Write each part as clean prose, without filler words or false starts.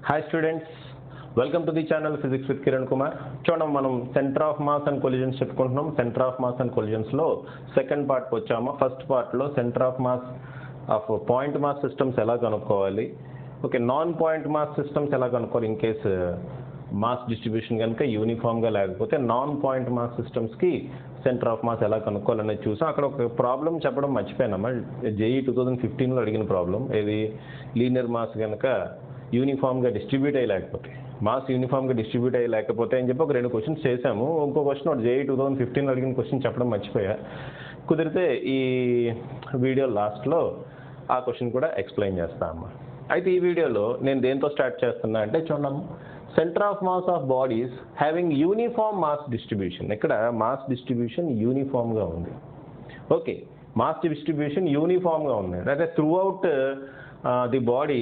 Hi students, welcome to the channel Physics with Kiran Kumar. చూడండి మనం centre of mass and collisions చెప్పుకుంటున్నాం. Centre of mass and collisions లో second part వచ్చాము. First part లో centre of mass of point mass systems ఎలా కనుక్కోవాలి, okay, non point mass systems ఎలా కనుక్కోవాలి ఇన్ కేస్ మాస్ డిస్ట్రిబ్యూషన్ కనుక యూనిఫామ్గా లేకపోతే నాన్ పాయింట్ మాస్ సిస్టమ్స్కి సెంటర్ ఆఫ్ మాస్ ఎలా కనుక్కోవాలనేది చూసాం. అక్కడ ఒక ప్రాబ్లం చెప్పడం మర్చిపోయినామా, జేఈ 2015లో అడిగిన ప్రాబ్లం, ఏది లీనియర్ మాస్ కనుక యూనిఫామ్గా డిస్ట్రిబ్యూట్ అయ్యలేకపోతే, మాస్ యూనిఫామ్గా డిస్ట్రిబ్యూట్ అయ్యలేకపోతే అని చెప్పి ఒక 2 క్వశ్చన్స్ చేశాము. ఇంకో క్వశ్చన్ ఒకటి జేఈ 2015లో అడిగిన క్వశ్చన్ చెప్పడం మర్చిపోయా. కుదిరితే ఈ వీడియో లాస్ట్లో ఆ క్వశ్చన్ కూడా ఎక్స్ప్లెయిన్ చేస్తాను. అయితే ఈ వీడియోలో నేను దేంతో స్టార్ట్ చేస్తున్నా అంటే చూడము, centre of mass of bodies having uniform mass distribution. ఇక్కడ మాస్ డిస్ట్రిబ్యూషన్ యూనిఫామ్గా ఉంది. ఓకే, మాస్ డిస్ట్రిబ్యూషన్ యూనిఫామ్గా ఉంది. అయితే through out the body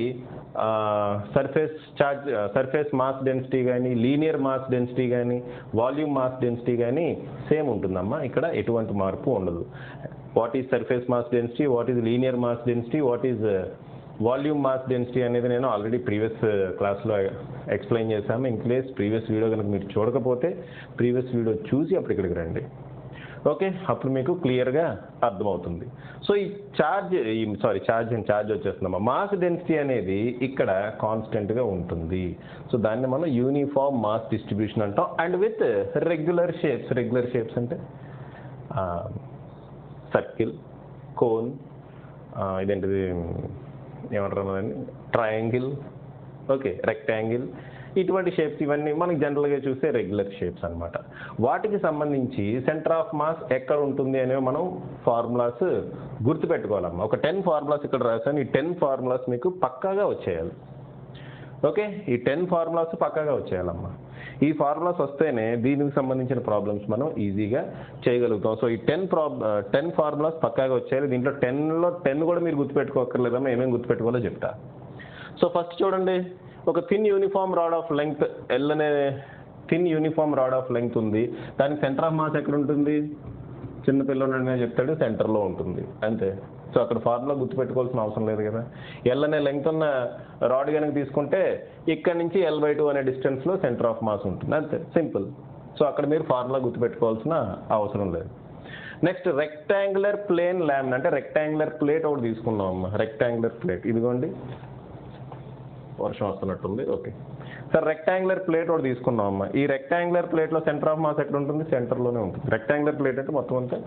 surface mass density కానీ, లీనియర్ మాస్ డెన్సిటీ కానీ, వాల్యూమ్ మాస్ డెన్సిటీ కానీ సేమ్ ఉంటుందమ్మా. ఇక్కడ ఎటువంటి మార్పు ఉండదు. What is surface mass density, what is linear mass density, what is volume mass density అనేది నేను ఆల్రెడీ ప్రీవియస్ క్లాస్లో ఎక్స్ప్లెయిన్ చేశాము. ఇన్ కేస్ ప్రీవియస్ వీడియో కనుక మీరు చూడకపోతే ప్రీవియస్ వీడియో చూసి అప్పుడు ఇక్కడికి రండి. ఓకే, అప్పుడు మీకు క్లియర్గా అర్థమవుతుంది. సో ఈ ఛార్జ్ వచ్చేస్తుందమ్మా. మాస్ డెన్సిటీ అనేది ఇక్కడ కాన్స్టెంట్గా ఉంటుంది. సో దాన్ని మనం యూనిఫామ్ మాస్ డిస్ట్రిబ్యూషన్ అంటాం. అండ్ విత్ రెగ్యులర్ షేప్స్ అంటే సర్కిల్, కోన్, ఇదేంటిది ఏమంటారు అన్నదండి, ట్రయాంగిల్, ఓకే, రెక్టాంగిల్, ఇటువంటి షేప్స్ ఇవన్నీ మనకి జనరల్గా చూస్తే రెగ్యులర్ షేప్స్ అనమాట. వాటికి సంబంధించి సెంటర్ ఆఫ్ మాస్ ఎక్కడ ఉంటుంది అనేవి మనం ఫార్ములాస్ గుర్తుపెట్టుకోవాలమ్మా. ఒక 10 ఫార్ములాస్ ఇక్కడ రాశాను. ఈ 10 ఫార్ములాస్ మీకు పక్కాగా వచ్చేయాలి. ఓకే, ఈ 10 ఫార్ములాస్ పక్కాగా వచ్చేయాలమ్మా. ఈ ఫార్ములాస్ వస్తేనే దీనికి సంబంధించిన ప్రాబ్లమ్స్ మనం ఈజీగా చేయగలుగుతాం. సో ఈ 10 ఫార్ములాస్ పక్కాగా వచ్చేయాలి. దీంట్లో 10లో 10 కూడా మీరు గుర్తుపెట్టుకోకర్లేదమ్మా. ఏమేమి గుర్తుపెట్టుకోవాలో చెప్తా. సో ఫస్ట్ చూడండి, ఒక thin uniform rod of length L అనే thin uniform rod of length ఉంది. దానికి సెంటర్ ఆఫ్ మాస్ ఎక్కడ ఉంటుంది? చిన్నపిల్లనే చెప్తాడు, సెంటర్లో ఉంటుంది అంతే. సో అక్కడ ఫార్ములా గుర్తుపెట్టుకోవాల్సిన అవసరం లేదు కదా. ఎల్ అనే లెంగ్త్ ఉన్న రాడ్ కనుక తీసుకుంటే ఇక్కడ నుంచి L/2 అనే డిస్టెన్స్లో సెంటర్ ఆఫ్ మాస్ ఉంటుంది అంతే, సింపుల్. సో అక్కడ మీరు ఫార్ములా గుర్తుపెట్టుకోవాల్సిన అవసరం లేదు. నెక్స్ట్ రెక్టాంగులర్ ప్లేన్ లామినా, అంటే రెక్టాంగులర్ ప్లేట్ ఒకటి తీసుకున్నాం అమ్మా. రెక్టాంగులర్ ప్లేట్ ఇదిగోండి, వర్షం వస్తున్నట్టుంది. ఓకే సార్, రెక్టాంగులర్ ప్లేట్ ఒకటి తీసుకున్నాం అమ్మా. ఈ రెక్టాంగులర్ ప్లేట్లో సెంటర్ ఆఫ్ మాస్ ఎక్కడ ఉంటుంది? సెంటర్లోనే ఉంటుంది. రెక్టాంగులర్ ప్లేట్ అంటే మొత్తం అంతా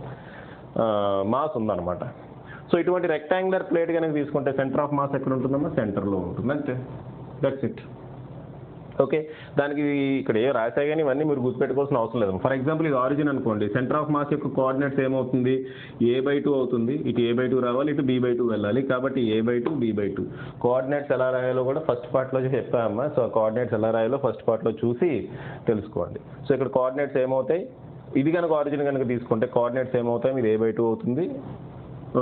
మాస్ ఉందన్నమాట. సో ఇటువంటి రెక్టాంగులర్ ప్లేట్ కనుక తీసుకుంటే సెంటర్ ఆఫ్ మాస్ ఎక్కడ ఉంటుందమ్మా? సెంటర్లో ఉంటుంది అంతే, దట్స్ ఇట్. ఓకే, దానికి ఇక్కడ ఏ రాసా కానీ ఇవన్నీ మీరు గుర్తుపెట్టుకోవాల్సిన అవసరం లేదు. ఫర్ ఎగ్జాంపుల్ ఇది ఆరిజిన్ అనుకోండి. సెంటర్ ఆఫ్ మాస్ యొక్క కోఆర్డినేట్స్ ఏమవుతుంది? A/2 అవుతుంది. ఇటు A/2 రావాలి, ఇటు B/2 వెళ్ళాలి. కాబట్టి A/2 B/2. కోఆర్డినేట్స్ ఎలా రాయాలో కూడా ఫస్ట్ పార్ట్లో చెప్పామమ్మా. సో కోఆర్డినేట్స్ ఎలా రాయాలో ఫస్ట్ పార్ట్లో చూసి తెలుసుకోండి. సో ఇక్కడ కోఆర్డినేట్స్ ఏమవుతాయి? ఇది కనుక ఆరిజిన్ కనుక తీసుకుంటే కోఆర్డినేట్స్ ఏమవుతాయి? మీరు A/2 అవుతుంది.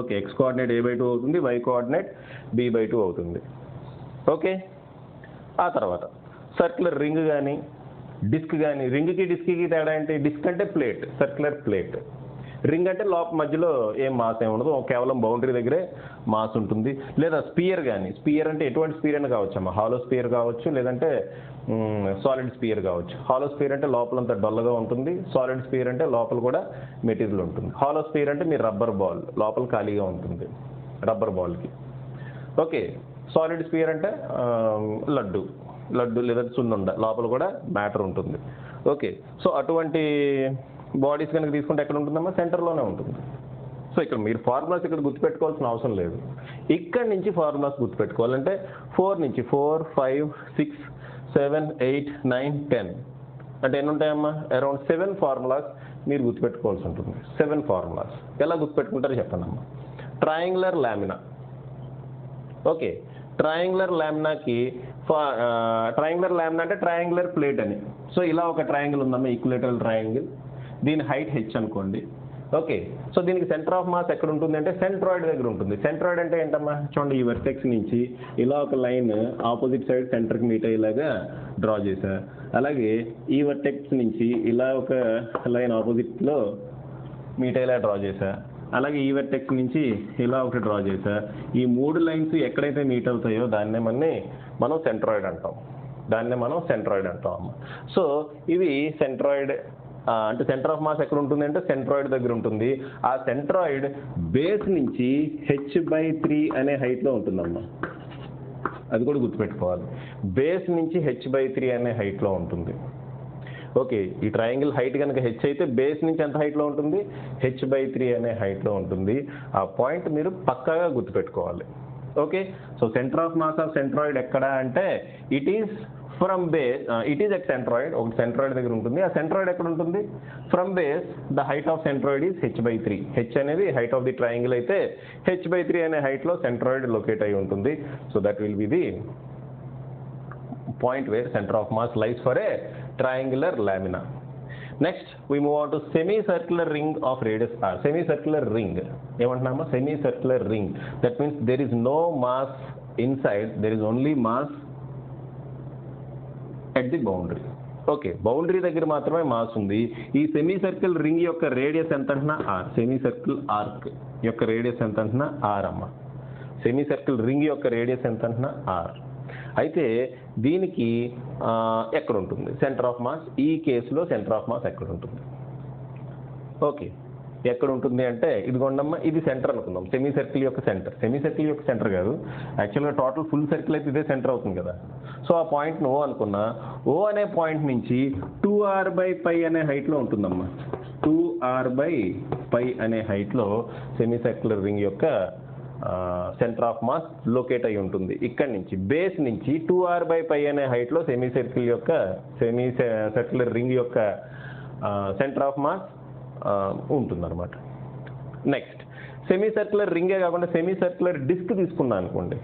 ఓకే, X కోఆర్డినేట్ A/2 అవుతుంది, Y కోఆర్డినేట్ B/2 అవుతుంది. ఓకే, ఆ తర్వాత సర్క్యులర్ రింగ్ కానీ డిస్క్ కానీ, రింగ్కి డిస్క్కి తేడా ఏంటి? డిస్క్ అంటే ప్లేట్, సర్క్యులర్ ప్లేట్. రింగ్ అంటే మధ్యలో ఏం మాస్ ఏమి ఉండదు, కేవలం బౌండరీ దగ్గరే మాస్ ఉంటుంది. లేదా స్పియర్ కానీ, స్పియర్ అంటే ఎటువంటి స్పియర్ అయినా కావచ్చు అమ్మా. హాలో స్పియర్ కావచ్చు, లేదంటే సాలిడ్ స్పియర్ కావచ్చు. హాలో స్పియర్ అంటే లోపలంతా డొల్లగా ఉంటుంది. సాలిడ్ స్పియర్ అంటే లోపల కూడా మెటీరియల్ ఉంటుంది. హాలో స్పియర్ అంటే మీ రబ్బర్ బాల్, లోపల ఖాళీగా ఉంటుంది రబ్బర్ బాల్కి. ఓకే, సాలిడ్ స్పియర్ అంటే లడ్డు లేదా సున్నుండ, లోపల కూడా మ్యాటర్ ఉంటుంది. ఓకే, సో అటువంటి బాడీస్ కనుక తీసుకుంటే ఎక్కడ ఉంటుందమ్మా? సెంటర్లోనే ఉంటుంది. సో ఇక్కడ మీరు ఫార్ములాస్ ఇక్కడ గుర్తుపెట్టుకోవాల్సిన అవసరం లేదు. ఇక్కడి నుంచి ఫార్ములాస్ గుర్తుపెట్టుకోవాలంటే 4 నుంచి 4, 5, 6, 7, 8, 9, 10 అంటే ఎన్ని ఉంటాయమ్మా? అరౌండ్ 7 ఫార్ములాస్ మీరు గుర్తుపెట్టుకోవాల్సి ఉంటుంది. 7 ఫార్ములాస్ ఎలా గుర్తుపెట్టుకుంటారో చెప్పండి అమ్మా. ట్రయాంగులర్ లామినా, ఓకే, ట్రయాంగులర్ లామినాకి ట్రయాంగులర్ లామినా అంటే ట్రయాంగులర్ ప్లేట్ అని. సో ఇలా ఒక ట్రయాంగిల్ ఉందమ్మా, ఈక్విలేటరల్ ట్రయాంగిల్. దీని హైట్ h అనుకోండి. ఓకే, సో దీనికి సెంటర్ ఆఫ్ మాస్ ఎక్కడ ఉంటుంది అంటే సెంట్రాయిడ్ దగ్గర ఉంటుంది. సెంట్రాయిడ్ అంటే ఏంటమ్మా? చూడండి, ఈ వర్టెక్స్ నుంచి ఇలా ఒక లైన్ ఆపోజిట్ సైడ్ సెంటర్కి మీట్ అయ్యేలాగా డ్రా చేశా. అలాగే ఈ వర్టెక్స్ నుంచి ఇలా ఒక లైన్ ఆపోజిట్లో మీట్ అయ్యేలా డ్రా చేశా. అలాగే ఈ వెర్టెక్స్ నుంచి ఇలా ఒకటి డ్రా చేశా. ఈ 3 లైన్స్ ఎక్కడైతే మీట్ అవుతాయో దాన్నే మనం సెంట్రాయిడ్ అంటాం. దాన్నే మనం సెంట్రాయిడ్ అంటాం అమ్మ. సో ఇవి సెంట్రాయిడ్ అంటే సెంటర్ ఆఫ్ మాస్ ఎక్కడ ఉంటుంది అంటే సెంట్రాయిడ్ దగ్గర ఉంటుంది. ఆ సెంట్రాయిడ్ బేస్ నుంచి h/3 అనే హైట్లో ఉంటుందమ్మా. అది కూడా గుర్తుపెట్టుకోవాలి. బేస్ నుంచి h/3 అనే హైట్లో ఉంటుంది. ఓకే, ఈ ట్రయాంగిల్ హైట్ కనుక h అయితే బేస్ నుంచి ఎంత హైట్లో ఉంటుంది? h/3 అనే హైట్లో ఉంటుంది. ఆ పాయింట్ మీరు పక్కాగా గుర్తుపెట్టుకోవాలి. Okay, so centre of mass of centroid ఎక్కడ అంటే it is from base, it is at centroid. ఒక సెంట్రాయిడ్ దగ్గర ఉంటుంది. ఆ సెంట్రాయిడ్ ఎక్కడ ఉంటుంది? From base the height of centroid is h/3. h అనేది హైట్ ఆఫ్ ది ట్రయాంగిల్ అయితే h/3 అనే హైట్లో సెంట్రాయిడ్ లొకేట్ అయి ఉంటుంది. So that will be the point where centre of mass lies for a triangular lamina. Next we move on to semicircular ring of radius r. Semicircular ring ఏమంటున్నామా? Semicircular ring, that means there is no mass inside, there is only mass at the boundary. Okay, boundary దగ్గర మాత్రమే mass ఉంది. ఈ semi circle ring యొక్క radius ఎంత అంటున్నా? Are. Semi circle arc యొక్క radius ఎంత అంటున్నా? ఆర్ అమ్మ. సెమీ సర్కిల్ రింగ్ యొక్క రేడియస్ ఎంత అంటున్నా? ఆర్. అయితే దీనికి ఎక్కడ ఉంటుంది సెంటర్ ఆఫ్ మాస్? ఈ కేసులో సెంటర్ ఆఫ్ మాస్ ఎక్కడ ఉంటుంది? ఓకే, ఎక్కడ ఉంటుంది అంటే ఇదిగోండమ్మా, ఇది సెంటర్ అనుకుందాం. సెమీ సర్కిల్ యొక్క సెంటర్, సెమీ సర్కిల్ యొక్క సెంటర్ కాదు యాక్చువల్గా, టోటల్ ఫుల్ సర్కిల్ అయితే ఇదే సెంటర్ అవుతుంది కదా. సో ఆ పాయింట్ను ఓ అనుకున్నా. ఓ అనే పాయింట్ నుంచి 2r/π అనే హైట్లో ఉంటుందమ్మా. 2r/π అనే హైట్లో సెమీ సర్క్యులర్ రింగ్ యొక్క సెంటర్ ఆఫ్ మాస్ లొకేట్ అయి ఉంటుంది. ఇక్కడ నుంచి బేస్ నుంచి 2r/π అనే హైట్లో సెమీ సర్క్యులర్ రింగ్ యొక్క సెంటర్ ఆఫ్ మాస్ ఉంటుందన్నమాట. నెక్స్ట్ సెమీ సర్క్యులర్ రింగే కాకుండా సెమీ సర్క్యులర్ డిస్క్ తీసుకున్నా అనుకోండి.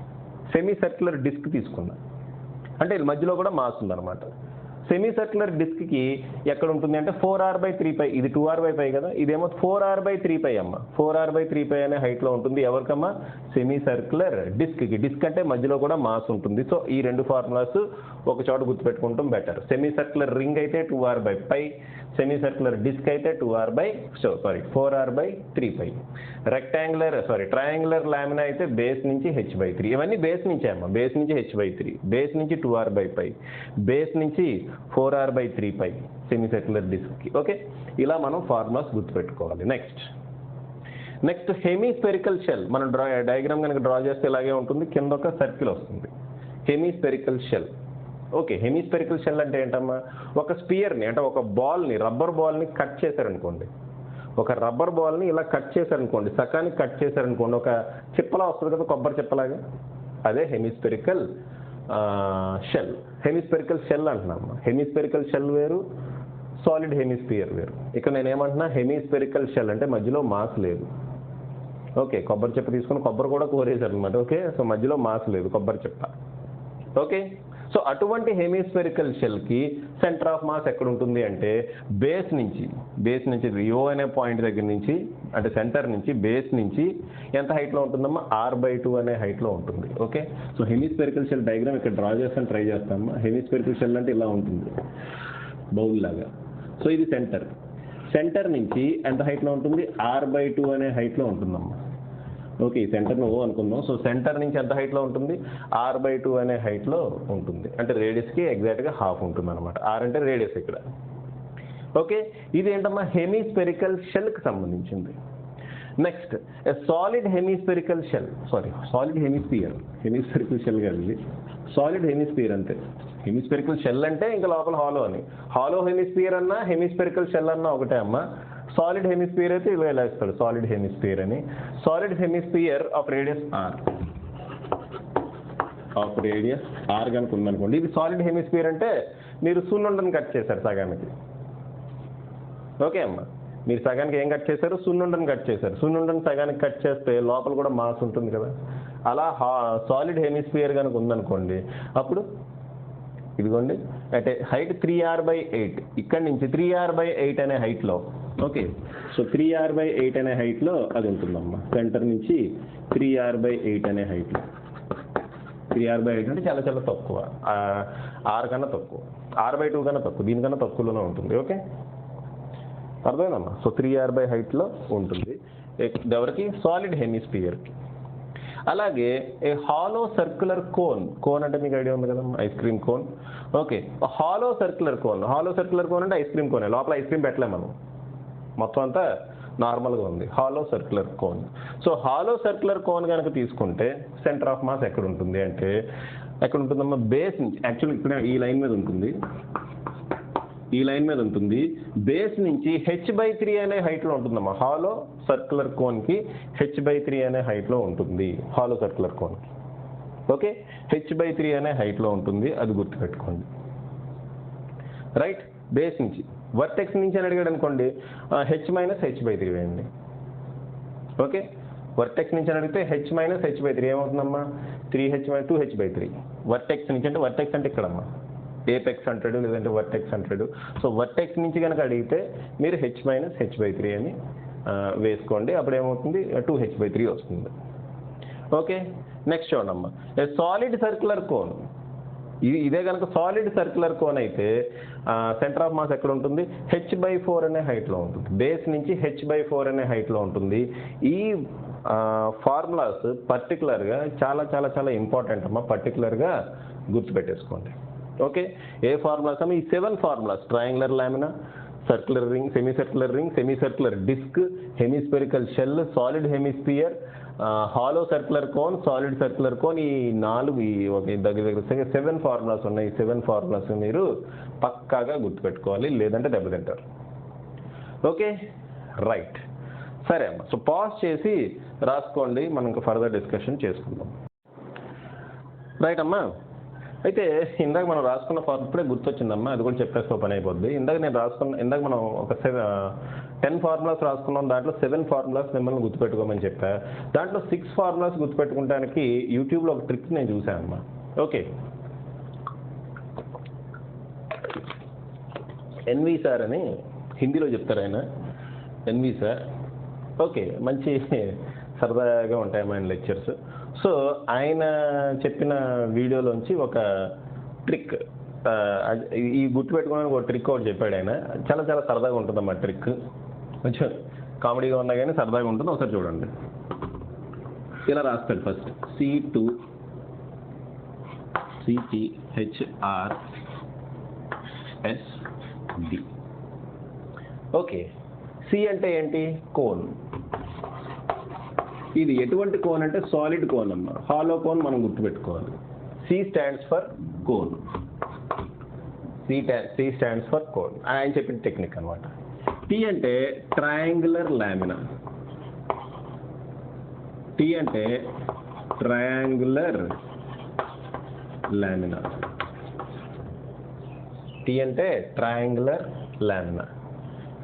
సెమీ సర్క్యులర్ డిస్క్ తీసుకున్నా అంటే మధ్యలో కూడా మాస్ ఉందన్నమాట. సెమీ సర్క్యులర్ డిస్క్కి ఎక్కడ ఉంటుంది అంటే 4r/3π. ఇది 2r/π కదా, ఇదేమో 4r/3π అమ్మ. 4r/3π అనే హైట్లో ఉంటుంది. ఎవరికమ్మా? సెమీ సర్క్యులర్ డిస్క్కి. డిస్క్ అంటే మధ్యలో కూడా మాస్ ఉంటుంది. సో ఈ రెండు ఫార్ములాస్ ఒక చోట గుర్తుపెట్టుకుంటాం బెటర్. సెమీ సర్క్యులర్ రింగ్ అయితే 2r/π, సెమీ సర్క్యులర్ డిస్క్ అయితే 4r/3π. ట్రయాంగులర్ లామినా అయితే బేస్ నుంచి h/3. ఇవన్నీ బేస్ నుంచే అమ్మ. బేస్ నుంచి h/3, బేస్ నుంచి 2r/π, బేస్ నుంచి 4r/3π సెమీ సర్క్యులర్ డిస్క్కి. ఓకే, ఇలా మనం ఫార్ములాస్ గుర్తుపెట్టుకోవాలి. Next hemispherical shell. మనం డయాగ్రామ్ కనుక డ్రా చేస్తే ఇలాగే ఉంటుంది. కింద ఒక సర్కిల్ వస్తుంది. Hemispherical shell. Okay, hemispherical shell అంటే ఏంటమ్మా? ఒక స్పియర్ని అంటే ఒక బాల్ని, రబ్బర్ బాల్ని కట్ చేశారనుకోండి. ఒక రబ్బర్ బాల్ని ఇలా కట్ చేశారనుకోండి, సకానికి కట్ చేశారనుకోండి, ఒక చిప్పలా వస్తుంది కదా, కొబ్బరి చిప్పలాగా. అదే హెమీస్పెరికల్ షెల్. హెమీస్పెరికల్ షెల్ అంటున్నాము. హెమీస్పెరికల్ షెల్ వేరు, సాలిడ్ హెమీస్పియర్ వేరు. ఇక్కడ నేను ఏమంటున్నా? హెమీస్పెరికల్ షెల్ అంటే మధ్యలో మాస్ లేదు. ఓకే, కొబ్బరి చెప్ప తీసుకుని కొబ్బరి కూడా కోరేశారు అనమాట. ఓకే, సో మధ్యలో మాస్ లేదు, కొబ్బరి చెప్ప. ఓకే, సో అటువంటి హెమీస్పెరికల్ షెల్కి సెంటర్ ఆఫ్ మాస్ ఎక్కడ ఉంటుంది అంటే బేస్ నుంచి రియో అనే పాయింట్ దగ్గర నుంచి, అంటే సెంటర్ నుంచి బేస్ నుంచి ఎంత హైట్లో ఉంటుందమ్మా? r/2 అనే హైట్లో ఉంటుంది. Okay, so hemispherical shell diagram ఇక్కడ డ్రా చేస్తాను, ట్రై చేస్తామమ్మా. హెమీస్పెరికల్ షెల్ అంటే ఇలా ఉంటుంది, బౌల్ లాగా. సో ఇది సెంటర్ నుంచి ఎంత హైట్లో ఉంటుంది? r/2 అనే హైట్లో ఉంటుందమ్మా. ఓకే, సెంటర్ను ఓ అనుకుందాం. సో సెంటర్ నుంచి ఎంత హైట్లో ఉంటుంది? r/2 అనే హైట్లో ఉంటుంది. అంటే రేడియస్కి ఎగ్జాక్ట్గా హాఫ్ ఉంటుంది అనమాట. ఆర్ అంటే రేడియస్ ఇక్కడ. ఓకే, ఇది ఏంటమ్మా? హెమీస్పెరికల్ షెల్కి సంబంధించింది. Next solid hemispherical shell, solid hemisphere. Hemispherical shell కాదు ఇది, సాలిడ్ హెమీస్పియర్ అంతే. హెమీస్పెరికల్ షెల్ అంటే ఇంకా లోపల హాలో అని. హాలో హెమీస్పియర్ అన్నా హెమీస్పెరికల్ షెల్ అన్నా ఒకటే అమ్మ. సాలిడ్ హెమీస్పియర్ అయితే ఇలా ఇలా ఇస్తాడు, సాలిడ్ హెమీస్పియర్ అని. Solid hemisphere of radius R కనుక ఉందనుకోండి. ఇది సాలిడ్ హెమీస్పియర్ అంటే మీరు సున్నుండను కట్ చేశారు సగానికి. ఓకే అమ్మ, మీరు సగానికి ఏం కట్ చేశారు? సున్నుండను కట్ చేశారు. సున్నుండను సగానికి కట్ చేస్తే లోపల కూడా మాస్ ఉంటుంది కదా. అలా సాలిడ్ హెమీస్పియర్ కనుక ఉందనుకోండి, అప్పుడు ఇదిగోండి అంటే హైట్ 3r/8. ఇక్కడి నుంచి 3r/8 అనే హైట్లో. ఓకే, సో 3r/8 అనే హైట్లో అది ఉంటుందమ్మా. సెంటర్ నుంచి 3r/8 అనే హైట్లో. 3r/8 అంటే చాలా చాలా తక్కువ, r కన్నా తక్కువ, r/2 కన్నా తక్కువ, దీనికన్నా తక్కువలోనే ఉంటుంది. ఓకే, అర్థమైందమ్మా. సో 3r/8లో ఉంటుంది ఎవరికి? సాలిడ్ హెమీస్పియర్కి. అలాగే ఏ హాలో సర్క్యులర్ కోన్ అంటే మీకు ఐడియా ఉంది కదా, ice cream cone. Okay, hollow circular cone అంటే ఐస్ క్రీమ్ కోనే, లోపల ఐస్ క్రీమ్ పెట్టలేము మనం, మొత్తం అంతా నార్మల్గా ఉంది. Hollow circular cone. So hollow circular cone కనుక తీసుకుంటే సెంటర్ ఆఫ్ మాస్ ఎక్కడ ఉంటుంది అంటే, ఎక్కడ ఉంటుందమ్మా, బేస్ నుంచి. యాక్చువల్లీ ఇక్కడ ఈ లైన్ మీద ఉంటుంది, బేస్ నుంచి h/3 అనే హైట్లో ఉంటుందమ్మా. హాలో సర్క్యులర్ కోన్కి h/3 అనే హైట్లో ఉంటుంది, హాలో సర్క్యులర్ కోన్కి. ఓకే, h/3 అనే హైట్లో ఉంటుంది, అది గుర్తుపెట్టుకోండి. రైట్, బేస్ నుంచి. వర్టెక్స్ నుంచి అని అడిగాడు అనుకోండి, h-h/3 వేయండి. ఓకే, వర్టెక్స్ నుంచి అని అడిగితే h-h/3 ఏమవుతుందమ్మా, 2h/3. వర్టెక్స్ నుంచి అంటే, వర్టెక్స్ అంటే ఇక్కడమ్మా, ఏపెక్స్ అంటాడు, లేదంటే వర్టెక్స్ అంటాడు. సో వర్టెక్స్ నుంచి కనుక అడిగితే మీరు h-h/3 అని వేసుకోండి, అప్పుడు ఏమవుతుంది, 2h/3 వస్తుంది. ఓకే, నెక్స్ట్ చూడమ్మా, సాలిడ్ సర్క్యులర్ కోన్. ఇదే కనుక సాలిడ్ సర్క్యులర్ కోన్ అయితే సెంటర్ ఆఫ్ మాస్ ఎక్కడ ఉంటుంది, h/4 అనే హైట్లో ఉంటుంది, బేస్ నుంచి h/4 అనే హైట్లో ఉంటుంది. ఈ ఫార్ములాస్ పర్టికులర్గా చాలా చాలా చాలా ఇంపార్టెంట్ అమ్మా, పర్టికులర్గా గుర్తుపెట్టేసుకోండి. ఓకే, ఏ ఫార్ములాస్ అమ్మా, ఈ 7 formulas: triangular lamina, circular ring, semicircular disc, hemispherical shell, solid hemisphere, hollow circular cone, solid circular cone. ఈ 4 దగ్గర 7 ఫార్ములాస్ ఉన్నాయి. ఈ 7 ఫార్ములాస్ మీరు పక్కాగా గుర్తుపెట్టుకోవాలి, లేదంటే దెబ్బతింటారు. ఓకే, రైట్, సరే అమ్మా. సో పాజ్ చేసి రాసుకోండి, మనం ఇంకా ఫర్దర్ డిస్కషన్ చేసుకుందాం. రైట్ అమ్మా, అయితే ఇందాక మనం రాసుకున్న ఫార్ములా ఇప్పుడే గుర్తొచ్చిందమ్మా, అది కూడా చెప్పేస్తే పని అయిపోద్ది. ఇందాక మనం ఒక 10 ఫార్ములాస్ రాసుకున్నాం, దాంట్లో 7 ఫార్ములాస్ మిమ్మల్ని గుర్తుపెట్టుకోమని చెప్పా. దాంట్లో 6 ఫార్ములాస్ గుర్తుపెట్టుకోవడానికి యూట్యూబ్లో ఒక ట్రిక్ నేను చూశాను అమ్మా. ఓకే, ఎన్వి సార్ అని హిందీలో చెప్తారు ఆయన, ఎన్వి సార్. ఓకే, మంచి సరదాగా ఉంటాయమ్మా ఆయన లెక్చర్స్. సో ఆయన చెప్పిన వీడియోలోంచి ఒక ట్రిక్, ఈ గుర్తుపెట్టుకోవడానికి ఒక ట్రిక్ ఒకటి చెప్పాడు ఆయన. చాలా చాలా సరదాగా ఉంటుందమ్మా ట్రిక్, కొంచెం కామెడీగా ఉన్నా కానీ సరదాగా ఉంటుంది. ఒకసారి చూడండి. ఇలా రాస్తాడు, first C2 CTHRSD. Okay, C అంటే ఏంటి, కోన్. ఇది ఎటువంటి కోన్ అంటే సాలిడ్ కోన్ అమ్మ, హాలో కోన్ మనం గుర్తుపెట్టుకోవాలి. C stands for cone, C stands for cone, ఆయన చెప్పిన టెక్నిక్ అనమాట. టీ అంటే ట్రయాంగులర్ లామినా, టీ అంటే ట్రయాంగులర్ లామినా, టీ అంటే ట్రయాంగులర్ లామినా.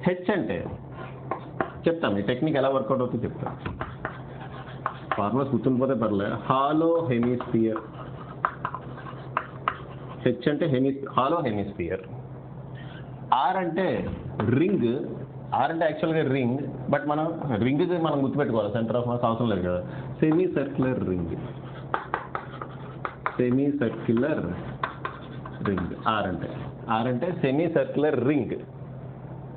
హెచ్ అంటే చెప్తాను, ఈ టెక్నిక్ ఎలా వర్కౌట్ అవుతుందో చెప్తాను, ఫార్ములాస్ గుర్తుండిపోతే పర్లేదు. హాలో హెమిస్పియర్, హెచ్ అంటే హాలో హెమిస్పియర్. ఆర్ అంటే రింగ్, ఆర్ అంటే యాక్చువల్గా రింగ్, బట్ మనం రింగ్ మనం గుర్తుపెట్టుకోవాలి, సెంటర్ ఆఫ్ మాస్ అవసరం లేదు కదా. Semi circular ring, semi circular ring. R అంటే సెమీ సర్క్యులర్ రింగ్.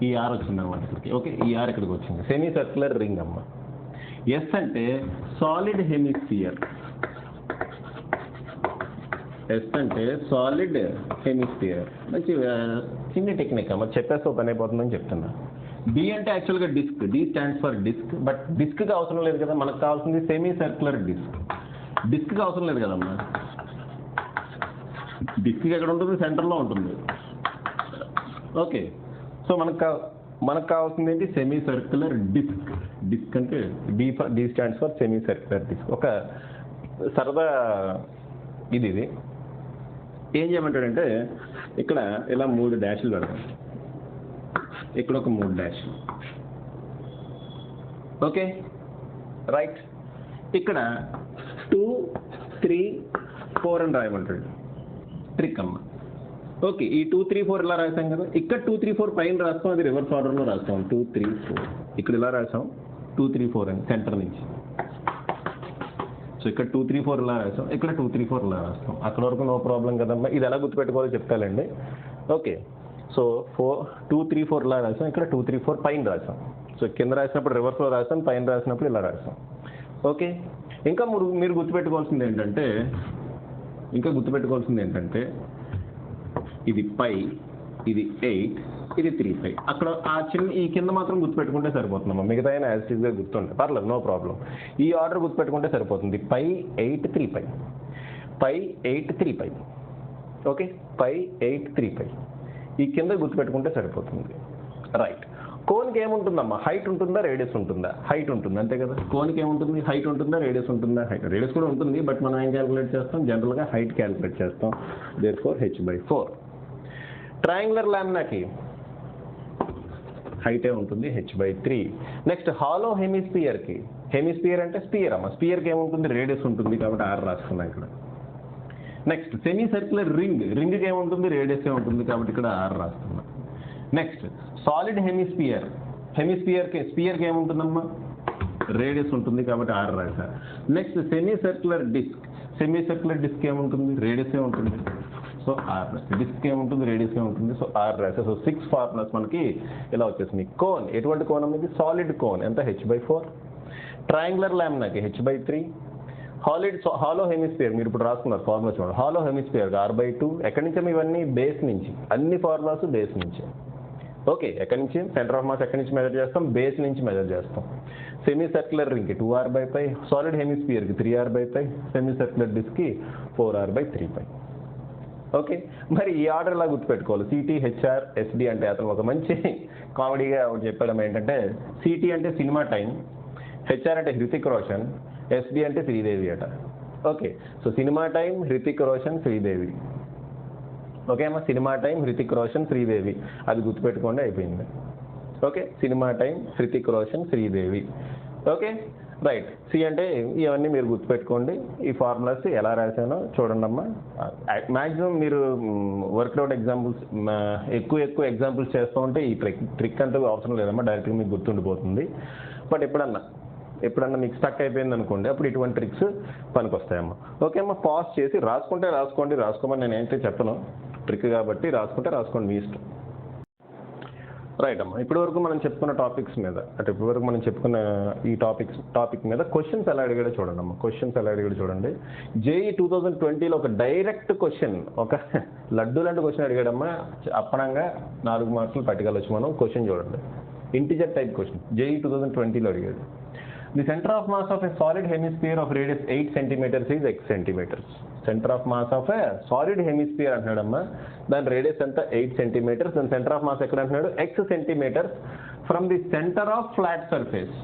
ఈ ఆర్ వచ్చింది అన్నమాట ఇక్కడికి. ఓకే, ఈ ఆర్ ఇక్కడికి వచ్చింది, సెమీ సర్క్యులర్ రింగ్ అమ్మ. ఎస్ అంటే సాలిడ్ హెమిస్పియర్, ఎస్ అంటే సాలిడ్ హెమిస్పియర్. మంచి చిన్న టెక్నిక్ అమ్మ, చెప్పేస్తే పని అయిపోతుందని చెప్తున్నా. డి అంటే యాక్చువల్గా disc, D stands for disc, but డిస్క్కి అవసరం లేదు కదా, మనకు కావాల్సింది సెమీ సర్క్యులర్ డిస్క్. డిస్క్కి అవసరం లేదు కదమ్మా, డిస్క్ ఎక్కడ ఉంటుంది, సెంటర్లో ఉంటుంది. ఓకే, సో మనకు కావాల్సింది ఏంటి, సెమీ సర్క్యులర్ డిస్క్. డిస్క్ అంటే D stands for semi circular disc. ఒక సరదా ఇది ఏం చేయమంటాడంటే, ఇక్కడ ఇలా 3 డాష్లు పెడతాం, ఇక్కడ ఒక 3 డాష్లు. Okay, right. ఇక్కడ 2, 3, 4 అని రాయమంటాడు, ట్రిక్ అమ్మ. ఓకే, ఈ 2, 3, 4 ఇలా రాసాం కదా, ఇక్కడ 2, 3, 4 పైన రాస్తాం, అది రివర్స్ ఆర్డర్లో రాస్తాం. 2, 3, 4 ఇక్కడ ఇలా రాసాం, 2, 3, 4 అని సెంటర్ నుంచి. సో ఇక్కడ 2, 3, 4 ఇలా రాసాం, ఇక్కడ 2, 3, 4 ఇలా రాస్తాం. అక్కడ వరకు నో ప్రాబ్లం కదమ్మా. ఇది ఎలా గుర్తుపెట్టుకోవాలో చెప్తానండి. ఓకే, సో 2, 3, 4 ఇలా రాసాం, ఇక్కడ 2, 3, 4 పైన రాసాం. సో కింద రాసినప్పుడు రివర్స్లో రాసాం, పైన రాసినప్పుడు ఇలా రాసాం. ఓకే, ఇంకా మీరు గుర్తుపెట్టుకోవాల్సింది ఏంటంటే ఇది పై, ఇది 8, ఇది 3π. అక్కడ ఈ కింద మాత్రం గుర్తుపెట్టుకుంటే సరిపోతుందమ్మా, మిగతా అయినా యాజ్ ఇట్ ఈస్గా గుర్తుంటే పర్లేదు, నో ప్రాబ్లం. ఈ ఆర్డర్ గుర్తుపెట్టుకుంటే సరిపోతుంది. పై 8 3π, పై 8 3π. ఓకే, పై 8 3π. ఈ కింద గుర్తుపెట్టుకుంటే సరిపోతుంది. రైట్. కోన్కి ఏముంటుందమ్మా? హైట్ ఉంటుందా, రేడియస్ ఉంటుందా? హైట్ ఉంటుంది, అంతే కదా. కోన్కి ఏముంటుంది? హైట్ ఉంటుందా, రేడియస్ ఉంటుందా? రేడియస్ కూడా ఉంటుంది, బట్ మనం ఏం క్యాలిక్యులేట్ చేస్తాం? జనరల్గా హైట్ క్యాలిక్యులేట్ చేస్తాం. Therefore h/4. ట్రయాంగులర్ లామినాకి హైటే ఉంటుంది, h/3. నెక్స్ట్ హాలో హెమిస్పియర్కి, హెమిస్పియర్ అంటే స్పియర్ అమ్మా, స్పియర్కి ఏముంటుంది? రేడియస్ ఉంటుంది, కాబట్టి R రాసుకున్నాం ఇక్కడ. నెక్స్ట్ సెమీ సర్క్యులర్ రింగ్కి ఏముంటుంది? రేడియస్ ఉంటుంది, కాబట్టి ఇక్కడ R రాస్తున్నాం. నెక్స్ట్ సాలిడ్ స్పియర్కి ఏముంటుందమ్మా? రేడియస్ ఉంటుంది, కాబట్టి R రాసా. నెక్స్ట్ సెమీ సర్క్యులర్ డిస్క్ ఏముంటుంది? రేడియస్ ఉంటుంది, సో R రాసా. డిస్క్ ఏముంటుంది? రేడియస్ ఉంటుంది, సో R రాసా. సో 6 ఫార్ములాస్ మనకి ఇలా వచ్చేసింది. కోన్, ఎటువంటి కోన్ అనేది? సాలిడ్ కోన్, ఎంత? h/4. Triangular లామినాకి h/3. Hollow hemisphere మీరు ఇప్పుడు రాసుకున్నారు ఫార్ములా చూడండి. Hollow hemisphere R/2. ఎక్కడి నుంచి ఇవన్నీ? బేస్ నుంచి. అన్ని ఫార్ములాస్ బేస్ నుంచి. ఓకే, ఎక్కడి నుంచి? సెంటర్ ఆఫ్ మాస్ ఎక్కడి నుంచి మెజర్ చేస్తాం? బేస్ నుంచి మెజర్ చేస్తాం. సెమీ సర్క్యులర్ రింగ్కి 2r/π, సాలిడ్ హెమిస్పియర్కి 3r/π, సెమీ సర్క్యులర్ డిస్క్కి 4r/3π. ఓకే, మరి ఈ ఆర్డర్ ఎలా గుర్తుపెట్టుకోవాలి? సిటీ, హెచ్ఆర్, ఎస్డి అంటే అతను ఒక మంచి కామెడీగా చెప్పడం ఏంటంటే, సిటీ అంటే సినిమా టైం, హెచ్ఆర్ అంటే హృతిక్ రోషన్, ఎస్డి అంటే శ్రీదేవి అట. Okay, so cinema time, Hrithik Roshan, Sridevi. Okay అమ్మా, సినిమా టైం, హృతిక్ రోషన్, శ్రీదేవి, అది గుర్తుపెట్టుకోండి, అయిపోయింది. Okay, cinema time, Hrithik Roshan, Sridevi. Okay, right. C అంటే ఇవన్నీ మీరు గుర్తుపెట్టుకోండి. ఈ ఫార్ములాస్ ఎలా రాశానో చూడండి అమ్మా. మ్యాక్సిమం మీరు వర్క్అవుట్ ఎగ్జాంపుల్స్ ఎక్కువ ఎగ్జాంపుల్స్ చేస్తూ ఉంటే ఈ ట్రిక్ అంతా అవసరం లేదమ్మా, డైరెక్ట్గా మీకు గుర్తుండిపోతుంది. బట్ ఎప్పుడన్నా మీకు స్టక్ అయిపోయింది అనుకోండి, అప్పుడు ఇటువంటి ట్రిక్స్ పనికొస్తాయమ్మా. ఓకే అమ్మా, పాజ్ చేసి రాసుకోమని నేను ఏంటంటే చెప్పను, ట్రిక్ కాబట్టి రాసుకోండి, మీ ఇష్టం. రైట్ అమ్మా, ఇప్పటివరకు మనం చెప్పుకున్న టాపిక్స్ మీద, ఇప్పటివరకు మనం చెప్పుకున్న ఈ టాపిక్ మీద క్వశ్చన్స్ ఎలా అడిగాడో చూడండి అమ్మా. చూడండి. JEE 2020లో ఒక డైరెక్ట్ క్వశ్చన్, ఒక లడ్డు లాంటి క్వశ్చన్ అడిగాడమ్మా. అప్పనంగా 4 మార్కులు పట్టుకెళ్ళొచ్చు మనం. క్వశ్చన్ చూడండి, ఇంటిజర్ టైప్ క్వశ్చన్, JEE 2020లో అడిగాడు. The centre of mass of a solid hemisphere of radius 8 centimeters is x centimeters. Centre of mass of a solid hemisphere అంటున్నాడమ్మా, దాని రేడియస్ ఎంత? 8 centimeters. దాని సెంటర్ ఆఫ్ మాస్ ఎక్కడ అంటున్నాడు? x centimeters from the centre of flat surface.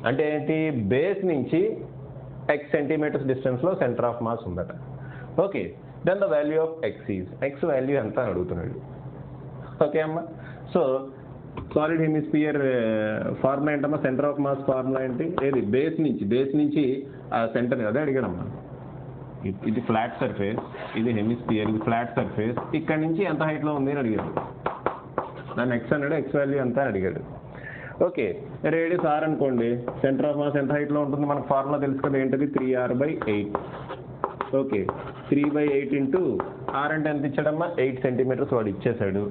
అంటే ఏంటి? Base నుంచి x centimeters డిస్టెన్స్లో సెంటర్ ఆఫ్ మాస్ ఉందట. Okay, then the value of x is, x value ఎంత అని అడుగుతున్నాడు. ఓకే అమ్మా, సో సాలిడ్ హెమిస్పియర్ ఫార్ములా ఏంటమ్మా? సెంటర్ ఆఫ్ మాస్ ఫార్ములా ఏంటి? ఏది? బేస్ నుంచి ఆ సెంటర్, అదే అడిగాడమ్మా. ఇది ఫ్లాట్ సర్ఫేస్, ఇది హెమిస్పియర్, ఇది ఫ్లాట్ సర్ఫేస్. ఇక్కడ నుంచి ఎంత హైట్లో ఉంది అని అడిగాడు. దాన్ని x అన్నాడు, x వాల్యూ ఎంత అని అడిగాడు. ఓకే, రేడియస్ r అనుకోండి, సెంటర్ ఆఫ్ మాస్ ఎంత హైట్లో ఉంటుంది? మనకు ఫార్ములా తెలుసు కదా, ఏంటది? 3r/8. ఓకే, 3/8 ఇంటూ r అంటే ఎంత ఇచ్చాడమ్మా? 8 centimeters వాడు ఇచ్చేసాడు.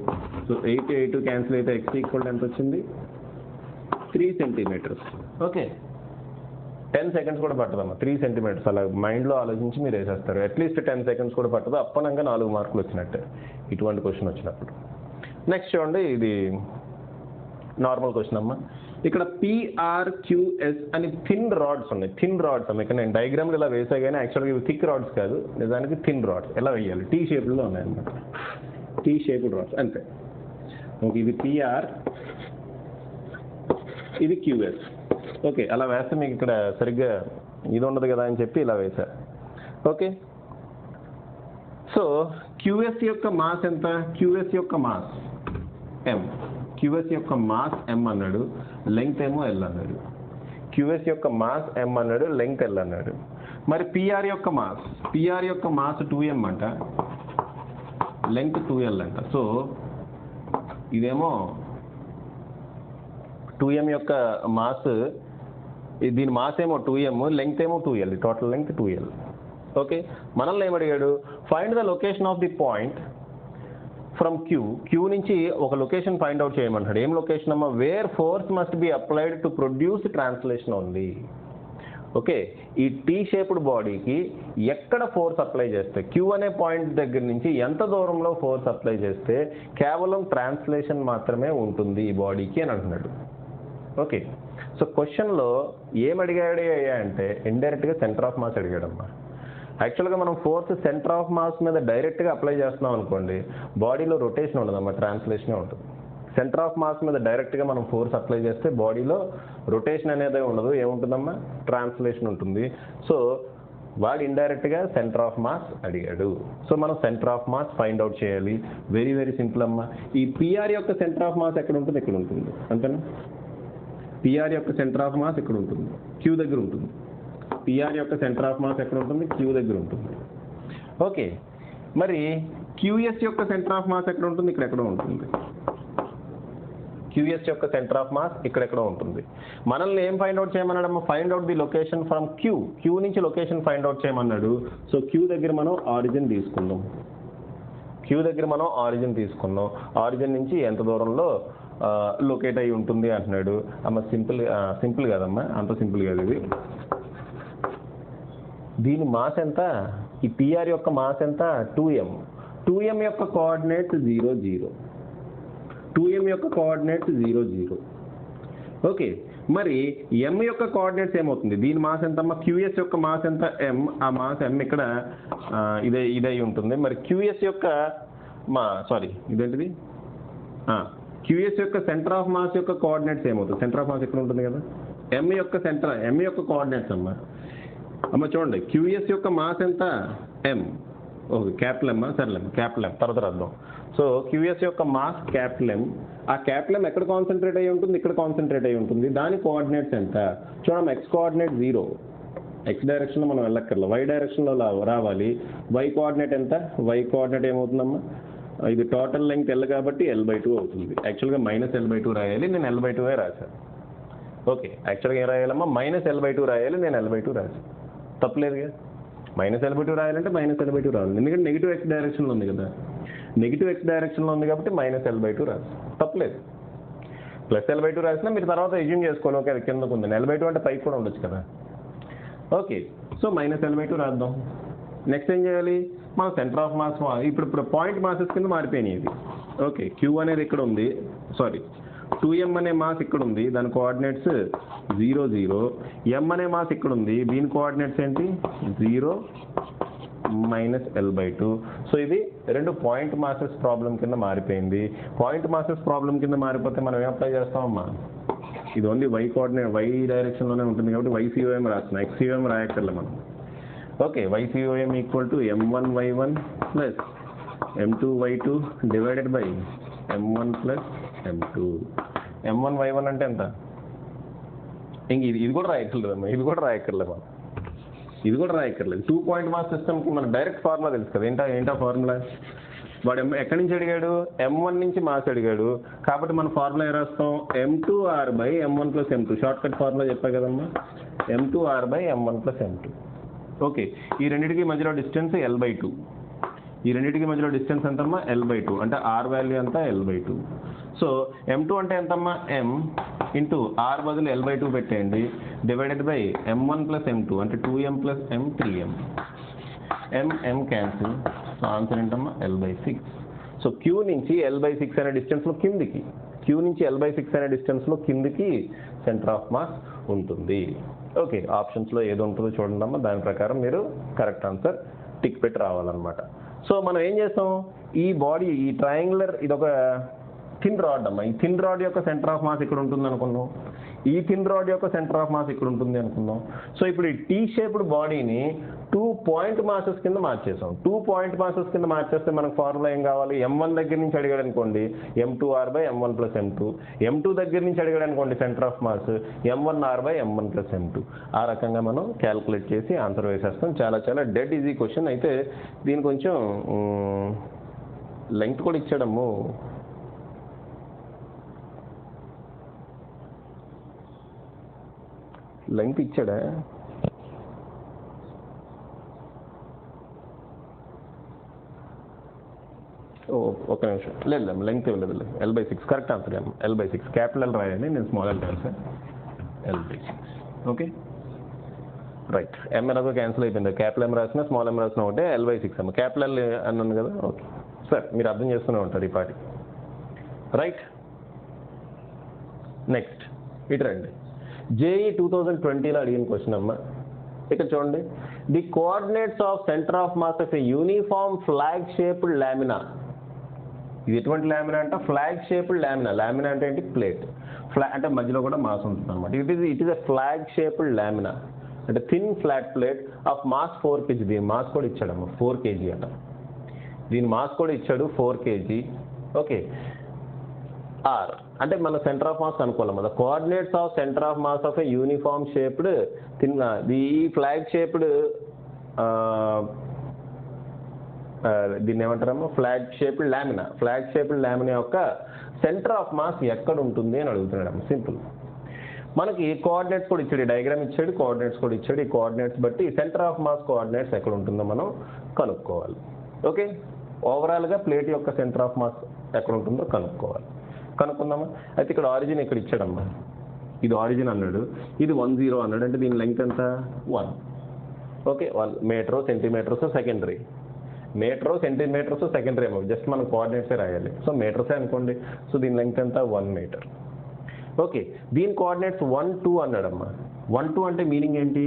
సో 8 క్యాన్సిల్ అయితే x ఈక్వల్ ఎంత వచ్చింది? 3 centimeters. ఓకే, 10 seconds కూడా పట్టదమ్మా. 3 centimeters అలా మైండ్లో ఆలోచించి మీరు వేసేస్తారు. అట్లీస్ట్ 10 seconds కూడా పట్టదు. అప్పనంగా 4 మార్కులు వచ్చినట్టే ఇటువంటి క్వశ్చన్ వచ్చినప్పుడు. నెక్స్ట్ చూడండి, ఇది నార్మల్ క్వశ్చన్ అమ్మా. ఇక్కడ PRQS అని థిన్ రాడ్స్ ఉన్నాయి. అమ్మ, ఇక్కడ నేను డయాగ్రామ్లు ఇలా వేసా కానీ యాక్చువల్గా ఇవి థిక్ రాడ్స్ కాదు, నిజానికి థిన్ రాడ్స్. ఎలా వేయాలి? T షేప్లో ఉన్నాయన్నమాట. T షేప్డ్ రాడ్స్ అంతే. ఓకే, ఇది PR, ఇది QS. ఓకే, అలా వేస్తే మీకు ఇక్కడ సరిగ్గా ఇది ఉండదు కదా అని చెప్పి ఇలా వేసా. ఓకే, సో QS యొక్క మాస్ ఎంత? QS యొక్క మాస్ M. QS యొక్క మాస్ M అన్నాడు, లెంగ్త్ ఏమో L అన్నాడు. QS యొక్క మాస్ M అన్నాడు, లెంగ్త్ L అన్నాడు. మరి PR యొక్క మాస్ 2M అంట, లెంగ్త్ 2L అంట. సో ఇదేమో 2M యొక్క మాస్, దీని మాస్ ఏమో 2M, లెంగ్త్ ఏమో 2L, total length 2L. Okay, మనల్ని ఏమడిగాడు? Find the location of the point from Q నుంచి ఒక లొకేషన్ ఫైండ్ అవుట్ చేయమంటాడు. ఏం లొకేషన్ అమ్మా? Where force must be applied to produce translation only. Okay, ఈ టీ షేప్డ్ బాడీకి ఎక్కడ ఫోర్స్ అప్లై చేస్తే, క్యూ అనే పాయింట్ దగ్గర నుంచి ఎంత దూరంలో ఫోర్స్ అప్లై చేస్తే కేవలం ట్రాన్స్లేషన్ మాత్రమే ఉంటుంది ఈ బాడీకి అని అంటున్నాడు. ఓకే, సో క్వశ్చన్లో ఏం అడిగాడు అంటే ఇండైరెక్ట్గా సెంటర్ ఆఫ్ మాస్ అడిగాడమ్మా. యాక్చువల్గా మనం ఫోర్స్ సెంటర్ ఆఫ్ మాస్ మీద డైరెక్ట్గా అప్లై చేస్తున్నాం అనుకోండి, బాడీలో రొటేషన్ ఉండదమ్మా, ట్రాన్స్లేషనే ఉంటుంది. సెంటర్ ఆఫ్ మాస్ మీద డైరెక్ట్గా మనం ఫోర్స్ అప్లై చేస్తే బాడీలో రొటేషన్ అనేది ఉండదు, ఏముంటుందమ్మా, ట్రాన్స్లేషన్ ఉంటుంది. సో వాడు ఇండైరెక్ట్గా సెంటర్ ఆఫ్ మాస్ అడిగాడు. సో మనం centre of mass find out చేయాలి. వెరీ వెరీ సింపుల్ అమ్మా. ఈ పిఆర్ యొక్క సెంటర్ ఆఫ్ మాస్ ఎక్కడ ఉంటుంది, ఇక్కడ ఉంటుంది అంతేనా. పిఆర్ యొక్క సెంటర్ ఆఫ్ మాస్ ఇక్కడ ఉంటుంది, క్యూ దగ్గర ఉంటుంది. పిఆర్ యొక్క సెంటర్ ఆఫ్ మాస్ ఎక్కడ ఉంటుంది, క్యూ దగ్గర ఉంటుంది. ఓకే, మరి క్యూఎస్ యొక్క సెంటర్ ఆఫ్ మాస్ ఎక్కడ ఉంటుంది, ఇక్కడెక్కడో ఉంటుంది. క్యూఎస్ యొక్క సెంటర్ ఆఫ్ మాస్ ఇక్కడెక్కడో ఉంటుంది. మనల్ని ఏం ఫైండ్ అవుట్ చేయమన్నాడు, find out the location from Q. Q నుంచి లొకేషన్ ఫైండ్ అవుట్ చేయమన్నాడు. సో క్యూ దగ్గర మనం ఆరిజిన్ తీసుకుందాం. క్యూ దగ్గర మనం ఆరిజిన్ తీసుకుందాం. ఆరిజిన్ నుంచి ఎంత దూరంలో లొకేట్ అయి ఉంటుంది అంటున్నాడు. అమ్మ సింపుల్ కాదమ్మా, అంత సింపుల్ కాదు ఇది. దీని మాస్ ఎంత, ఈ పిఆర్ యొక్క మాస్ ఎంత, 2m. 2m యొక్క కోఆర్డినేట్స్ 0 0. 2m యొక్క కోఆర్డినేట్స్ 0 0. ఓకే, మరి m యొక్క కోఆర్డినేట్స్ ఏమవుతుంది, దీని మాస్ ఎంత అమ్మా, క్యూఎస్ యొక్క మాస్ ఎంత m, ఆ మాస్ m ఇక్కడ ఇదై ఉంటుంది. మరి క్యూఎస్ యొక్క ఇదేంటిది, క్యూఎస్ యొక్క సెంటర్ ఆఫ్ మాస్ యొక్క కోఆర్డినేట్స్ ఏమవుతుంది, సెంటర్ ఆఫ్ మాస్ ఇక్కడ ఉంటుంది కదా, m యొక్క కోఆర్డినేట్స్ అమ్మ చూడండి, క్యూఎస్ యొక్క మాస్ ఎంత m. ఓకే, క్యాపిటల్ ఎమ్, సరేలేమ్మా క్యాపిటల్ ఎమ్ తర్వాత రాద్దాం. సో క్యూఎస్ యొక్క మాస్ క్యాపిటల్ ఎమ్. ఆ క్యాపిటల్ ఎమ్ ఎక్కడ కాన్సన్ట్రేట్ అయ్యి ఉంటుంది, ఇక్కడ కాన్సన్ట్రేట్ అయ్యి ఉంటుంది. దాని కోఆర్డినేట్స్ ఎంత చూడమ్మా, x కోఆర్డినేట్ 0, x డైరెక్షన్లో మనం వెళ్ళక్కర్లేదు, y డైరెక్షన్లో రావాలి. y కోఆర్డినేట్ ఎంత, y కోఆర్డినేట్ ఏమవుతుందమ్మా, ఇది టోటల్ లెంగ్త్ L కాబట్టి L/2 అవుతుంది. యాక్చువల్గా -L/2 రాయాలి, నేను L/2 రాశాను. ఓకే, యాక్చువల్గా ఏం రాయాలమ్మా, -L/2 రాయాలి, నేను L/2 రాశాను. తప్పలేదుగా, -L/2 రాయాలంటే -L/2 రావాలి, ఎందుకంటే నెగిటివ్ x డైరెక్షన్లో ఉంది కదా, నెగిటివ్ x డైరెక్షన్లో ఉంది కాబట్టి -L/2 రాసి తప్పలేదు. +L/2 రాసినా మీరు తర్వాత ఎజ్యూమ్ చేసుకోవాలి, ఓకే అది కిందకు ఉంది, L/2 అంటే పైకి కూడా ఉండొచ్చు కదా. ఓకే, సో -L/2 రాద్దాం. నెక్స్ట్ ఏం చేయాలి, మన సెంటర్ ఆఫ్ మాస్ ఇప్పుడు పాయింట్ మాసెస్ కింద మారిపోయినాయి ఇది. ఓకే, క్యూ అనేది ఇక్కడ ఉంది, 2m అనే మాస్ ఇక్కడ ఉంది, దాని కోఆర్డినేట్స్ 0 0. m అనే మాస్ ఇక్కడ ఉంది, దీని కోఆర్డినేట్స్ ఏంటి 0 -L/2. సో ఇది రెండు పాయింట్ మాసెస్ ప్రాబ్లం కింద మారిపోయింది. పాయింట్ మాసెస్ ప్రాబ్లం కింద మారిపోతే మనం ఏం అప్లై చేస్తామమ్మా, ఇది ఓన్లీ y కోఆర్డినేట్ y డైరెక్షన్లోనే ఉంటుంది కాబట్టి YCOM రాస్తున్నాం, XCOM రాయక్కర్లే మనం. Okay, YCOM = m1y1 + m2y2 divided by m1 + m2. m1y1 అంటే ఎంత, ఇంక ఇది కూడా రాయక్కర్లేదమ్మా, ఇది కూడా రాయక్కర్లేదు. 2 పాయింట్ మాస్ సిస్టమ్కి మన డైరెక్ట్ ఫార్ములా తెలుసు కదా, ఏంటా ఫార్ములా, వాడు ఎక్కడి నుంచి అడిగాడు, m1 నుంచి మాస్ అడిగాడు కాబట్టి మన ఫార్ములా ఏ రాస్తాం, m2r/m1 + m2. Short cut formula చెప్పా కదమ్మా, m2r/m1 + m2. ఓకే, ఈ రెండింటికి మధ్యలో డిస్టెన్స్ L/2. ఈ రెండింటికి మధ్యలో డిస్టెన్స్ ఎంతమ్మా, L/2. అంటే r వాల్యూ ఎంత, L/2. సో m2 అంటే ఎంతమ్మా, m ఇంటూ r బదులు L/2 పెట్టేయండి, డివైడెడ్ బై m1 + m2 అంటే 2m + m 3m. m cancel, so answer ఏంటమ్మా, L/6. సో క్యూ నుంచి L/6 అనే డిస్టెన్స్లో కిందికి సెంటర్ ఆఫ్ మాస్ ఉంటుంది. ఓకే, ఆప్షన్స్లో ఏది ఉంటుందో చూడండి అమ్మా, దాని ప్రకారం మీరు కరెక్ట్ ఆన్సర్ టిక్ పెట్టి రావాలన్నమాట. సో మనం ఏం చేస్తాం, ఈ బాడీ ఈ ట్రయాంగులర్ ఇదొక థిన్ రాడ్ అమ్మా, ఈ థిన్ రాడ్ యొక్క సెంటర్ ఆఫ్ మాస్ ఇక్కడ ఉంటుంది అనుకున్నాం, ఈ థిన్ రాడ్ యొక్క సెంటర్ ఆఫ్ మాస్ ఇక్కడ ఉంటుంది అనుకుందాం. సో ఇప్పుడు ఈ టీ షేప్డ్ బాడీని 2 పాయింట్ మాసెస్ కింద మార్చేసాం. 2 పాయింట్ మాసెస్ కింద మార్చేస్తే మనకు ఫార్ములా ఏం కావాలి, m1 దగ్గర నుంచి అడిగాడు అనుకోండి m2r/m1 + m2, m2 దగ్గర నుంచి అడిగాడు అనుకోండి centre of mass m1r/m1 + m2. ఆ రకంగా మనం క్యాల్కులేట్ చేసి ఆన్సర్ వేసేస్తాం. చాలా డెడ్ ఈజీ క్వశ్చన్. అయితే దీని కొంచెం లెంగ్త్ కూడా ఇచ్చాడమ్ము, లెంగ్త్ ఇచ్చాడా, ఒక నిమిషం, లేదు లెంగ్త్ ఇవ్వలేదు, L/6 correct answer. L/6 capital L రాయండి, నేను స్మాల్ L రాశాను, L/6. ఓకే. రైట్ ఎం ఎలాగో క్యాన్సిల్ అయిపోయింది, క్యాపిటల్ ఎం రాసిన స్మాల్ ఎం రాసిన ఒకటే L/6 అమ్మ, క్యాపిటల్ అన్నాను కదా. ఓకే సార్, మీరు అర్థం చేసుకునే ఉంటారు ఈ పాటి. రైట్, నెక్స్ట్ ఇటు రండి. JEE 2020లో అడిగిన క్వశ్చన్ అమ్మ. ఇక్కడ చూడండి, the coordinates of centre of mass of a uniform flag shaped lamina. ఇది ఎటువంటి లామినా అంటే ఫ్లాగ్ షేప్డ్ లామినా. లామినా అంటే ఏంటి? ప్లేట్. అంటే మధ్యలో కూడా మాస్ ఉంటుంది అనమాట. It is a flag shaped lamina అంటే thin flat plate of mass 4 kg. దీని మాస్ కూడా ఇచ్చాడమ్మ 4 kg అట. దీని మాస్ కూడా ఇచ్చాడు 4 kg. ఓకే, ఆర్ అంటే మన సెంటర్ ఆఫ్ మాస్ కనుక్కోవాలి. The coordinates of centre of mass of a uniform shaped thin, ఈ ఫ్లాగ్ షేప్డ్ దీన్ని ఏమంటారమ్మా? Flag shaped lamina. Flag shaped lamina యొక్క సెంటర్ ఆఫ్ మాస్ ఎక్కడ ఉంటుంది అని అడుగుతున్నాడు. సింపుల్. మనకి కోఆర్డినేట్స్ కూడా ఇచ్చాడు, డయాగ్రామ్ ఇచ్చాడు, కోఆర్డినేట్స్ కూడా ఇచ్చాడు. ఈ కోఆర్డినేట్స్ బట్టి సెంటర్ ఆఫ్ మాస్ కోఆర్డినేట్స్ ఎక్కడ ఉంటుందో మనం కనుక్కోవాలి. ఓకే, ఓవరాల్గా ప్లేట్ యొక్క సెంటర్ ఆఫ్ మాస్ ఎక్కడ ఉంటుందో కనుక్కోవాలి. కనుక్కుందామా? అయితే ఇక్కడ ఆరిజిన్ ఇక్కడ ఇచ్చాడమ్మా. ఇది ఆరిజిన్ అన్నాడు, ఇది 10 అన్నాడు. అంటే దీని లెంగ్త్ ఎంత? 1. Okay, 1 metre centimetres secondary. Metre centimetres secondary ఏమో, జస్ట్ మనం కోఆర్డినేట్సే రాయాలి. సో మీటర్సే అనుకోండి. సో దీని లెంగ్త్ ఎంత? 1 మీటర్. ఓకే, దీని కోఆర్డినేట్స్ 1, 2 అన్నాడమ్మా. 1, 2 అంటే మీనింగ్ ఏంటి?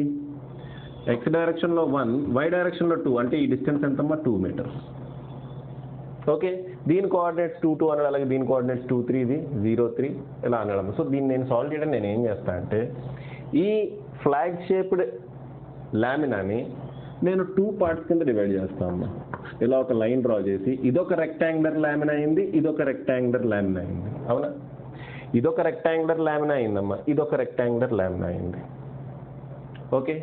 ఎక్స్ డైరెక్షన్లో 1, వై డైరెక్షన్లో 2 అంటే ఈ డిస్టెన్స్ ఎంతమ్మా? 2 మీటర్స్. ఓకే, దీని కోఆర్డినేట్స్ 2, 2 అన్నాడు. అలాగే దీని కోఆర్డినేట్స్ 2, 3, ఇది 0, 3 ఇలా అన్నాడమ్మా. సో దీన్ని నేను సాల్వ్ చేయడం నేను ఏం చేస్తాను అంటే, ఈ ఫ్లాగ్ షేప్డ్ లామినాని నేను 2 పార్ట్స్ కింద డివైడ్ చేస్తాను. ఇలా ఒక లైన్ డ్రా చేసి, ఇదొక రెక్టాంగులర్ లామినా అయింది, ఇదొక రెక్టాంగులర్ లామినా అయింది. అవునా? ఇదొక రెక్టాంగులర్ లామినా అయిందమ్మా, ఇదొక రెక్టాంగులర్ లామినా అయింది. ఓకే,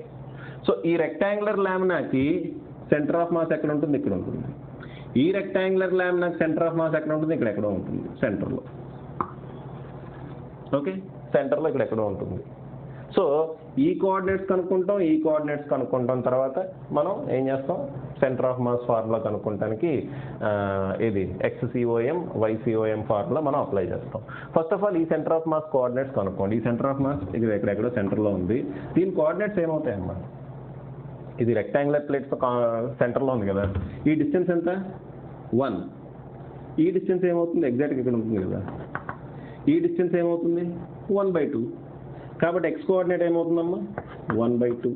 సో ఈ రెక్టాంగులర్ లామినాకి సెంటర్ ఆఫ్ మాస్ ఎక్కడ ఉంటుంది? ఇక్కడ ఉంటుంది. ఈ రెక్టాంగులర్ లామినాకి సెంటర్ ఆఫ్ మాస్ ఎక్కడ ఉంటుంది? ఇక్కడ ఎక్కడో ఉంటుంది, సెంటర్లో. ఓకే, సెంటర్లో ఇక్కడ ఎక్కడో ఉంటుంది. సో ఈ కోఆర్డినేట్స్ కనుక్కుంటాం, ఈ కోఆర్డినేట్స్ కనుక్కుంటాం. తర్వాత మనం ఏం చేస్తాం? సెంటర్ ఆఫ్ మాస్ ఫార్ములా కనుక్కోవడానికి ఇది XCOM YCOM ఫార్ములా మనం అప్లై చేస్తాం. ఫస్ట్ ఆఫ్ ఆల్ ఈ సెంటర్ ఆఫ్ మాస్ కోఆర్డినేట్స్ కనుక్కోండి. ఈ సెంటర్ ఆఫ్ మాస్ ఇది ఎక్కడెక్కడో సెంటర్లో ఉంది. దీని కోఆర్డినేట్స్ ఏమవుతాయమ్మా? ఇది రెక్టాంగులర్ ప్లేట్స్ సెంటర్లో ఉంది కదా, ఈ డిస్టెన్స్ ఎంత? 1. ఈ డిస్టెన్స్ ఏమవుతుంది? ఎగ్జాక్ట్గా ఇక్కడ ఉంటుంది కదా, ఈ డిస్టెన్స్ ఏమవుతుంది? 1/2. కాబట్టి ఎక్స్ కోఆర్డినేట్ ఏమవుతుందమ్మా? 1/2.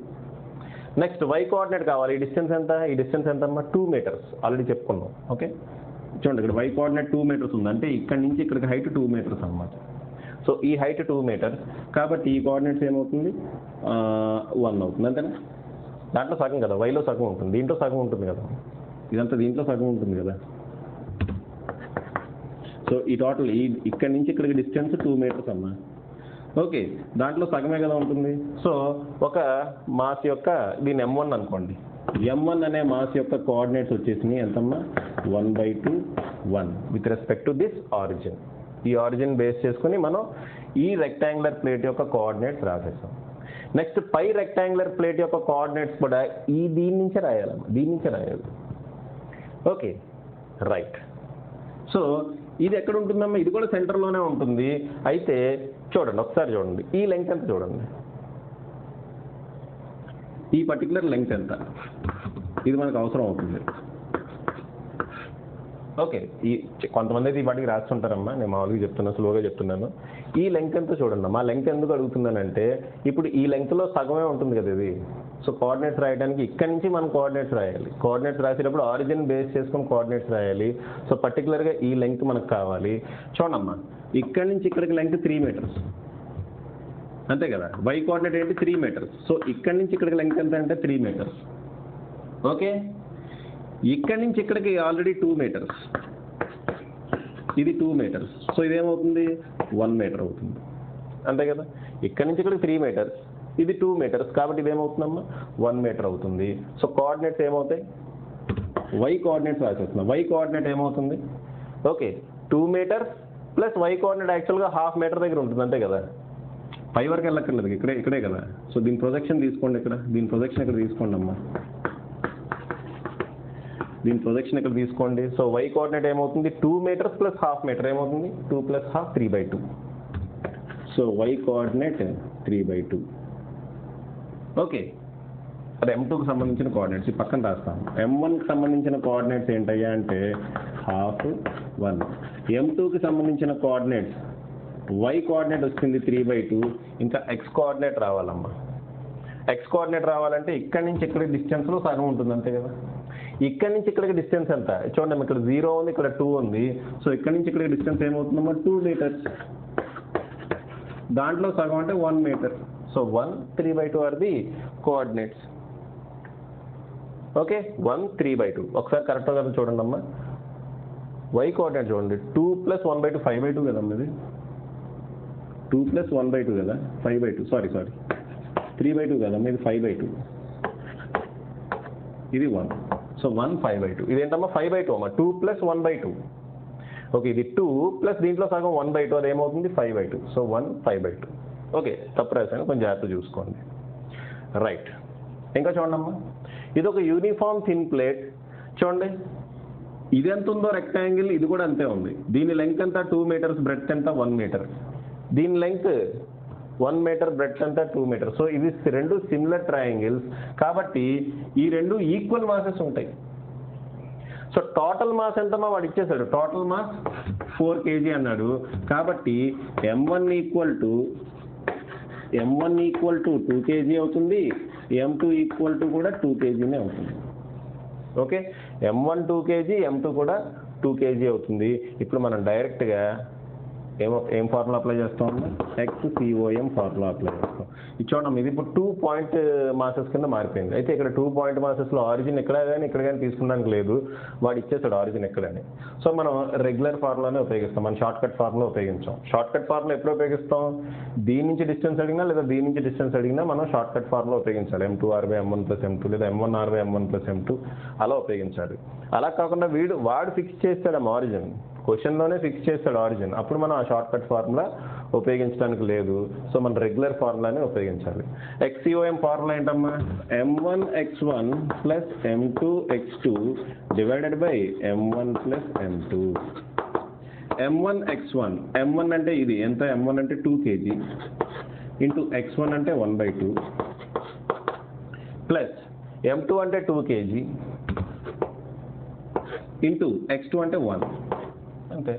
నెక్స్ట్ వై కోఆర్డినేట్ కావాలి. ఈ డిస్టెన్స్ ఎంత? ఈ డిస్టెన్స్ ఎంతమ్మా? 2 మీటర్స్. ఆల్రెడీ చెప్పుకున్నాం. ఓకే, చూడండి ఇక్కడ వై కోఆర్డినేట్ 2 మీటర్స్ ఉంది. అంటే ఇక్కడ నుంచి ఇక్కడికి హైట్ 2 మీటర్స్ అనమాట. సో ఈ హైట్ 2 మీటర్స్ కాబట్టి ఈ కోఆర్డినేట్స్ ఏమవుతుంది? 1 అవుతుంది. అంతేనా? దాంట్లో సగం కదా, వైలో సగం ఉంటుంది, దీంట్లో సగం ఉంటుంది కదా, ఇదంతా దీంట్లో సగం ఉంటుంది కదా. సో ఈ టోటల్ ఇక్కడ నుంచి ఇక్కడికి డిస్టెన్స్ 2 మీటర్స్ అమ్మా. ఓకే, దాంట్లో సగమే కదా ఉంటుంది. సో ఒక మాస్ యొక్క దీని M1 అనుకోండి. M1 అనే మాస్ యొక్క కోఆర్డినేట్స్ వచ్చేసినాయి ఎంతమ్మా? 1/2 1 with respect to this origin. ఈ ఆరిజిన్ బేస్ చేసుకుని మనం ఈ రెక్టాంగులర్ ప్లేట్ యొక్క కోఆర్డినేట్స్ రాసేసాం. నెక్స్ట్ పై రెక్టాంగులర్ ప్లేట్ యొక్క కోఆర్డినేట్స్ కూడా దీని నుంచే రాయాలమ్మా, దీని నుంచే రాయాలి. Okay, right. సో ఇది ఎక్కడ ఉంటుందమ్మా? ఇది కూడా సెంటర్లోనే ఉంటుంది. అయితే చూడండి, ఒకసారి చూడండి, ఈ లెంగ్త్ ఎంత చూడండి, ఈ పర్టికులర్ లెంగ్త్ ఎంత, ఇది మనకు అవసరం అవుతుంది. ఓకే, ఈ కొంతమంది అయితే ఈ వాటికి రాస్తుంటారమ్మా, నేను మామూలుగా చెప్తున్నాను, స్లోగా చెప్తున్నాను. ఈ లెంగ్త్ ఎంత చూడండి. మా లెంగ్త్ ఎందుకు అడుగుతున్నానంటే, ఇప్పుడు ఈ లెంగ్త్లో సగమే ఉంటుంది కదా ఇది. సో కోఆర్డినేట్స్ రాయడానికి ఇక్కడ నుంచి మనం కోఆర్డినేట్స్ రాయాలి. కోఆర్డినేట్స్ రాసేటప్పుడు ఆరిజిన్ బేస్ చేసుకుని కోఆర్డినేట్స్ రాయాలి. సో పర్టికులర్గా ఈ లెంగ్త్ మనకు కావాలి. చూడమ్మా, ఇక్కడ నుంచి ఇక్కడికి లెంగ్త్ 3 మీటర్స్ అంతే కదా. వై కోఆర్డినేట్ ఏంటి? 3 మీటర్స్. సో ఇక్కడ నుంచి ఇక్కడికి లెంగ్త్ ఎంత అంటే 3 మీటర్స్. ఓకే, ఇక్కడ నుంచి ఇక్కడికి ఆల్రెడీ 2 మీటర్స్, ఇది 2 మీటర్స్. సో ఇదేమవుతుంది? 1 మీటర్ అవుతుంది. అంతే కదా. ఇక్కడ నుంచి ఇక్కడికి 3 మీటర్స్, ఇది 2 మీటర్స్. కాబట్టి ఇదేమవుతుందమ్మా? 1 మీటర్ అవుతుంది. సో కోఆర్డినేట్స్ ఏమవుతాయి? వై కోఆర్డినేట్స్ రాసేస్తున్నాం. వై కోఆర్డినేట్ ఏమవుతుంది? Okay, 2 metres plus Y coordinate యాక్చువల్గా 1/2 మీటర్ దగ్గర ఉంటుంది. అంతే కదా, పై వరకు వెళ్ళక్కర్లేదు, ఇక్కడే కదా. సో దీని ప్రొజెక్షన్ తీసుకోండి, ఇక్కడ దీని ప్రొజెక్షన్ ఇక్కడ తీసుకోండి అమ్మా, దీని ప్రొజెక్షన్ ఇక్కడ తీసుకోండి. సో వై కోఆర్డినేట్ ఏమవుతుంది? 2 మీటర్స్ ప్లస్ 1/2 మీటర్ ఏమవుతుంది? 2 + 1/2 3/2. So why coordinate 3/2. ఓకే, అది M2కి సంబంధించిన కోఆర్డినేట్స్ ఈ పక్కన రాస్తాం. M1కి సంబంధించిన కోఆర్డినేట్స్ ఏంటయ్యా అంటే హాఫ్ 1. M2కి సంబంధించిన కోఆర్డినేట్స్ y కోఆర్డినేట్ వచ్చింది 3/2, ఇంకా x కోఆర్డినేట్ రావాలమ్మా. x కోఆర్డినేట్ రావాలంటే ఇక్కడి నుంచి ఇక్కడికి డిస్టెన్స్లో సగం ఉంటుంది అంతే కదా. ఇక్కడి నుంచి ఇక్కడికి డిస్టెన్స్ ఎంత చూడండి, ఇక్కడ 0 ఉంది, ఇక్కడ 2 ఉంది. సో ఇక్కడి నుంచి ఇక్కడికి డిస్టెన్స్ ఏమవుతుందమ్మా 2 మీటర్స్. దాంట్లో సగం అంటే 1 metre. So 1, 3/2 are the coordinates. Okay, 1, 3/2. ఒకసారి కరెక్ట్గా కదా చూడండి అమ్మా. y కోఆర్డినేట్ చూడండి 2 + 1/2 5/2 కదమ్మా. ఇది 2 + 1/2 కదా, 5/2. సారీ 3/2 కదమ్మా, ఇది 5/2. ఇది 1. సో 1, 5/2. ఇదేంటమ్మా 5/2 అమ్మా. 2 + 1/2. ఓకే, ఇది 2 ప్లస్ దీంట్లో సగం 1/2, అది ఏమవుతుంది 5/2. సో 1, 5/2. ఓకే, తప్పు రాశాను, కొంచెం జాగ్రత్త చూసుకోండి. రైట్, ఇంకా చూడండి అమ్మా, ఇది ఒక యూనిఫామ్ థిన్ ప్లేట్. చూడండి ఇది ఎంత ఉందో రెక్టాంగిల్, ఇది కూడా అంతే ఉంది. దీని లెంగ్త్ ఎంత 2 మీటర్స్, బ్రెడ్త్ ఎంత 1 మీటర్. దీని లెంగ్త్ 1 మీటర్, బ్రెడ్త్ ఎంత 2 మీటర్. సో ఇవి రెండు సిమిలర్ ట్రయాంగిల్స్ కాబట్టి ఈ రెండు ఈక్వల్ మాసెస్ ఉంటాయి. సో టోటల్ మాస్ ఎంతమా వాడు ఇచ్చేసాడు, టోటల్ మాస్ 4 kg అన్నాడు. కాబట్టి M1 ఈక్వల్ టు 2 kg అవుతుంది, M2 ఈక్వల్ టు కూడా 2 kgనే అవుతుంది. ఓకే, M1 2 kg, M2 కూడా 2 kg అవుతుంది. ఇప్పుడు మనం డైరెక్ట్గా ఏం ఫార్ములా అప్లై చేస్తాం, XCOM ఫార్ములా అప్లై చేస్తాం. ఇది చూడండి, ఇది ఇప్పుడు 2 పాయింట్ మాసెస్ కింద మారిపోయింది. అయితే ఇక్కడ 2 పాయింట్ మాసెస్లో ఆరిజిన్ ఎక్కడ కానీ ఇక్కడ కానీ తీసుకున్నానికి లేదు, వాడు ఇచ్చేసాడు ఆరిజిన్ ఎక్కడని. సో మనం రెగ్యులర్ ఫార్ములానే ఉపయోగిస్తాం, మనం షార్ట్ కట్ ఫార్ములా ఉపయోగించాం. షార్ట్ కట్ ఫార్ములా ఎప్పుడు ఉపయోగిస్తాం, దీని నుంచి డిస్టెన్స్ అడిగినా లేదా దీని నుంచి డిస్టెన్స్ అడిగినా మనం షార్ట్ కట్ ఫార్ములా ఉపయోగించాలి. M2R/M1 + M2 లేదా M1R/M1 + M2 అలా ఉపయోగించాలి. అలా కాకుండా వాడు ఫిక్స్ చేస్తాడు ఆరిజిన్, క్వశ్చన్లోనే ఫిక్స్ చేస్తాడు ఆరిజిన్, అప్పుడు మనం ఆ షార్ట్ కట్ ఫార్ములా ఉపయోగించడానికి లేదు. సో మనం రెగ్యులర్ ఫార్ములానే ఉపయోగించాలి. XCOM ఫార్ములా ఏంటమ్మా, M1x1 + M2x2 divided by M1 + M2. M1x1, M1 అంటే ఇది ఎంత, M1 అంటే 2 kg ఇంటూ x1 అంటే 1/2 ప్లస్ M2 అంటే 2 kg ఇంటూ x2 అంటే 1 అంతే,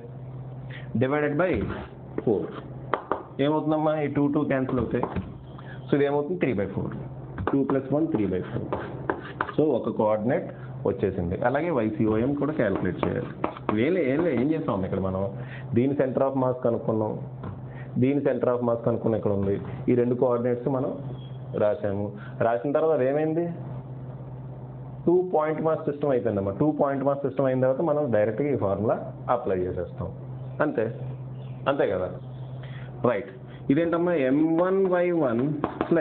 డివైడెడ్ బై 4. ఏమవుతుందమ్మా, ఈ 2 క్యాన్సిల్ అవుతాయి. సో ఇది ఏమవుతుంది 3/4. 2 + 1 3/4. సో ఒక కోఆర్డినేట్ వచ్చేసింది. అలాగే YCOM కూడా క్యాలిక్యులేట్ చేయాలి. ఏం చేస్తాం ఇక్కడ మనం, దీని సెంటర్ ఆఫ్ మాస్ కనుక్కున్నాం, దీని సెంటర్ ఆఫ్ మాస్ కనుక్కున్నాం, ఇక్కడ ఉంది. ఈ రెండు కోఆర్డినేట్స్ మనం రాసాము. రాసిన తర్వాత అదేమైంది 2 పాయింట్ మాస్ సిస్టమ్ అయిపోయిందమ్మా. 2 పాయింట్ మాస్ సిస్టమ్ అయిన తర్వాత మనం డైరెక్ట్గా ఈ ఫార్ములా అప్లై చేసేస్తాం. అంతే కదా. రైట్, ఇదేంటమ్మా M1y1 +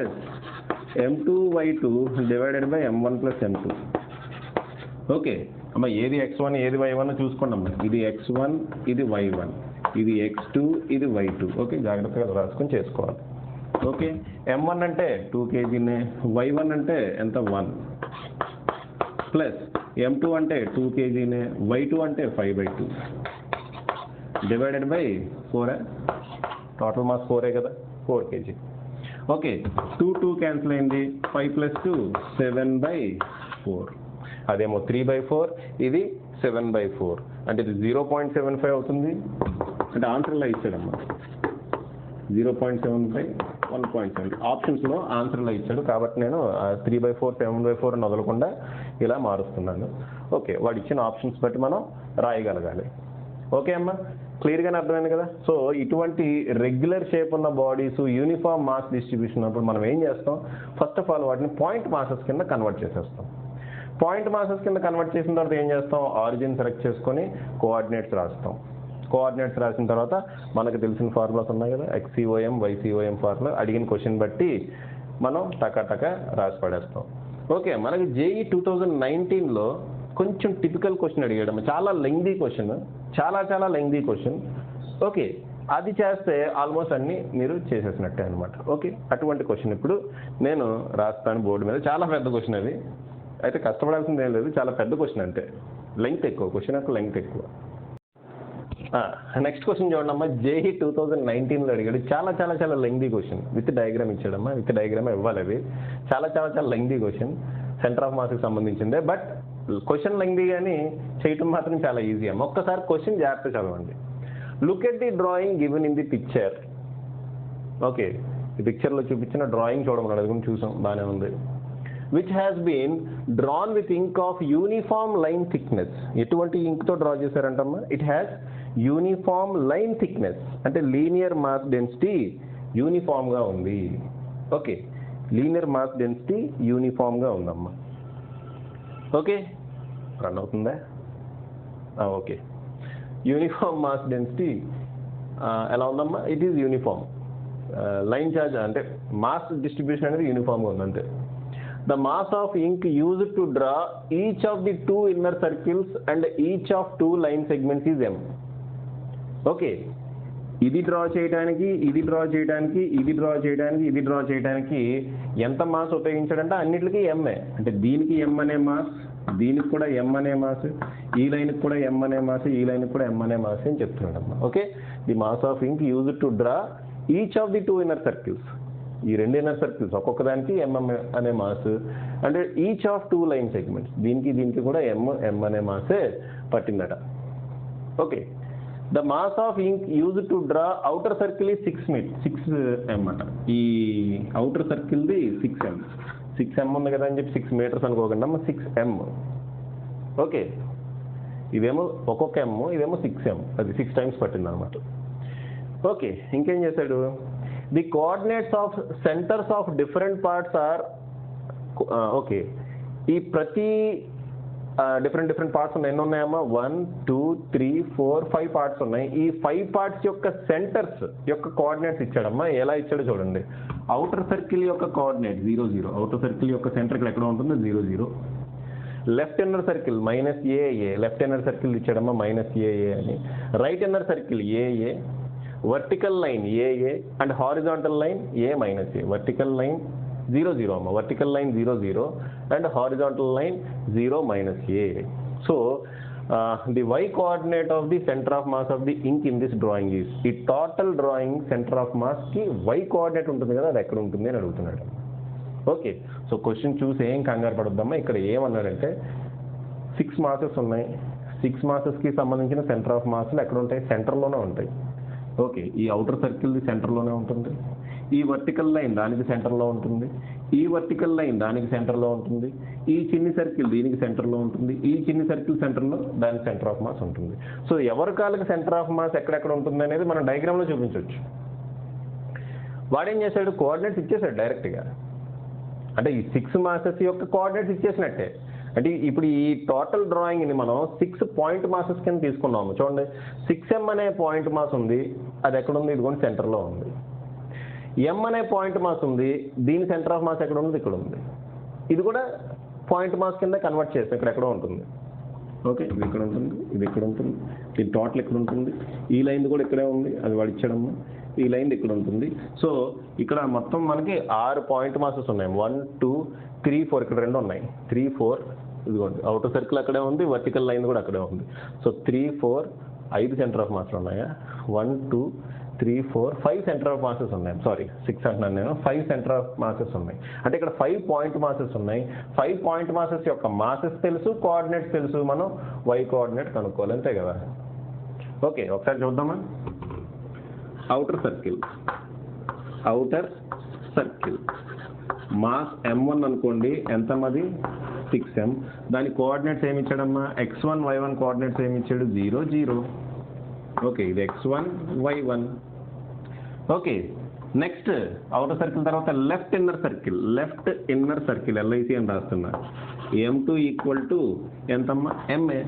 M2y2 divided by M1 + M2. Okay అమ్మా, ఏది x1 ఏది y1 చూసుకోండి అమ్మా. ఇది x1, ఇది y1, ఇది x2, ఇది y2. ఓకే, జాగ్రత్తగా రాసుకొని చేసుకోవాలి. ఓకే, M1 అంటే 2 kgనే, y1 అంటే ఎంత 1 ప్లస్ M2 అంటే 2 kgనే, y2 అంటే 5/2 డివైడెడ్ బై 4. టోటల్ మాస్ 4 కదా, 4 kg. ఓకే, 2 క్యాన్సిల్ అయింది, 5 + 2 7/4. అదేమో 3/4, ఇది 7/4, అంటే ఇది 0.75 అవుతుంది. అంటే ఆన్సర్లో ఇచ్చాడమ్మా 0.75, 1.7 ఆప్షన్స్లో ఆన్సర్లో ఇచ్చాడు. కాబట్టి నేను 3/4, 7/4 అని వదలకుండా ఇలా మారుస్తున్నాను. ఓకే, వాడు ఇచ్చిన ఆప్షన్స్ బట్టి మనం రాయగలగాలి. ఓకే అమ్మా, క్లియర్గానే అర్థమైంది కదా. సో ఇటువంటి రెగ్యులర్ షేప్ ఉన్న బాడీస్, యూనిఫామ్ మాస్ డిస్ట్రిబ్యూషన్ ఉన్నప్పుడు మనం ఏం చేస్తాం, ఫస్ట్ ఆఫ్ ఆల్ వాటిని పాయింట్ మాసెస్ కింద కన్వర్ట్ చేసేస్తాం. పాయింట్ మాసెస్ కింద కన్వర్ట్ చేసిన తర్వాత ఏం చేస్తాం, ఆరిజిన్ సెలెక్ట్ చేసుకొని కోఆర్డినేట్స్ రాస్తాం. కోఆర్డినేట్స్ రాసిన తర్వాత మనకు తెలిసిన ఫార్ములాస్ ఉన్నాయి కదా, XCOM YCOM ఫార్ములా అడిగిన క్వశ్చన్ బట్టి మనం టకా రాసి పడేస్తాం. ఓకే, మనకి JEE 2019లో కొంచెం టిపికల్ క్వశ్చన్ అడిగాడు, చాలా లెంగ్దీ క్వశ్చన్, చాలా లెంగ్దీ క్వశ్చన్. ఓకే, అది చేస్తే ఆల్మోస్ట్ అన్నీ మీరు చేసేసినట్టే అనమాట. ఓకే, అటువంటి క్వశ్చన్ ఇప్పుడు నేను రాస్తాను బోర్డు మీద. చాలా పెద్ద క్వశ్చన్ అది, అయితే కష్టపడాల్సింది ఏం లేదు, చాలా పెద్ద క్వశ్చన్, అంటే లెంగ్త్ ఎక్కువ, క్వశ్చన్ యొక్క లెంగ్త్ ఎక్కువ. నెక్స్ట్ క్వశ్చన్ చూడండమ్మా, JEE 2019లో అడిగాడు, చాలా లెంగ్దీ క్వశ్చన్, విత్ డయాగ్రామ్ ఇచ్చాడమ్మా. విత్ డయాగ్రామ్ ఇవ్వాలి, అది చాలా లెంగ్దీ క్వశ్చన్. సెంటర్ ఆఫ్ మాస్కి సంబంధించిందే. బట్ క్వశ్చన్ లెంగ్తీ కానీ చేయటం మాత్రం చాలా ఈజీ అమ్మ. ఒక్కసారి క్వశ్చన్ జాగ్రత్త చదవండి. Look at the drawing given in the picture. Okay, ఈ పిక్చర్లో చూపించిన డ్రాయింగ్ చూడమని అడుగుని చూసాం, బాగానే ఉంది. Which has been drawn with ink of uniform line thickness. ఎటువంటి ఇంక్తో డ్రా చేశారంటమ్మా? It has uniform line thickness, అంటే లీనియర్ మాస్ డెన్సిటీ యూనిఫామ్గా ఉంది. ఓకే, లీనియర్ మాస్ డెన్సిటీ యూనిఫామ్గా ఉందమ్మా. ఓకే, రన్ అవుతుందా? ఓకే, యూనిఫామ్ మాస్ డెన్సిటీ ఎలా ఉందమ్మా? It is uniform. Line charge అంటే మాస్ డిస్ట్రిబ్యూషన్ అనేది యూనిఫామ్గా ఉంది అంతే. The mass of ink used to draw each of the two inner circles and each of two line segments is m. Okay, ఇది draw చేయడానికి, ఇది draw చేయడానికి, ఇది draw చేయడానికి, ఇది డ్రా చేయడానికి ఎంత మాస్ ఉపయోగించాడంటే అన్నిటికీ ఎంఏ. అంటే దీనికి ఎం అనే మాస్, దీనికి కూడా ఎం అనే మాస్, ఈ లైన్కి కూడా ఎం అనే మాస్, ఈ లైన్కి కూడా ఎం అనే మాస్ అని చెప్తున్నాడమ్మా. Okay, the mass of ink used to draw each of the two inner circles. ఈ రెండు ఇన్నర్ సర్కిల్స్ ఒక్కొక్క దానికి ఎంఎం అనే మాస్, అంటే each of two line segments, దీనికి దీనికి కూడా ఎం అనే మాసే పట్టిందట. Okay, the mass of ink use to draw outer circle ఈ 6m అట. ఈ అవుటర్ సర్కిల్ది 6m. 6m ఉంది కదా అని చెప్పి 6 మీటర్స్ అనుకోకుండా 6m. ఓకే, ఇదేమో ఒక్కొక్క ఎమ్, ఇదేమో 6m, అది 6 టైమ్స్ పట్టింది అనమాట. ఓకే, ఇంకేం చేశాడు? The coordinates of centres of different parts are okay, ఈ ప్రతి డిఫరెంట్ పార్ట్స్ ఉన్నాయి. ఎన్ని ఉన్నాయమ్మా? 1 2 3 4 5 పార్ట్స్ ఉన్నాయి. ఈ 5 పార్ట్స్ యొక్క సెంటర్స్ యొక్క కోఆర్డినేట్స్ ఇచ్చాడమ్మా. ఎలా ఇచ్చాడో చూడండి. అవుటర్ సర్కిల్ యొక్క కోఆర్డినేట్ 0 0. అవుటర్ సర్కిల్ యొక్క సెంటర్ ఇక్కడ ఎక్కడ ఉంటుంది? 0 0. Left inner circle -AA. Left inner circle ఇచ్చాడమ్మా -AA అని. Right inner circle AA. Vertical line AA and horizontal line A-A. Vertical line 0 0 అమ్మ. Vertical line 0 0 and horizontal line 0 -A. So the y coordinate of the centre of mass of the ink in this drawing is. ఈ total drawing centre of మాస్కి y coordinate ఉంటుంది కదా, అది ఎక్కడ ఉంటుంది అని అడుగుతున్నాడు. ఓకే, సో క్వశ్చన్ చూసి ఏం కంగారు పడొద్దమ్మా. ఇక్కడ ఏమన్నాడంటే 6 మాసెస్ ఉన్నాయి. 6 మాసెస్కి సంబంధించిన సెంటర్ ఆఫ్ మాస్లు ఎక్కడ ఉంటాయి? సెంటర్లోనే ఉంటాయి. ఓకే, ఈ అవుటర్ సర్కిల్ది సెంటర్లోనే ఉంటుంది. ఈ వర్టికల్ లైన్ దానికి సెంటర్లో ఉంటుంది. ఈ వర్టికల్ లైన్ దానికి సెంటర్లో ఉంటుంది. ఈ చిన్ని సర్కిల్ దీనికి సెంటర్లో ఉంటుంది. ఈ చిన్ని సర్కిల్ సెంటర్లో దానికి సెంటర్ ఆఫ్ మాస్ ఉంటుంది. సో ఎవరి కాళ్ళకి సెంటర్ ఆఫ్ మాస్ ఎక్కడెక్కడ ఉంటుంది అనేది మనం డయాగ్రామ్లో చూపించవచ్చు. వాడేం చేశాడు? కోఆర్డినేట్స్ ఇచ్చేసాడు డైరెక్ట్గా. అంటే ఈ 6 మాసెస్ యొక్క కోఆర్డినేట్స్ ఇచ్చేసినట్టే. అంటే ఇప్పుడు ఈ టోటల్ డ్రాయింగ్ని మనం 6 పాయింట్ మాసెస్ కింద తీసుకున్నాము. చూడండి, 6m అనే పాయింట్ మాస్ ఉంది, అది ఎక్కడ ఉంది? ఇదిగోండి సెంటర్లో ఉంది. m అనే పాయింట్ మాస్ ఉంది, దీని సెంటర్ ఆఫ్ మాస్ ఎక్కడ ఉంది? ఇక్కడ ఉంది. ఇది కూడా పాయింట్ మాస్ కింద కన్వర్ట్ చేస్తాం, ఇక్కడ ఎక్కడో ఉంటుంది. ఓకే, ఇది ఇక్కడ ఉంటుంది, ఇది ఇక్కడ ఉంటుంది, ఇది టోటల్ ఇక్కడ ఉంటుంది. ఈ లైన్ కూడా ఇక్కడే ఉంది, అది వాడు ఇచ్చాడమ్మా. ఈ లైన్ ఇక్కడ ఉంటుంది. సో ఇక్కడ మొత్తం మనకి 6 పాయింట్ మాసెస్ ఉన్నాయి. 1 2 3 4 ఇక్కడ 2 ఉన్నాయి. 3 4 ఇదిగోండి, అవుటర్ సర్కిల్ అక్కడే ఉంది, వర్టికల్ లైన్ కూడా అక్కడే ఉంది. సో 3 4 5 సెంటర్ ఆఫ్ మాస్లు ఉన్నాయా? 1 2 3 4 5 సెంటర్ ఆఫ్ మాసెస్ ఉన్నాయి. సారీ 6 అంటున్నాను నేను. 5 సెంటర్ ఆఫ్ మాసెస్ ఉన్నాయి. అంటే ఇక్కడ 5 పాయింట్ మాసెస్ ఉన్నాయి. 5 పాయింట్ మాసెస్ యొక్క మాసెస్ తెలుసు, కోఆర్డినేట్స్ తెలుసు. మనం y కోఆర్డినేట్ కనుక్కోవాలి, అంతే కదా. ఓకే, ఒకసారి చూద్దామా. outer circle మాస్ m1 అనుకోండి, ఎంత మది? 6m. దాని కోఆర్డినేట్స్ ఏమి ఇచ్చాడమ్మా? x1 y1 కోఆర్డినేట్స్ ఏమి ఇచ్చాడు? 0 0. ఓకే, ఇది x1 y1. Okay, next outer circle తర్వాత లెఫ్ట్ ఇన్నర్ సర్కిల్ LIC అని రాస్తున్నా. m2 ఈక్వల్ టు ఎంతమ్మా? MA.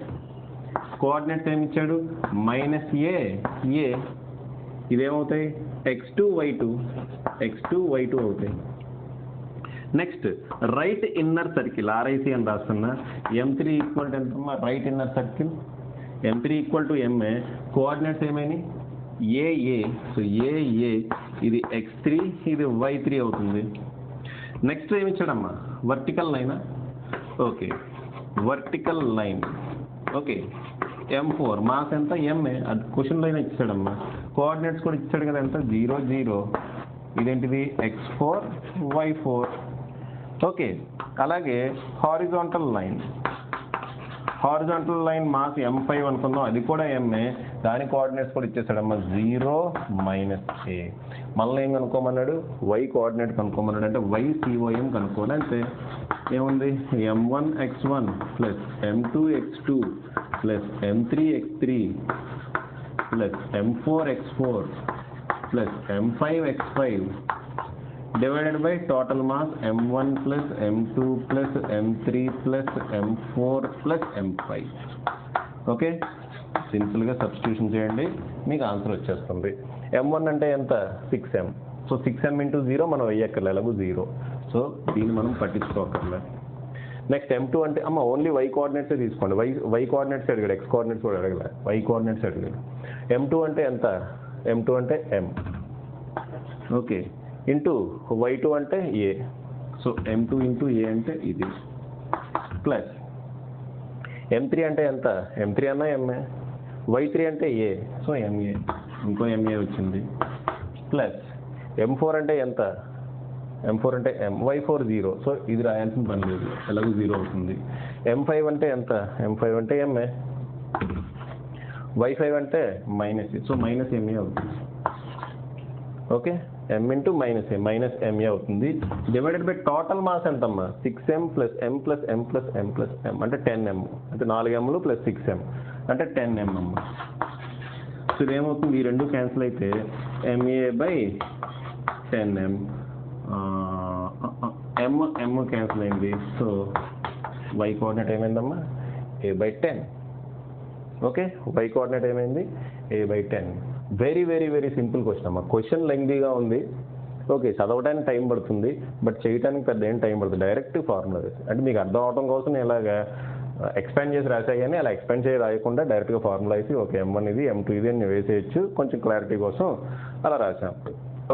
కోఆర్డినేట్స్ ఏమి ఇచ్చాడు? -A. ఇదేమవుతాయి? x2 y2 అవుతాయి. Next right inner circle RIC అని రాస్తున్నా. m3 ఈక్వల్ టు ఎంతమ్మా? Right inner circle m3 equal to MA. Coordinates ఏమైనాయి? AA. సో AA ఇది x3, ఇది y3 అవుతుంది. నెక్స్ట్ ఏమి ఇచ్చాడమ్మా? వర్టికల్ లైనా? Okay, vertical line. Okay, m4 mass ఎంత? MA. అది క్వశ్చన్ లైన్ ఇచ్చాడమ్మా. కోఆర్డినేట్స్ కూడా ఇచ్చాడు కదా, ఎంత? 0 0. ఇదేంటిది? x4 y4. ఓకే, అలాగే హారిజాంటల్ లైన్ మాస్ m5 అనుకుందాం, అది కూడా ఎంఏ, దాని కోఆర్డినేట్స్ కూడా ఇచ్చేసాడమ్మా 0 - a. మళ్ళీ ఏం కనుక్కోమన్నాడు, y కోఆర్డినేట్ కనుక్కోమన్నాడు, అంటే yCOM కనుక్కోవాలి. అంటే ఏముంది, m1x1 plus m2x2 plus m3x3 plus m4x4 plus m5x5 divided by total mass m1 plus m2 plus m3 plus m4 plus m5. Okay, సింపుల్గా సబ్స్టిట్యూషన్ చేయండి, మీకు ఆన్సర్ వచ్చేస్తుంది. m1 అంటే ఎంత, 6m. సో 6m ఇంటూ 0 మనం వేయక్కర్లే, ఎలాగో 0. సో దీన్ని మనం పట్టించుకోకర్లే. నెక్స్ట్ m2 అంటే ఓన్లీ y కోఆర్డినేట్సే తీసుకోండి. y కోఆర్డినేట్స్ అడిగాడు, x కోఆర్డినేట్స్ కూడా అడగలే, y కోఆర్డినేట్స్ అడిగాడు. m2 అంటే ఎంత, m2 అంటే m. ఓకే, ఇంటూ y2 అంటే a. So m2 into a అంటే ఇది, ప్లస్ m3 అంటే ఎంత, m3 అన్నా ఎంఏ, y3 అంటే a, సో ఎంఏ, ఇంకో ఎంఏ వచ్చింది, ప్లస్ m4 అంటే ఎంత, m4 అంటే m, y4 0, సో ఇది రాయాల్సిన పని లేదు, ఎలాగో 0 అవుతుంది. m5 అంటే ఎంత, m5 అంటే ఎంఏ, y5 అంటే మైనస్, సో మైనస్ ఎంఏ అవుతుంది. ఓకే, m ఇంటూ మైనస్ ఏ, మైనస్ ఎంఏ అవుతుంది. డివైడెడ్ బై టోటల్ మాస్ ఎంతమ్మా, 6m plus m plus m plus m plus m అంటే 10m, అంటే 4mలు ప్లస్ 6m అంటే 10m అమ్మ. సో ఇదేమవుతుంది, ఈ రెండు క్యాన్సిల్ అయితే ma by 10m, m cancel అయింది. సో y కోఆర్డినేట్ ఏమైందమ్మా, a by 10. Okay, y coordinate ఏమైంది, a by 10. Very very very simple question అమ్మా. క్వశ్చన్ లెంగ్తీగా ఉంది, ఓకే, చదవడానికి టైం పడుతుంది, బట్ చేయడానికి పెద్ద ఏం టైం పడుతుంది. డైరెక్ట్ ఫార్ములా వేసి, అంటే మీకు అర్థం అవడం కోసం నేను ఇలాగా ఎక్స్పాండ్ చేసి రాసాయి, కానీ అలా ఎక్స్పాండ్ చేసి రాయకుండా డైరెక్ట్గా ఫార్ములా వేసి ఓకే m1 ఇది m2 ఇది అని వేసేయచ్చు, కొంచెం క్లారిటీ కోసం అలా రాసాం.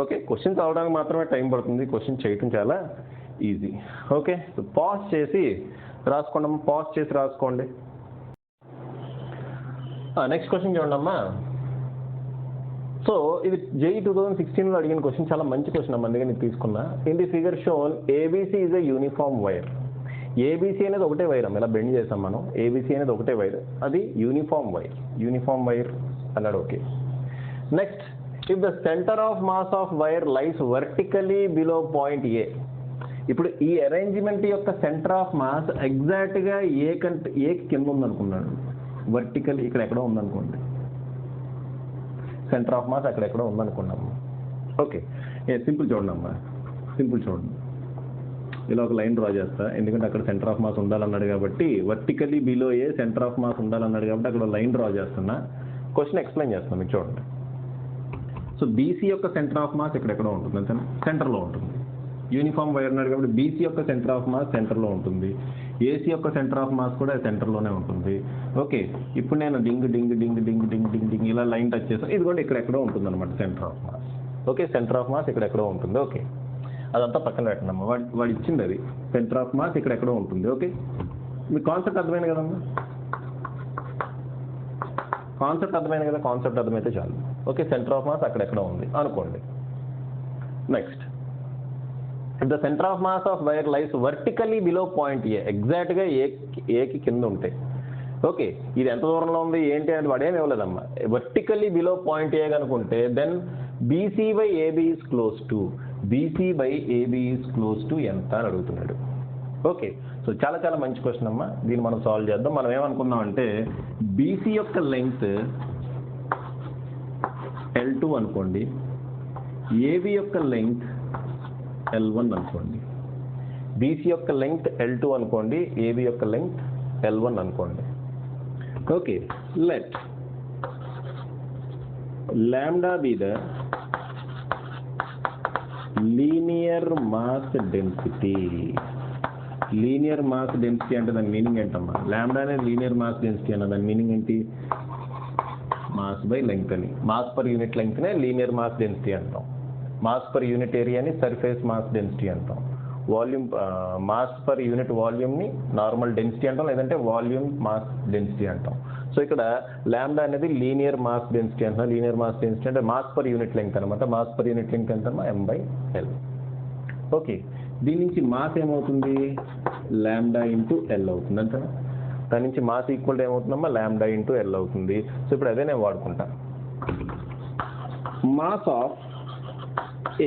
ఓకే, క్వశ్చన్ చదవడానికి మాత్రమే టైం పడుతుంది, క్వశ్చన్ చేయటం చాలా ఈజీ. ఓకే, పాజ్ చేసి రాసుకోండి, పాజ్ చేసి రాసుకోండి. నెక్స్ట్ క్వశ్చన్ చూడండి అమ్మా. సో ఇది JEE 2016లో అడిగిన క్వశ్చన్, చాలా మంచి క్వశ్చన్ అమ్మ, అందుకే నేను తీసుకున్నా. In the figure shown ABC is a uniform wire. ABC అనేది ఒకటే వైర్ అమ్మ, ఇలా బెండ్ చేసాం మనం, ABC అనేది ఒకటే వైర్, అది యూనిఫామ్ వైర్ అన్నాడు. Okay, next, if the centre of mass of wire lies vertically below point A. ఇప్పుడు ఈ అరేంజ్మెంట్ యొక్క సెంటర్ ఆఫ్ మాస్ ఎగ్జాక్ట్గా ఏ కింద ఉందనుకున్నాడు, వర్టికల్ ఇక్కడ ఎక్కడో ఉందనుకోండి, సెంటర్ ఆఫ్ మాస్ అక్కడ ఎక్కడో ఉందనుకున్నాము. ఓకే, సింపుల్ చూడండి అమ్మా, సింపుల్ చూడండి, ఇలా ఒక లైన్ డ్రా చేస్తా, ఎందుకంటే అక్కడ సెంటర్ ఆఫ్ మాస్ ఉండాలన్నాడు కాబట్టి, vertically below A centre of mass ఉండాలన్నాడు కాబట్టి అక్కడ లైన్ డ్రా చేస్తున్నా, క్వశ్చన్ ఎక్స్ప్లెయిన్ చేస్తాను మీకు చూడండి. సో BC యొక్క సెంటర్ ఆఫ్ మాస్ ఇక్కడ ఎక్కడో ఉంటుంది, అంతే, సెంటర్లో ఉంటుంది. యూనిఫామ్ వైర్ అన్నాడు కాబట్టి BC యొక్క సెంటర్ ఆఫ్ మాస్ సెంటర్లో ఉంటుంది, AC యొక్క సెంటర్ ఆఫ్ మాస్ కూడా సెంటర్లోనే ఉంటుంది. ఓకే, ఇప్పుడు నేను డింగ్ డింగ్ డింగ్ డింగ్ డింగ్ డింగ్ డింగ్ ఇలా లైన్ టచ్ చేస్తాను, ఇది కూడా ఇక్కడ ఎక్కడో ఉంటుంది అనమాట centre of mass. Okay, centre of mass ఇక్కడ ఎక్కడో ఉంటుంది. ఓకే, అదంతా పక్కన పెట్టండి, వాడు ఇచ్చింది అది, సెంటర్ ఆఫ్ మాస్ ఇక్కడ ఎక్కడో ఉంటుంది. ఓకే, మీకు కాన్సెప్ట్ అర్థమైంది కదమ్మా, కాన్సెప్ట్ అర్థమైతే చాలు. ఓకే, సెంటర్ ఆఫ్ మాస్ అక్కడెక్కడో ఉంది అనుకోండి. Next, if the centre of mass of wire lies vertically below point A, ఎగ్జాక్ట్గా ఏకి కింద ఉంటాయి. ఓకే, ఇది ఎంత దూరంలో ఉంది ఏంటి అని వాడేమి ఇవ్వలేదమ్మా, వర్టికలీ బిలో పాయింట్ A కనుకుంటే then BC by AB is close to ఎంత అని అడుగుతున్నాడు. ఓకే, సో చాలా చాలా మంచి క్వశ్చన్ అమ్మా, దీన్ని మనం సాల్వ్ చేద్దాం. మనం ఏమనుకున్నాం అంటే BC యొక్క లెంగ్త్ L2 అనుకోండి, AB యొక్క లెంగ్త్ L1 అనుకోండి, BC యొక్క లెంగ్త్ L2 అనుకోండి, AB యొక్క లెంగ్త్ L1 అనుకోండి. Okay, let lambda be the linear mass density. Linear mass density అంటే దాని మీనింగ్ ఏంటమ్మా, లాంబ్డా అనేది లీనియర్ మాస్ డెన్సిటీ అన్న దాని మీనింగ్ ఏంటి, మాస్ బై లెంగ్త్ అని. మాస్ పర్ యూనిట్ లెంగ్త్నే లీనియర్ మాస్ డెన్సిటీ అంటాం, మాస్ పర్ యూనిట్ ఏరియాని సర్ఫేస్ మాస్ డెన్సిటీ అంటాం, వాల్యూమ్ మాస్ పర్ యూనిట్ వాల్యూమ్ని నార్మల్ డెన్సిటీ అంటాం, లేదంటే వాల్యూమ్ మాస్ డెన్సిటీ అంటాం. సో ఇక్కడ లాంబ్డా అనేది లీనియర్ మాస్ డెన్సిటీ అంటాం. లీనియర్ మాస్ డెన్సిటీ అంటే మాస్ పర్ యూనిట్ లెంగ్త్ అనమాట. మాస్ పర్ యూనిట్ లెంగ్త్ ఎంత M/L. ఓకే, దీని నుంచి మాస్ ఏమవుతుంది లాంబ్డా ఇంటూ ఎల్ అవుతుంది అంతేనా. దాని నుంచి మాస్ ఈక్వల్ టు ఏమవుతుందమ్మా లాంబ్డా ఇంటూ ఎల్ అవుతుంది. సో ఇప్పుడు అదే నేను వాడుకుంటా. మాస్ ఆఫ్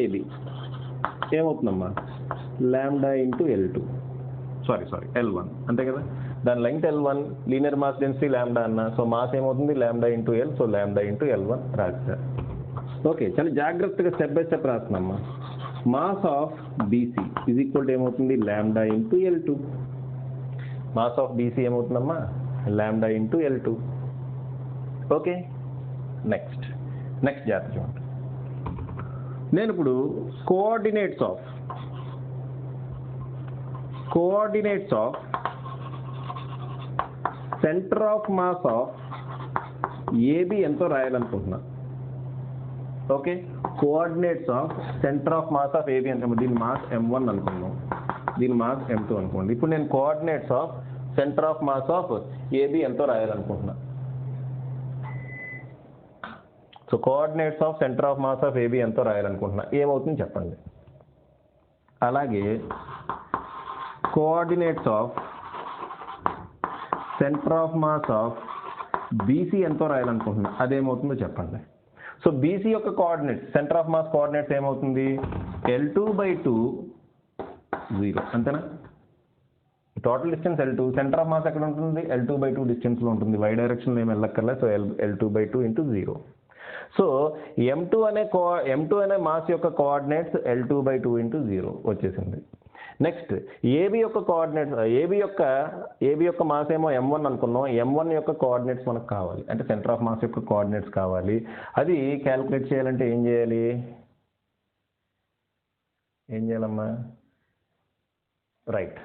ఏబి ఏమవుతుందమ్మా lambda into L2 sorry L1 అంతే కదా. దాని length L1 linear mass density lambda అన్న. సో మాస్ ఏమవుతుంది lambda into L. So lambda into L1 రాస్తా. ఓకే చాలా జాగ్రత్తగా స్టెప్ బై స్టెప్ రాస్తున్నామ్మా. Mass of BC is equal to ఏమవుతుంది lambda into L2. Mass of BC ఏమవుతుందమ్మా lambda into L2. Okay next జాగ్రత్త చూడండి. నేను ఇప్పుడు coordinates of centre of mass of AB ఎంతో రాయాలనుకుంటున్నా. Okay coordinates of centre of mass of AB అంటే దీని మాస్ M1 అనుకున్నాం, దీని మాస్ M2 అనుకోండి. ఇప్పుడు నేను coordinates of centre of mass of AB ఎంతో రాయాలనుకుంటున్నా. So coordinates of centre of mass of AB ఎంతో రాయాలనుకుంటున్నా. ఏమవుతుంది చెప్పండి. అలాగే coordinates of centre of mass of BC ఎంతో రాయాలనుకుంటున్నా. అదేమవుతుందో చెప్పండి. సో బీసీ యొక్క coordinates center of mass coordinates ఏమవుతుంది L2/2 0 అంతేనా. Total distance L2, center of mass ఎక్కడ ఉంటుంది L2/2 డిస్టెన్స్లో ఉంటుంది. వై డైరెక్షన్లో ఏమి వెళ్ళక్కర్లేదు. So L2/2 into 0. So M2 అనే మాస్ యొక్క కోఆర్డినేట్స్ L2/2 ఇంటూ 0 వచ్చేసింది. నెక్స్ట్ ఏబి యొక్క కోఆర్డినేట్స్ ఏబి యొక్క మాస్ ఏమో M1 అనుకున్నాం. M1 యొక్క కోఆర్డినేట్స్ మనకు కావాలి, అంటే సెంటర్ ఆఫ్ మాస్ యొక్క కోఆర్డినేట్స్ కావాలి. అది క్యాలిక్యులేట్ చేయాలంటే ఏం చేయాలమ్మా రైట్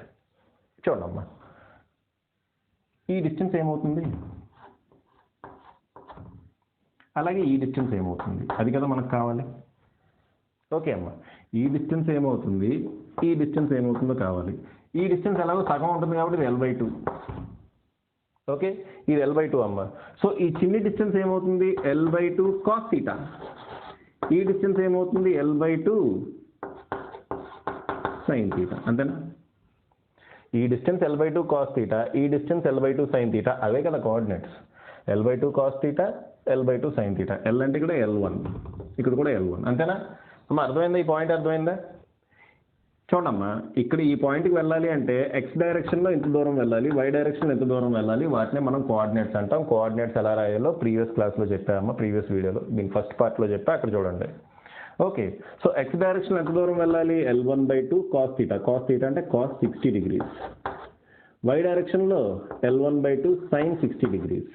చూడమ్మా. ఈ డిస్టెన్స్ ఏమవుతుంది, అలాగే ఈ డిస్టెన్స్ ఏమవుతుంది, అది కదా మనకు కావాలి. ఓకే అమ్మా ఈ డిస్టెన్స్ ఏమవుతుంది, ఈ డిస్టెన్స్ ఏమవుతుందో కావాలి. ఈ డిస్టెన్స్ ఎలాగో సగం ఉంటుంది కాబట్టి ఇది L/2. ఓకే ఇది L/2 అమ్మ. సో ఈ చిన్ని డిస్టెన్స్ ఏమవుతుంది L/2 cos θ. ఈ డిస్టెన్స్ ఏమవుతుంది L/2 sin θ అంతేనా. ఈ డిస్టెన్స్ L/2 cos θ, ఈ డిస్టెన్స్ L/2 sin θ, అవే కదా coordinates. L/2 cos θ, L/2 sin θ. L అంటే ఇక్కడ L1, ఇక్కడ కూడా L1 అంతేనా అమ్మా. అర్థమైందా, ఈ పాయింట్ అర్థమైందా. చూడమ్మా ఇక్కడ ఈ పాయింట్కి వెళ్ళాలి అంటే ఎక్స్ డైరెక్షన్లో ఎంత దూరం వెళ్ళాలి, వై డైరెక్షన్లో ఎంత దూరం వెళ్ళాలి, వాటిని మనం కోఆర్డినేట్స్ అంటాం. కోఆర్డినేట్స్ ఎలా రాయాలో ప్రీవియస్ క్లాస్లో చెప్పామమ్మా, ప్రీవియస్ వీడియోలో దీని ఫస్ట్ పార్ట్లో చెప్పా, అక్కడ చూడండి. ఓకే సో ఎక్స్ డైరెక్షన్లో ఎంత దూరం వెళ్ళాలి L1/2 cos θ. cos θ అంటే cos 60 degrees. వై డైరెక్షన్లో L1/2 sin 60 degrees.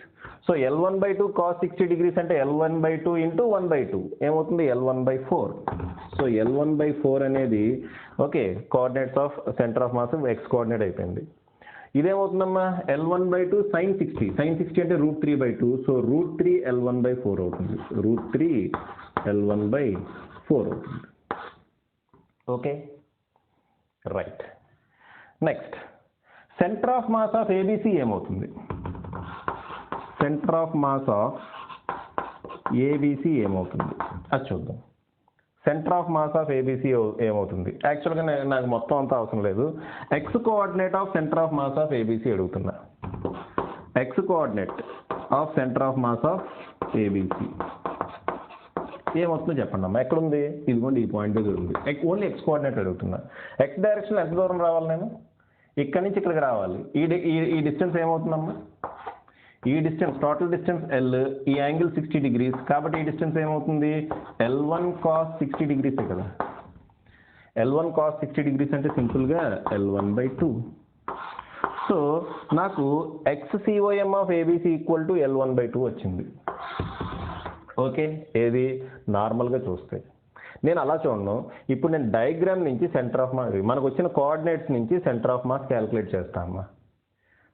So L1/2 cos 60 degrees అంటే L1/2 ఇంటూ 1/2 ఏమవుతుంది L1/4. సో L1/4 అనేది okay coordinates of centre of mass X coordinate అయిపోయింది. ఇదేమవుతుందమ్మా L1/2 sin 60. sin 60 అంటే √3/2. సో √3 L1/4 అవుతుంది. √3 L1/4 అవుతుంది. Okay right next center of mass of ABC ఏమవుతుంది. Center of mass of ABC ఏమవుతుంది అది చూద్దాం. Center of mass of ABC ఏమవుతుంది. యాక్చువల్గా నాకు మొత్తం అంతా అవసరం లేదు. X coordinate of centre of mass of ABC అడుగుతున్నా. X coordinate of centre of mass of ABC ఏమవుతుందో చెప్పండి అమ్మా. ఎక్కడుంది, ఇదిగోండి ఈ పాయింట్ దగ్గర ఉంది. ఓన్లీ ఎక్స్ కోఆర్డినేట్ అడుగుతున్నా. ఎక్స్ డైరెక్షన్ ఎంత దూరం రావాలి, నేను ఇక్కడి నుంచి ఇక్కడికి రావాలి. ఈ డిస్టెన్స్ ఏమవుతుందమ్మా, ఈ డిస్టెన్స్ టోటల్ డిస్టెన్స్ L, ఈ యాంగిల్ 60 degrees కాబట్టి ఈ డిస్టెన్స్ ఏమవుతుంది L1 cos 60 degrees కదా. L1 cos 60 degrees అంటే సింపుల్గా L1/2. సో నాకు XCOM of ABC equal to L1/2 వచ్చింది. ఓకే ఏది నార్మల్గా చూస్తే నేను అలా చూడను. ఇప్పుడు నేను డయాగ్రామ్ నుంచి సెంటర్ ఆఫ్ మాస్ మనకు వచ్చిన కోఆర్డినేట్స్ నుంచి సెంటర్ ఆఫ్ మాస్ క్యాలిక్యులేట్ చేస్తామా.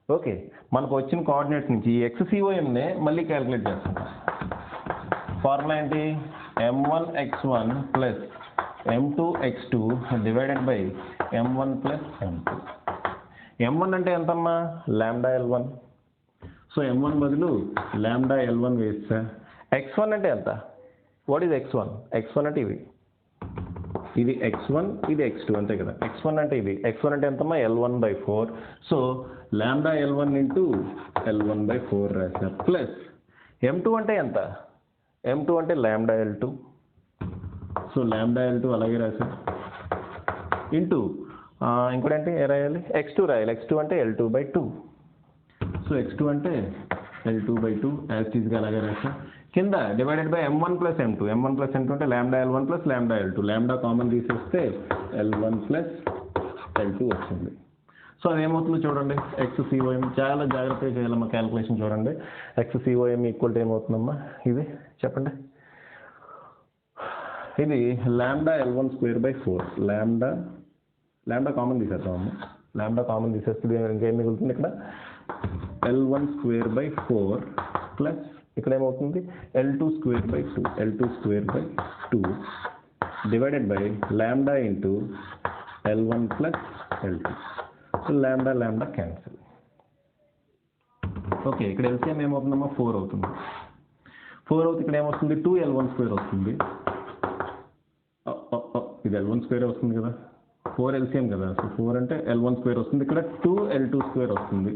ఓకే మనకు వచ్చిన కోఆర్డినేట్స్ నుంచి ఈ XCOMనే మళ్ళీ క్యాలిక్యులేట్ చేస్తాం. ఫార్ములా ఏంటి M1x1 plus M2x2 divided by M1 plus M2. M1 అంటే ఎంతమ్మా λL1. సో M1 బదులు λL1 వేస్తా. x1 అంటే ఎంత, వాట్ ఈజ్ x1? x1 అంటే ఇవి ఇది x1 ఇది x2 అంతే కదా. x1 అంటే ఇది, x1 అంటే ఎంతమ్మా L1/4. So lambda L1 into L1/4 రాశా ప్లస్ m2 అంటే ఎంత, m2 అంటే lambda L2. So lambda L2 అలాగే రాశా ఇంటూ ఇంకోటి అంటే ఏ రాయాలి, x2 రాయాలి. x2 అంటే L2/2. సో x2 అంటే L2/2 యాజ్ టీజ్గా అలాగే రాశా. కింద divided by m1 plus m2. m1 plus m2 అంటే lambda L1 plus lambda L2. Lambda common తీసేస్తే L1 ప్లస్ L2 వస్తుంది. సో అదేమవుతుందో చూడండి, XCOM చాలా జాగ్రత్తగా చేయాలమ్మా క్యాలిక్యులేషన్. చూడండి XCOM ఈక్వల్ టు ఏమవుతుందమ్మా, ఇది చెప్పండి. ఇది లాంబ్డా L1/4. లాంబ్డా కామన్ తీసేస్తామమ్మా. లాంబ్డా కామన్ తీసేస్తే ఇంకేం మిగులుతుంది ఇక్కడ, L1/4 ప్లస్ ఇక్కడ ఏమవుతుంది L2/2. L2/2 divided by lambda into L1 plus L2. So lambda cancel. Okay, ఇక్కడ LCM ఏమవుతుందమ్మా 4 అవుతుంది. 4 అవుతుంది. ఇక్కడ ఏమవుతుంది 2L1/2 వస్తుంది. ఇది L1/2 వస్తుంది కదా, 4 LCM కదా. సో 4 అంటే L1/2 వస్తుంది. ఇక్కడ 2L2/2 వస్తుంది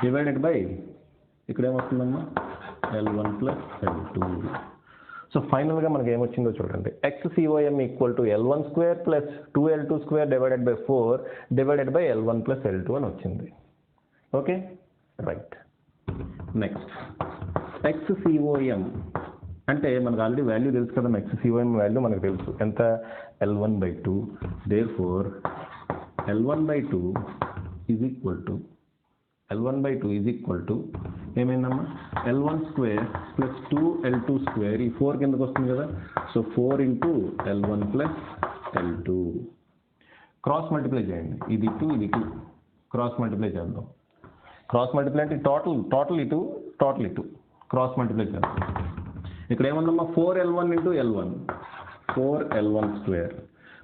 డివైడెడ్ బై ఇక్కడ ఏమొస్తుందమ్మా L1 ప్లస్ L2. సో ఫైనల్గా మనకి ఏమొచ్చిందో చూడండి, XCOM equal to L1/2 plus 2L2/2 divided by 4 divided by L1 plus L2 అని వచ్చింది. Okay right. నెక్స్ట్ XCOM అంటే మనకు ఆల్రెడీ వాల్యూ తెలుసు కదా, XCOM వాల్యూ మనకు తెలుసు ఎంత, L1/2. Therefore L1/2 is equal to ఏమైందమ్మా L1/2 ప్లస్ 2L2/2. ఈ 4 కిందకు వస్తుంది కదా. So 4 into L1 plus L2. Cross multiply చేయండి, ఇది 2 ఇది 2, క్రాస్ మల్టిప్లై చేద్దాం. క్రాస్ మల్టిప్లై అంటే టోటల్ ఇటు క్రాస్ మల్టిప్లై చేద్దాం. ఇక్కడ ఏముందమ్మా 4L1 into L1, 4L1/2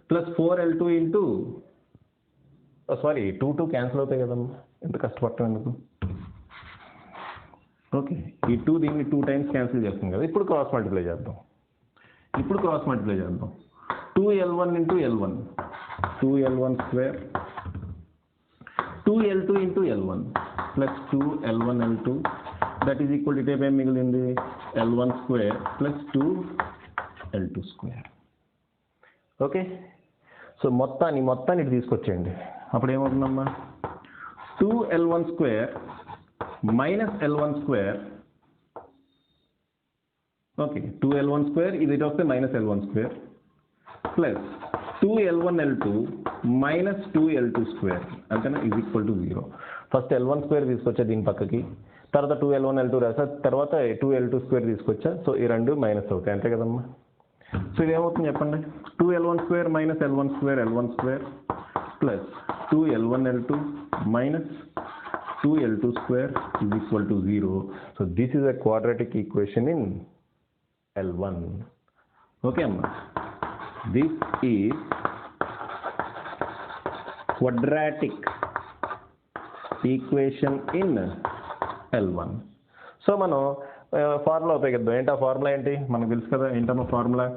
plus 4L2 into sorry 2 cancel అవుతాయి కదమ్మా, ఎంత కష్టపడతాం ఎందుకు. ఓకే, ఈ 2 దీన్ని 2 టైమ్స్ క్యాన్సిల్ చేస్తుంది కదా. ఇప్పుడు క్రాస్ మల్టిప్లై చేద్దాం. 2L1 into L1, 2L1/2 2L2 into L1 plus 2L1L2 that is equal to ఇటే ఏం మిగిలింది L1/2 plus 2L2/2. Okay, so మొత్తాన్ని ఇటు తీసుకొచ్చేయండి. అప్పుడు ఏమవుతుందమ్మా 2L1/2 minus L1/2. Okay, 2L1/2 ఇది ఇటు వస్తే minus L1/2 plus 2L1L2 minus 2L2/2 అంతేనా, is equal to 0. First L1/2 తీసుకొచ్చా దీని పక్కకి, తర్వాత 2L1L2 రాసా, తర్వాత 2L2/2 తీసుకొచ్చా. సో ఈ రెండు మైనస్ అవుతాయి అంతే కదమ్మా. సో ఇది ఏమవుతుంది చెప్పండి, 2L1/2 minus L1/2 plus 2L1L2 minus 2L2/2 is equal to 0. So this is a quadratic equation in L1. Okay amma, this is quadratic equation in L1. So మనం ఫార్ములా ఉపయోగిద్దాం. ఏంటి ఆ ఫార్ములా ఏంటి మనకు తెలుసు కదా. ఏంటమ్మా formula,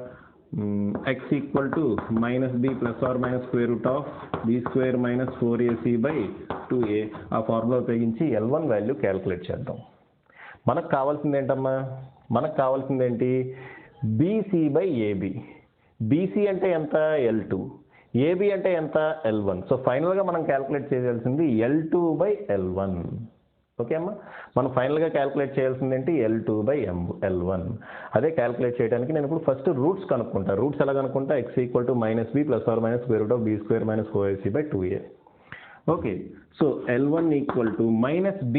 x equal to -b plus or minus square root of b² minus 4ac/2a. ఆ ఫార్ములా ఉపయోగించి L1 వాల్యూ క్యాలిక్యులేట్ చేద్దాం. మనకు కావాల్సింది ఏంటమ్మా, మనకు కావాల్సింది ఏంటి bc/ab. bc అంటే ఎంత L2, ab అంటే ఎంత L1. సో ఫైనల్గా మనం క్యాలిక్యులేట్ చేయాల్సింది L2/L1. ఓకే అమ్మా, మనం ఫైనల్గా క్యాలిక్యులేట్ చేయాల్సింది ఏంటి L2/L1. అదే క్యాలిక్యులేట్ చేయడానికి నేను ఇప్పుడు ఫస్ట్ రూట్స్ కనుక్కుంటా. రూట్స్ ఎలా కనుక్కుంటా, x equal to -b plus or minus square root of b² minus 4ac/2a. Okay, so L1 equal to -b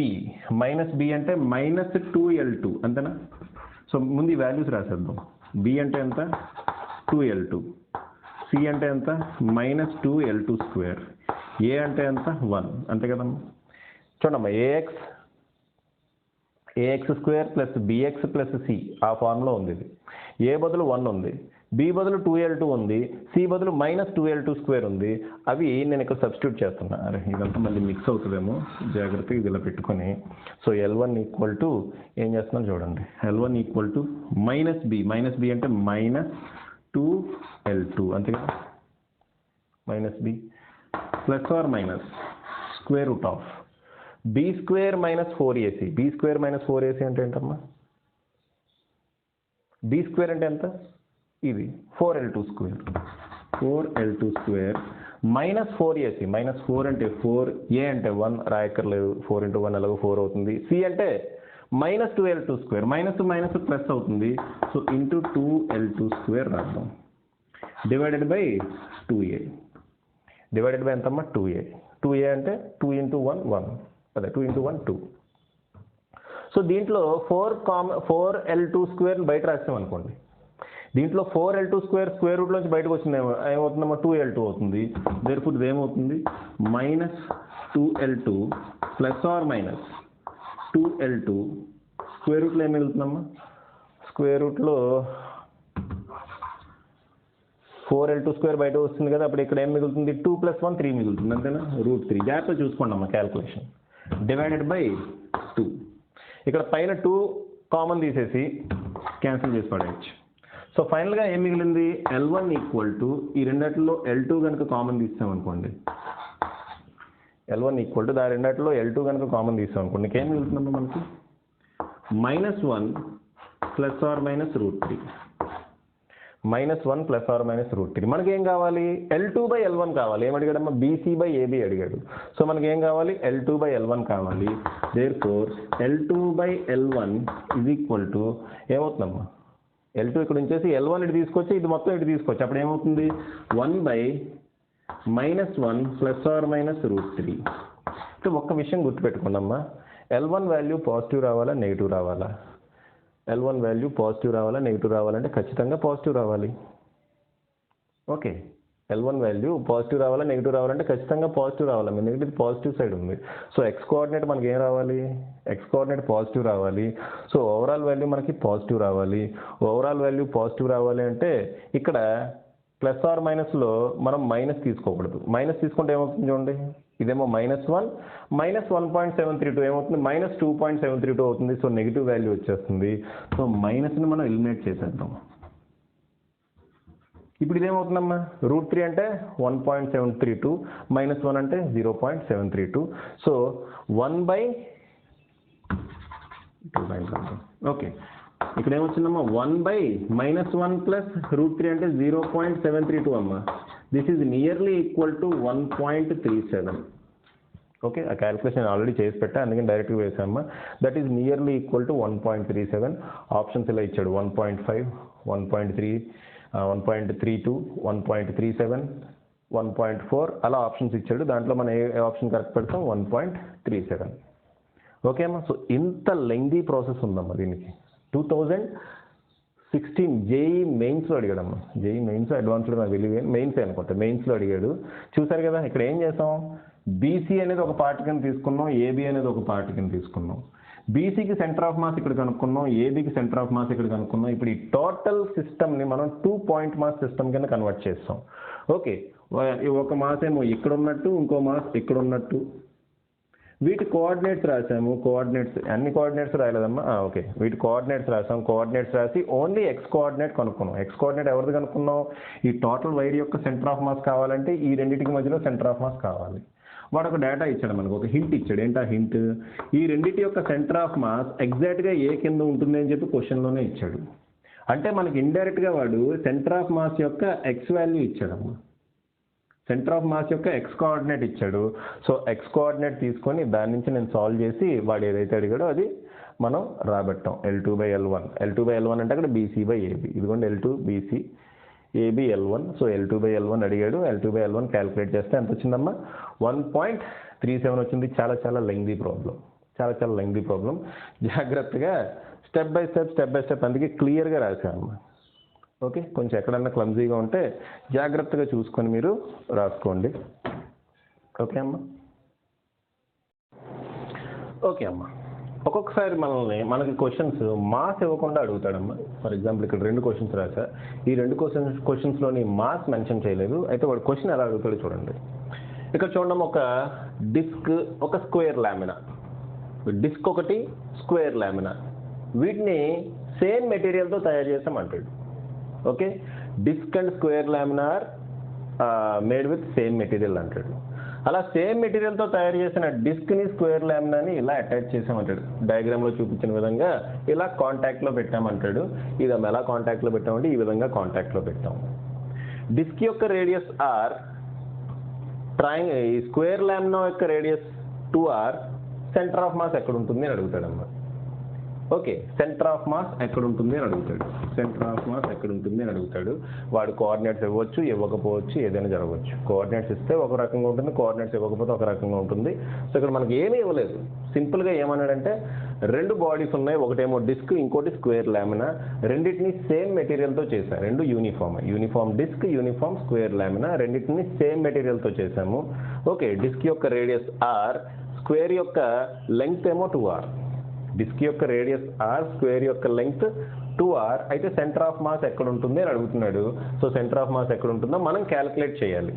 అంటే -2L2 అంతేనా. సో ముందు ఈ వాల్యూస్ రాసేద్దాం. b అంటే ఎంత 2L2, c అంటే ఎంత -2L2/2, a అంటే ఎంత 1 అంతే కదమ్మా. చూడమ్మా, ax² plus bx plus c ఆ ఫార్ములా ఉంది. ఇది a బదులు 1 ఉంది, b బదులు 2L2 ఉంది, c బదులు -2L2/2 ఉంది. అవి నేను ఇక్కడ సబ్స్టిట్యూట్ చేస్తున్నా. అరే ఇదంతా మళ్ళీ మిక్స్ అవుతుందేమో, జాగ్రత్తగా ఇది ఇలా పెట్టుకొని. సో L1 ఈక్వల్ టు ఏం చేస్తున్నాను చూడండి, L1 ఈక్వల్ టు -b అంటే 2L2 అంతేగా minus B plus or minus square root of B square minus 4ac. B square minus 4ac అంటే ఏంటమ్మా? బి స్క్వేర్ అంటే ఎంత? ఇది 4L2 square. 4L2 square minus 4ac. Minus 4 అంటే 4, a అంటే 1 రాయక్కర్లేదు. 4 × 1 అలాగే 4 అవుతుంది. c అంటే minus 2L2 square. Minus minus plus అవుతుంది. సో ఇంటూ 2L2 స్క్వేర్ రాద్దాం. Divided by 2a. Divided by ఎంతమ్మా? 2a. 2a అంటే 2 × 1 1. అదే 2 × 1 2. సో దీంట్లో 4L2 స్క్వేర్ బయట రాస్తాం అనుకోండి. దీంట్లో 4L2 స్క్వేర్ స్క్వేర్ రూట్ నుంచి బయటకు వచ్చింది ఏమవుతుందమ్మా? 2L2 అవుతుంది. దేర్ఫోర్ ఇది ఏమవుతుంది? Minus 2L2 plus or minus 2L2 square రూట్లో ఏం మిగులుతుందమ్మా? స్క్వేర్ రూట్లో 4L2 స్క్వేర్ బయట వస్తుంది కదా, అప్పుడు ఇక్కడ ఏం మిగులుతుంది? 2 + 1 3 మిగులుతుంది అంతేనా? √3. జాగ్రత్తగా చూసుకోండి అమ్మా క్యాల్కులేషన్. Divided by 2. ఇక్కడ పైన 2 కామన్ తీసేసి క్యాన్సిల్ చేసి పడేయచ్చు. సో ఫైనల్గా ఏం మిగిలింది? L1 ఈక్వల్ టు ఈ రెండిట్లో L2 కనుక కామన్ తీస్తామనుకోండి. L1 ఈక్వల్ టు దాని రెండిట్లో L2 కనుక కామన్ తీస్తామనుకోండి. ఇంకేం మిగులుతుందమ్మా మనకి? -1 plus or minus √3. -1 plus or minus √3. మనకేం కావాలి? L2/L1 కావాలి. ఏమడిగాడమ్మా? BC/AB అడిగాడు. సో మనకేం కావాలి? L2/L1 కావాలి. Therefore L2/L1 is equal to ఏమవుతుందమ్మా? L2 ఇక్కడ ఉంచేసి L1 ఇటు తీసుకొచ్చి ఇది మొత్తం ఇటు తీసుకొచ్చి అప్పుడు ఏమవుతుంది? 1/-1 ప్లస్ ఆర్ మైనస్ √3. అంటే ఒక్క విషయం గుర్తుపెట్టుకోండమ్మా, L1 వాల్యూ పాజిటివ్ రావాలా నెగిటివ్ రావాలా? L1 వాల్యూ పాజిటివ్ రావాలా నెగిటివ్ రావాలంటే ఖచ్చితంగా పాజిటివ్ రావాలి. ఓకే, L1 వాల్యూ పాజిటివ్ రావాలా నెగిటివ్ రావాలంటే ఖచ్చితంగా పాజిటివ్ రావాలి. ఎందుకంటే ఇది పాజిటివ్ సైడ్ ఉంది. సో ఎక్స్ కోఆర్డినేట్ మనకి ఏం రావాలి? ఎక్స్ కోఆర్డినేట్ పాజిటివ్ రావాలి. సో ఓవరాల్ వాల్యూ మనకి పాజిటివ్ రావాలి. ఓవరాల్ వాల్యూ పాజిటివ్ రావాలి అంటే ఇక్కడ ప్లస్ ఆర్ మైనస్లో మనం మైనస్ తీసుకోకూడదు. మైనస్ తీసుకుంటే ఏమవుతుంది చూడండి, ఇదేమో -1 -1.732 ఏమవుతుంది? -2.732 అవుతుంది. సో నెగిటివ్ వాల్యూ వచ్చేస్తుంది. సో మైనస్ని మనం ఎలిమినేట్ చేసేద్దాం. ఇప్పుడు ఇదేమవుతుందమ్మా? √3 అంటే 1.732 -1 అంటే 0.732. సో 1/2. ఓకే, ఇక్కడ ఏమొచ్చిందమ్మా? 1/-1 ప్లస్ √3 అంటే 0.732 అమ్మా. This is nearly equal to 1.37. Okay, ఆ క్యాలిక్యులేషన్ ఆల్రెడీ చేసి పెట్టా, అందుకని డైరెక్ట్గా వేసామ్మా. That is nearly equal to 1.37. Options ఇలా ఇచ్చాడు: 1.5, 1.3, 1.32, 1.37, 1.4 అలా ఆప్షన్స్ ఇచ్చాడు. దాంట్లో మనం ఏ ఆప్షన్ కరెక్ట్ పెడతాం? 1.37. ఓకే అమ్మా. సో ఇంత లెంగ్దీ ప్రాసెస్ ఉందమ్మా దీనికి. 2016 జేఈ మెయిన్స్లో అడిగాడమ్మా. జేఈ మెయిన్స్ అడ్వాన్స్లో నాకు తెలియదు, మెయిన్స్ అనుకుంటా, మెయిన్స్లో అడిగాడు. చూసారు కదా, ఇక్కడ ఏం చేసాం? బీసీ అనేది ఒక పార్ట్ కింద తీసుకున్నాం, ఏబీ అనేది ఒక పార్ట్ కింద తీసుకున్నాం. బీసీకి సెంటర్ ఆఫ్ మాస్ ఇక్కడ కనుక్కున్నాం, ఏబీకి సెంటర్ ఆఫ్ మాస్ ఇక్కడ కనుక్కున్నాం. ఇప్పుడు ఈ టోటల్ సిస్టమ్ని మనం 2 పాయింట్ మాస్ సిస్టమ్ కింద కన్వర్ట్ చేస్తాం. ఓకే, ఒక మాస్ ఏమో ఇక్కడ ఉన్నట్టు, ఇంకో మాస్ ఇక్కడ ఉన్నట్టు. వీటి కోఆర్డినేట్స్ రాసాము. కోఆర్డినేట్స్ అన్ని కోఆర్డినేట్స్ రాయలేదమ్మా. ఓకే, వీటి కోఆర్డినేట్స్ రాసాం. కోఆర్డినేట్స్ రాసి ఓన్లీ ఎక్స్ కోఆర్డినేట్ కనుక్కున్నాం. ఎక్స్ కోఆర్డినేట్ ఎవరిది కనుక్కున్నాం? ఈ టోటల్ వైర్ యొక్క సెంటర్ ఆఫ్ మాస్ కావాలంటే ఈ రెండింటికి మధ్యలో సెంటర్ ఆఫ్ మాస్ కావాలి. వాడు ఒక డేటా ఇచ్చాడు మనకు, ఒక హింట్ ఇచ్చాడు. ఏంటా హింట్? ఈ రెండింటి యొక్క సెంటర్ ఆఫ్ మాస్ ఎగ్జాక్ట్గా ఏ కింద ఉంటుంది అని చెప్పి క్వశ్చన్లోనే ఇచ్చాడు. అంటే మనకి ఇండైరెక్ట్గా వాడు సెంటర్ ఆఫ్ మాస్ యొక్క ఎక్స్ వాల్యూ ఇచ్చాడమ్మా. సెంటర్ ఆఫ్ మాస్ యొక్క ఎక్స్ కోఆర్డినేట్ ఇచ్చాడు. సో ఎక్స్ కోఆర్డినేట్ తీసుకొని దాని నుంచి నేను సాల్వ్ చేసి వాడు ఏదైతే అడిగాడో అది మనం రాబెట్టాం. L2/L1. L2/L1 అంటే అక్కడ BC/AB. ఇదిగోండి L2 BC AB L1. So L2/L1 అడిగాడు. L2/L1 క్యాలిక్యులేట్ చేస్తే ఎంత వచ్చిందమ్మా? 1.37 వచ్చింది. చాలా చాలా లెంగ్దీ ప్రాబ్లం, చాలా చాలా లెంగ్దీ ప్రాబ్లం. జాగ్రత్తగా స్టెప్ బై స్టెప్ అందుకే క్లియర్గా రాశానమ్మా. ఓకే, కొంచెం ఎక్కడన్నా క్లమ్జీగా ఉంటే జాగ్రత్తగా చూసుకొని మీరు రాసుకోండి. ఓకే అమ్మా. ఓకే అమ్మా, ఒక్కొక్కసారి మనకి క్వశ్చన్స్ మాస్ ఇవ్వకుండా అడుగుతాడమ్మా. ఫర్ ఎగ్జాంపుల్ ఇక్కడ 2 క్వశ్చన్స్ రాసా. ఈ 2 క్వశ్చన్స్లోని మాస్ మెన్షన్ చేయలేదు. అయితే వాడు క్వశ్చన్ ఎలా అడుగుతాడో చూడండి. ఇక్కడ చూడడం, ఒక డిస్క్, ఒక స్క్వేర్ లామినా. డిస్క్ ఒకటి, స్క్వేర్ లామినా, వీటిని సేమ్ మెటీరియల్తో తయారు చేస్తామంటాడు. Okay, disc and square lamina are made with same material అంటాడు. అలా సేమ్ మెటీరియల్తో తయారు చేసిన డిస్క్ని స్క్వేర్ లామినాని ఇలా అటాచ్ చేసామంటాడు. డయాగ్రామ్లో చూపించిన విధంగా ఇలా కాంటాక్ట్లో పెట్టామంటాడు. ఇది ఎలా కాంటాక్ట్లో పెట్టామంటే ఈ విధంగా కాంటాక్ట్లో పెట్టాం. డిస్క్ యొక్క రేడియస్ ఆర్, ఈ స్క్వేర్ లామినా యొక్క radius 2r, centre of mass ఎక్కడ ఉంటుంది అని అడుగుతాడమ్మా. ఓకే, సెంటర్ ఆఫ్ మాస్ ఎక్కడ ఉంటుంది అని అడుగుతాడు. సెంటర్ ఆఫ్ మాస్ ఎక్కడ ఉంటుంది అని అడుగుతాడు. వాడు కోఆర్డినేట్స్ ఇవ్వచ్చు, ఇవ్వకపోవచ్చు, ఏదైనా జరగవచ్చు. కోఆర్డినేట్స్ ఇస్తే ఒక రకంగా ఉంటుంది, కోఆర్డినేట్స్ ఇవ్వకపోతే ఒక రకంగా ఉంటుంది. సో ఇక్కడ మనకి ఏమీ ఇవ్వలేదు. సింపుల్గా ఏమన్నాడంటే రెండు బాడీస్ ఉన్నాయి, ఒకటేమో డిస్క్, ఇంకోటి స్క్వేర్ లామినా. రెండింటిని సేమ్ మెటీరియల్తో చేశారు. రెండు uniform disc, uniform square lamina, రెండింటిని సేమ్ మెటీరియల్తో చేశాము. ఓకే, డిస్క్ యొక్క రేడియస్ r, స్క్వేర్ యొక్క లెంగ్త్ ఏమో 2r. డిస్క్ యొక్క రేడియస్ r, స్క్వేర్ యొక్క లెంగ్త్ 2r. అయితే సెంటర్ ఆఫ్ మాస్ ఎక్కడ ఉంటుంది అని అడుగుతున్నాడు. సో సెంటర్ ఆఫ్ మాస్ ఎక్కడ ఉంటుందో మనం క్యాలిక్యులేట్ చేయాలి.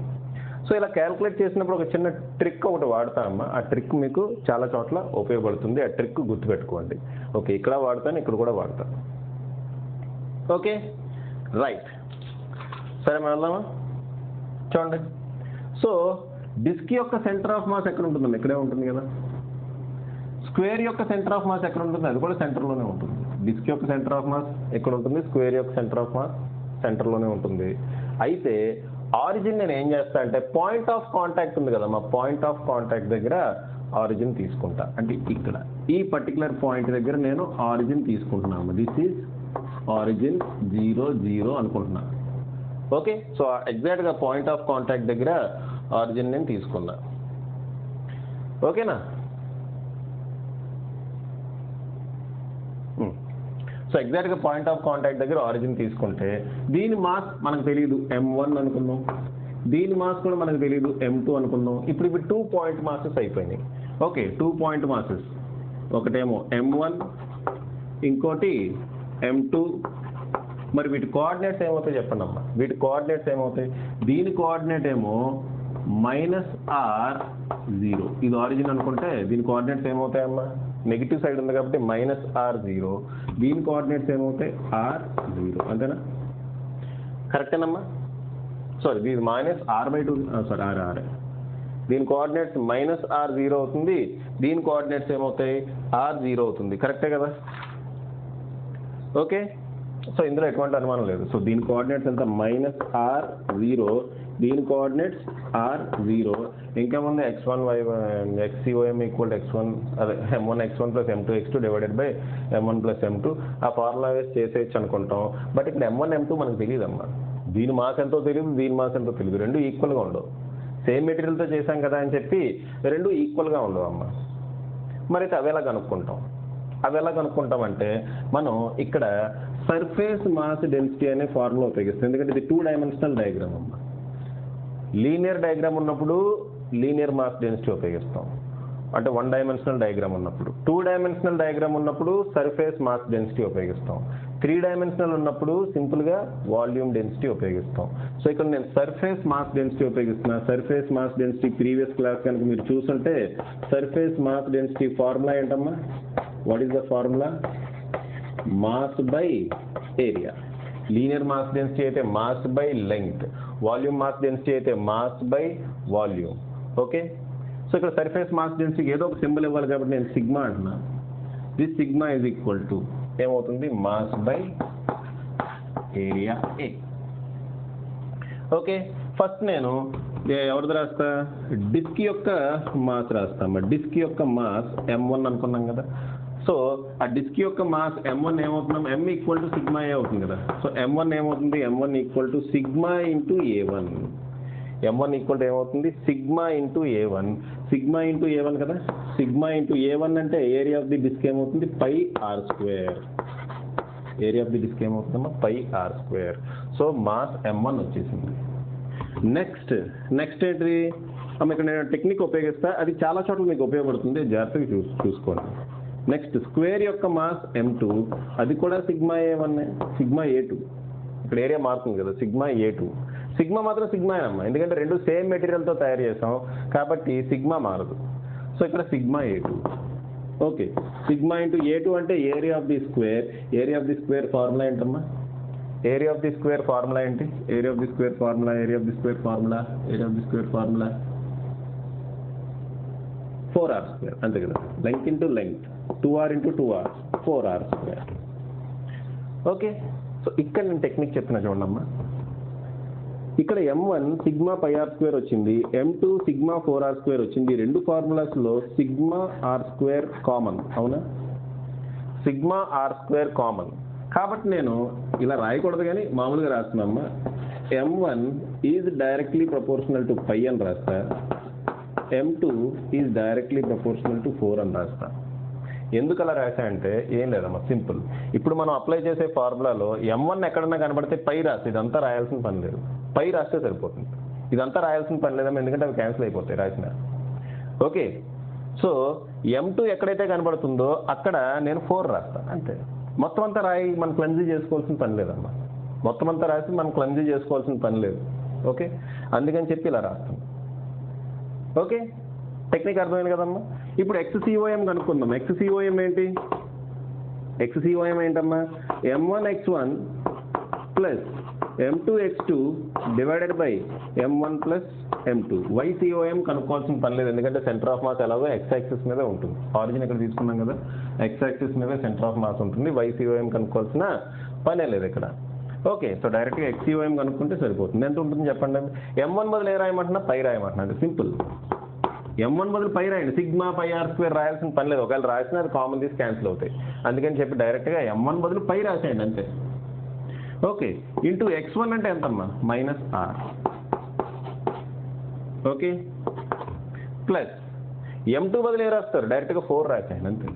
సో ఇలా క్యాలిక్యులేట్ చేసినప్పుడు ఒక చిన్న ట్రిక్ ఒకటి వాడతామమ్మా. ఆ ట్రిక్ మీకు చాలా చోట్ల ఉపయోగపడుతుంది. ఆ ట్రిక్ గుర్తుపెట్టుకోండి. ఓకే, ఇక్కడ వాడతాను, ఇక్కడ కూడా వాడతాను. Okay, right. సరే మనం వెళ్దామా? చూడండి. సో డిస్క్ యొక్క సెంటర్ ఆఫ్ మాస్ ఎక్కడ ఉంటుందమ్మా? ఇక్కడే ఉంటుంది కదా. స్క్వేర్ యొక్క సెంటర్ ఆఫ్ మాస్ ఎక్కడ ఉంటుంది? అది కూడా సెంటర్లోనే ఉంటుంది. డిస్క్ యొక్క సెంటర్ ఆఫ్ మాస్ ఎక్కడ ఉంటుంది? స్క్వేర్ యొక్క సెంటర్ ఆఫ్ మాస్ సెంటర్లోనే ఉంటుంది. అయితే ఆరిజిన్ నేను ఏం చేస్తా అంటే పాయింట్ ఆఫ్ కాంటాక్ట్ ఉంది కదమ్మా, పాయింట్ ఆఫ్ కాంటాక్ట్ దగ్గర ఆరిజిన్ తీసుకుంటా. అంటే ఇక్కడ ఈ పర్టికులర్ పాయింట్ దగ్గర నేను ఆరిజిన్ తీసుకుంటున్నాను. దిస్ ఈజ్ ఆరిజిన్ 0, 0 అనుకుంటున్నా. ఓకే, సో ఎగ్జాక్ట్గా పాయింట్ ఆఫ్ కాంటాక్ట్ దగ్గర ఆరిజిన్ నేను తీసుకున్నా. ఓకేనా? సో ఎగ్జాక్ట్గా పాయింట్ ఆఫ్ కాంటాక్ట్ దగ్గర ఆరిజిన్ తీసుకుంటే దీని మాస్ మనకు తెలియదు, m1 అనుకుందాం. దీని మాస్ కూడా మనకు తెలియదు, m2 అనుకుందాం. ఇప్పుడు ఇవి 2 పాయింట్ మాసెస్ అయిపోయినాయి. Okay, 2 point masses. ఒకటేమో m1, ఇంకోటి m2. మరి వీటి కోఆర్డినేట్స్ ఏమవుతాయి చెప్పండి అమ్మా. వీటి కోఆర్డినేట్స్ ఏమవుతాయి? దీని కోఆర్డినేట్ ఏమో -r0. ఇది ఆరిజిన్ అనుకుంటే దీని కోఆర్డినేట్స్ ఏమవుతాయమ్మా? నెగిటివ్ సైడ్ ఉంది కాబట్టి -r0. దీని కోఆర్డినేట్స్ ఏమవుతాయి? r0. అంతేనా? కరెక్టేనమ్మా? సారీ, దీని -r/2, సారీ r. దీని కోఆర్డినేట్స్ -r0 అవుతుంది. దీని కోఆర్డినేట్స్ ఏమవుతాయి? r0 అవుతుంది. కరెక్టే కదా? ఓకే, సో ఇందులో ఎటువంటి అనుమానం లేదు. సో దీని కోఆర్డినేట్స్ ఎంత? -r0. దీని కోఆర్డినేట్స్ r0. ఇంకేముంది? x1 y1 xcom equal x1, అదే m1 x1 plus m2 x2 divided by m1 plus m2. ఆ ఫార్ములా వేసి చేసేయచ్చు అనుకుంటాం. బట్ ఇక్కడ m1 m2 మనకు తెలియదు అమ్మా. దీని మాస్ ఎంతో తెలియదు, దీని మాస్ ఎంతో తెలియదు. రెండు ఈక్వల్గా ఉండవు. సేమ్ మెటీరియల్తో చేశాం కదా అని చెప్పి రెండు ఈక్వల్గా ఉండవు అమ్మా. మరి అయితే అవి ఎలా కనుక్కుంటాం? అవి ఎలా కనుక్కుంటామంటే మనం ఇక్కడ సర్ఫేస్ మాస్ డెన్సిటీ అనే ఫార్ములా ఉపయోగిస్తాం. ఎందుకంటే ఇది 2 డైమెన్షనల్ డయాగ్రామ్ అమ్మా. లీనియర్ డయాగ్రామ్ ఉన్నప్పుడు లీనియర్ మాస్ డెన్సిటీ ఉపయోగిస్తాం. అంటే 1 డైమెన్షనల్ డయాగ్రామ్ ఉన్నప్పుడు. 2 డైమెన్షనల్ డయాగ్రామ్ ఉన్నప్పుడు సర్ఫేస్ మాస్ డెన్సిటీ ఉపయోగిస్తాం. 3 డైమెన్షనల్ ఉన్నప్పుడు సింపుల్గా వాల్యూమ్ డెన్సిటీ ఉపయోగిస్తాం. సో ఇక్కడ నేను సర్ఫేస్ మాస్ డెన్సిటీ ఉపయోగిస్తున్నా. Surface mass density previous class కనుక మీరు చూస్తుంటే సర్ఫేస్ మాస్ డెన్సిటీ ఫార్ములా ఏంటమ్మా? What is the formula? Mass by area. Linear mass density అయితే mass by length, volume mass density అయితే mass by volume. Okay, so ఇక్కడ surface mass డెన్సిటీకి ఏదో ఒక సింబల్ ఇవ్వాలి కాబట్టి నేను సిగ్మా అంటున్నా. This sigma is equal to ఏమవుతుంది? Mass by area A. Okay, first నేను ఎవరిది రాస్తా? డిస్క్ యొక్క మాస్ రాస్తామా. డిస్క్ యొక్క మాస్ m1 అనుకున్నాం కదా. సో ఆ డిస్క్ యొక్క మాస్ m1 ఏమవుతున్నాం? m equal to sigma A అవుతుంది కదా. సో m1 ఏమవుతుంది? m1 equal to sigma into a1. m1 equal to ఏమవుతుంది? Sigma into a1. Sigma into a1 కదా. సిగ్మా ఇంటూ a1 అంటే ఏరియా ఆఫ్ ది డిస్క్ ఏమవుతుంది? πr². Area of the disc ఏమవుతుందమ్మా? πr². So mass m1 వచ్చేసింది. Next ఏంటిది అమ్మ? ఇక్కడ నేను టెక్నిక్ ఉపయోగిస్తా, అది చాలా చోట్ల మీకు ఉపయోగపడుతుంది, జాగ్రత్తగా చూసుకోండి. నెక్స్ట్ స్క్వేర్ యొక్క మాస్ m2, అది కూడా సిగ్మా a1, సిగ్మా a2. ఇక్కడ ఏరియా మారుతుంది కదా, సిగ్మా a2. సిగ్మా మాత్రం సిగ్మా అమ్మా, ఎందుకంటే రెండు సేమ్ మెటీరియల్తో తయారు చేసాం కాబట్టి సిగ్మా మారదు. సో ఇక్కడ sigma a2. Okay, sigma into a2 అంటే area of the square. Area of the square formula ఏంటమ్మా? Area of the square formula ఏంటి? Area of the square formula 4r², అంతే కదా. Length into length, 2r into 2r, 4r². Okay, so ఇక్కడ నేను technique చెప్తున్నా చూడమ్మా. ఇక్కడ m1 సిగ్మా పై r² వచ్చింది, m2 సిగ్మా 4r² వచ్చింది. రెండు ఫార్ములాస్లో సిగ్మా r² కామన్, అవునా? Sigma r² common. కాబట్టి నేను ఇలా రాయకూడదు కానీ మామూలుగా రాస్తున్నామ్మా. m1 is directly proportional to pi అని రాస్తా, m2 is directly proportional to 4 అని రాస్తా. ఎందుకు అలా రాసా అంటే ఏం లేదమ్మా, సింపుల్. ఇప్పుడు మనం అప్లై చేసే ఫార్ములాలో m1 ఎక్కడన్నా కనబడితే పై రాసి ఇదంతా రాయాల్సిన పని లేదు, పై రాస్తే సరిపోతుంది. ఇదంతా రాయాల్సిన పని లేదమ్మా, ఎందుకంటే అవి క్యాన్సిల్ అయిపోతాయి రాసిన. ఓకే, సో m2 ఎక్కడైతే కనబడుతుందో అక్కడ నేను 4 రాస్తాను, అంతే. మొత్తం అంతా రాయి మనం క్లెన్జీ చేసుకోవాల్సిన పని లేదమ్మా, మొత్తం అంతా రాసి మనం క్లెన్జీ చేసుకోవాల్సిన పని లేదు. ఓకే, అందుకని చెప్పి ఇలా రాస్తాను. ఓకే, టెక్నిక్ అర్థమైంది కదమ్మా. ఇప్పుడు XCOM కనుక్కుందాం. XCOM ఏంటి? XCOM ఏంటమ్మా? m1x1 plus m2x2 divided by m1 plus m2. YCOM కనుక్కోవాల్సిన పని లేదు, ఎందుకంటే సెంటర్ ఆఫ్ మాస్ ఎలాగో x యాక్సిస్ మీదే ఉంటుంది. ఆరిజిన్ ఇక్కడ తీసుకున్నాం కదా, x యాక్సిస్ మీదే సెంటర్ ఆఫ్ మాస్ ఉంటుంది. YCOM కనుక్కోవాల్సిన పనే లేదు ఇక్కడ. ఓకే, సో డైరెక్ట్గా XCOM కనుక్కుంటే సరిపోతుంది. ఎంత ఉంటుంది చెప్పండి. m1 బదులు ఏ రాయమంటున్నా? పై రాయమంటున్నా, సింపుల్. m1 బదులు పై రాయండి, సిగ్మా పై r² రాయాల్సిన పని లేదు. ఒకవేళ రాసినా అది కామన్ తీసి క్యాన్సిల్ అవుతాయి. అందుకని చెప్పి డైరెక్ట్గా m1 బదులు పై రాసేయండి, అంతే. ఓకే, ఇంటూ x1 అంటే ఎంతమ్మా? -r. ఓకే, ప్లస్ m2 బదులు ఏ రాస్తారు? డైరెక్ట్గా 4 రాసేయండి, అంతే.